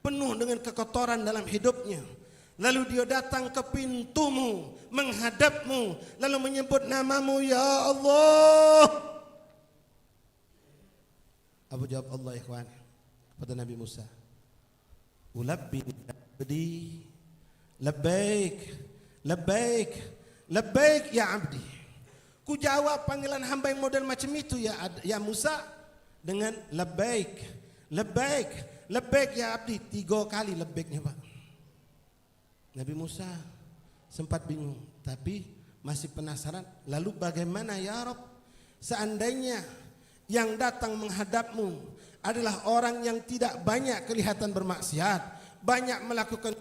Speaker 2: penuh dengan kekotoran dalam hidupnya, lalu dia datang ke pintumu, menghadapmu, lalu menyebut namamu, ya Allah. Apa jawab Allah ikhwan kepada Nabi Musa? Ulabbi abdi labbaik labbaik labbaik ya abdi. Ku jawab panggilan hamba yang model macam itu ya Musa dengan labbaik labbaik labbaik ya abdi. 3 kali labbaiknya Pak. Nabi Musa sempat bingung tapi masih penasaran. Lalu bagaimana ya Rabb, seandainya yang datang menghadapmu adalah orang yang tidak banyak kelihatan bermaksiat, banyak melakukan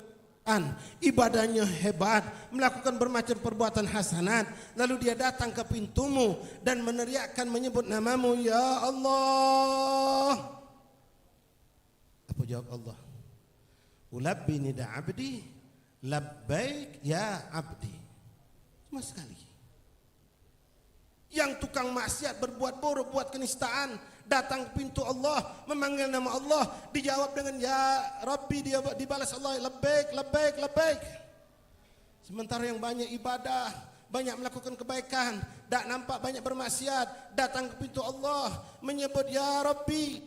Speaker 2: ibadahnya hebat, melakukan bermacam perbuatan hasanat, lalu dia datang ke pintumu dan meneriakkan menyebut namamu, ya Allah. Apa jawab Allah? Ulabbi nida abdi labbaik ya abdi. Cuma sekali. Yang tukang maksiat, berbuat buruk, buat kenistaan, datang ke pintu Allah, memanggil nama Allah, dijawab dengan ya Rabbi, dia dibalas Allah labbaik labbaik labbaik. Sementara yang banyak ibadah, banyak melakukan kebaikan, tak nampak banyak bermaksiat, datang ke pintu Allah menyebut ya Rabbi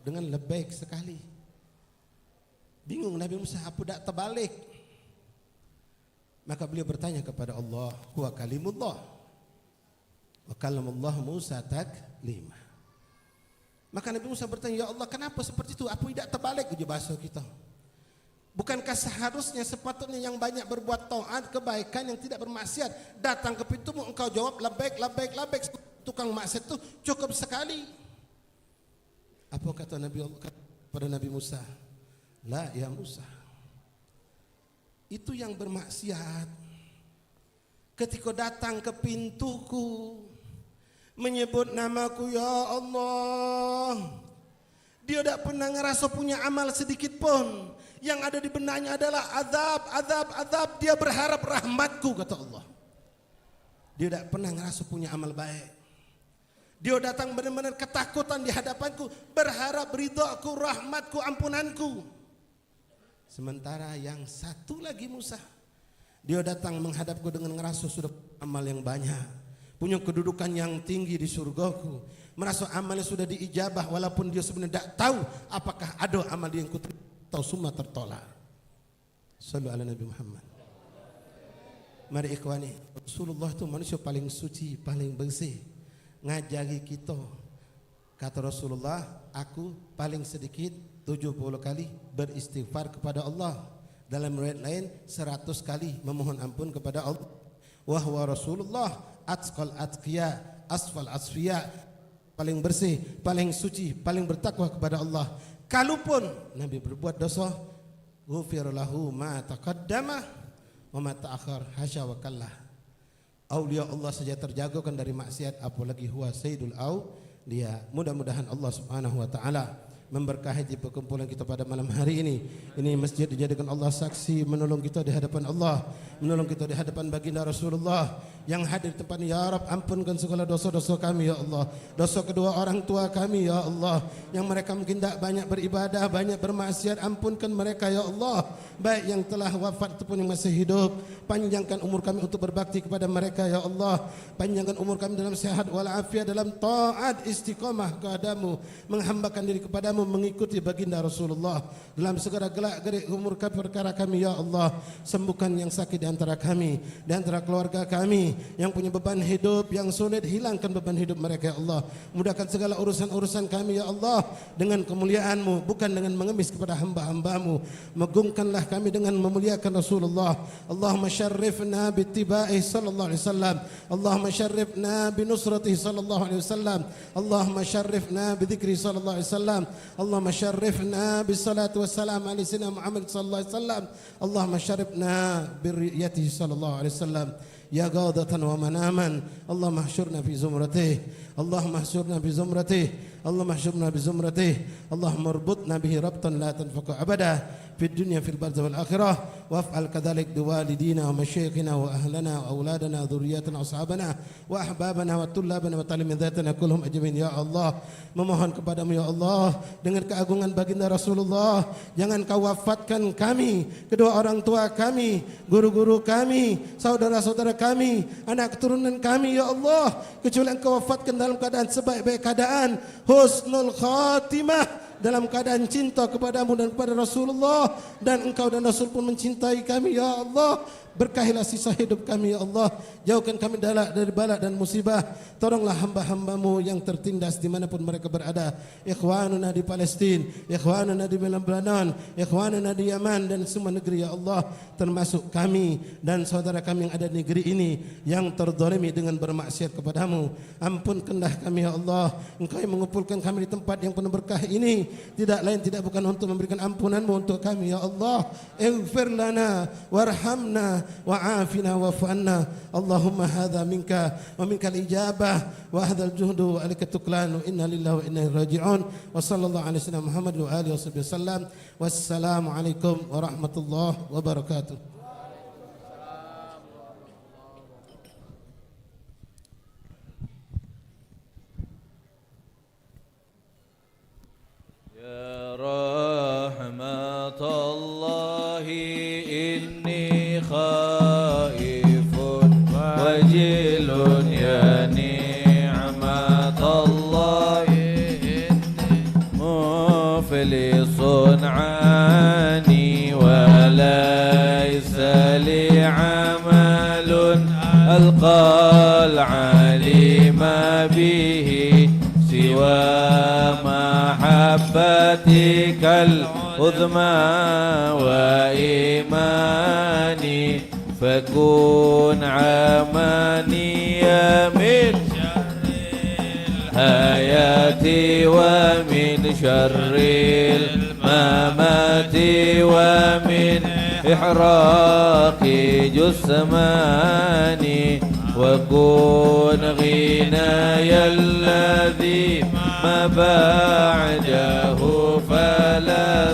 Speaker 2: dengan labbaik sekali. Bingung Nabi Musa, apa tak terbalik? Maka beliau bertanya kepada Allah, huwa kalimullah wa kalamullah Musa taklima. Maka Nabi Musa bertanya, ya Allah, kenapa seperti itu? Apa tidak terbalik uji bahasa kita? Bukankah seharusnya sepatutnya yang banyak berbuat taat, kebaikan, yang tidak bermaksiat, datang ke pintumu engkau jawab labbaik labbaik labbaik. Tukang maksiat itu cukup sekali. Apa kata Nabi Allah kepada Nabi Musa? La ya Musa, itu yang bermaksiat ketika datang ke pintuku menyebut namaku ya Allah, dia tidak pernah ngerasa punya amal sedikit pun. Yang ada di benaknya adalah azab, azab, azab. Dia berharap rahmatku, kata Allah. Dia tidak pernah ngerasa punya amal baik. Dia datang benar-benar ketakutan di hadapanku, berharap ridhaku, rahmatku, ampunanku. Sementara yang satu lagi Musa, dia datang menghadapku dengan ngerasa sudah amal yang banyak, punya kedudukan yang tinggi di surgaku, merasa amalnya sudah diijabah walaupun dia sebenarnya tidak tahu apakah ada amal yang tahu semua tertolak. Sallu ala Nabi Muhammad. Mari ikhwani, Rasulullah itu manusia paling suci, paling bersih. Ngajari kita, kata Rasulullah, aku paling sedikit 70 kali beristighfar kepada Allah. Dalam riwayat lain 100 kali memohon ampun kepada Allah. Wa huwa Rasulullah atqal atqiya asfal asfiya, paling bersih, paling suci, paling bertakwa kepada Allah. Kalaupun Nabi berbuat dosa, ghufir lahu ma taqaddama wa ma ta'akhir, hasya wa kallah. Aulia Allah saja terjagakan dari maksiat, apalagi huwa sayyidul auliya. Mudah-mudahan Allah Subhanahu wa taala memberkahi di perkumpulan kita pada malam hari ini. Ini masjid dijadikan Allah saksi menolong kita di hadapan Allah, menolong kita di hadapan baginda Rasulullah yang hadir di tempat ini. Ya Rabb, ampunkan segala dosa-dosa kami ya Allah, dosa kedua orang tua kami ya Allah, yang mereka mungkin tak banyak beribadah, banyak bermaksiat, ampunkan mereka ya Allah, baik yang telah wafat ataupun yang masih hidup. Panjangkan umur kami untuk berbakti kepada mereka ya Allah, panjangkan umur kami dalam sehat walafiat, dalam taat istiqamah kepadamu, menghambakan diri kepadamu, mengikuti baginda Rasulullah dalam segala gelak-gerik umur perkara kami ya Allah. Sembuhkan yang sakit di antara kami, di antara keluarga kami yang punya beban hidup yang sulit, hilangkan beban hidup mereka ya Allah. Mudahkan segala urusan-urusan kami ya Allah dengan kemuliaan-Mu, bukan dengan mengemis kepada hamba-hamba-Mu. Megungkanlah kami dengan memuliakan Rasulullah. Allahumma syarrifna bittiba'i sallallahu alaihi wasallam, Allahumma syarrifna binusratihi sallallahu alaihi wasallam, Allahumma syarrifna bidzikri sallallahu alaihi wasallam, Allahumma syarrifna bisalatu wassalam ala sayyidina Muhammad sallallahu alaihi wasallam, Allahumma syarrifna birriyatihi sallallahu alaihi wasallam. يقظة ومناما اللهم احشرنا في زمرته اللهم احشرنا بزمرته اللهم احشرنا بزمرته اللهم اربطنا به ربطا لا تنفك أبدا في الدنيا في البرزخ والآخرة وافعل كذلك بوالدينا ومشايخنا وأهلنا وأولادنا وذرياتنا وأصحابنا وأحبابنا وطلابنا وتلامذاتنا كلهم أجمعين ya Allah. Memohon kepadamu ya Allah dengan keagungan baginda Rasulullah, jangan kau wafatkan kami, kedua orang tua kami, guru-guru kami, saudara-saudara kami, anak keturunan kami ya Allah, kecuali engkau wafatkan dalam keadaan sebaik-baik keadaan, husnul khatimah, dalam keadaan cinta kepadamu dan kepada Rasulullah, dan engkau dan Rasul pun mencintai kami ya Allah. Berkahilah sisa hidup kami ya Allah, jauhkan kami dari bala dan musibah. Tolonglah hamba-hambamu yang tertindas dimanapun mereka berada, ikhwanuna di Palestina, ikhwanuna di Lebanon, ikhwanuna di Yaman dan semua negeri ya Allah, termasuk kami dan saudara kami yang ada di negeri ini yang terdolimi dengan bermaksiat kepadamu. Ampunkanlah kami ya Allah, engkau yang mengumpulkan kami di tempat yang penuh berkah ini tidak lain tidak bukan untuk memberikan ampunanmu untuk kami ya Allah. Ighfir lana warhamna wa'afina wa'fu anna. Allahumma hadha minka wa minka al-ijabah wa hadha al-juhdu wa alika tuklan wa inna lillahi wa inna ilaihi raji'un. Wa sallallahu alaihi wasallam Muhammad wa alihi wasallam. Wassalamu alaikum warahmatullahi wabarakatuh.
Speaker 10: Ya rahmatallahi inni khaifun wajilun ya ni'matallahi inni muflisun ani wa laysa li amalun alqal alima bihi siwa mahabbatika al-udhma wa imani fakun amani min syarril hayati wa min syarril mamati wa min ihraqi jusmani wa kun ghinaya alladhi ما بعده فلا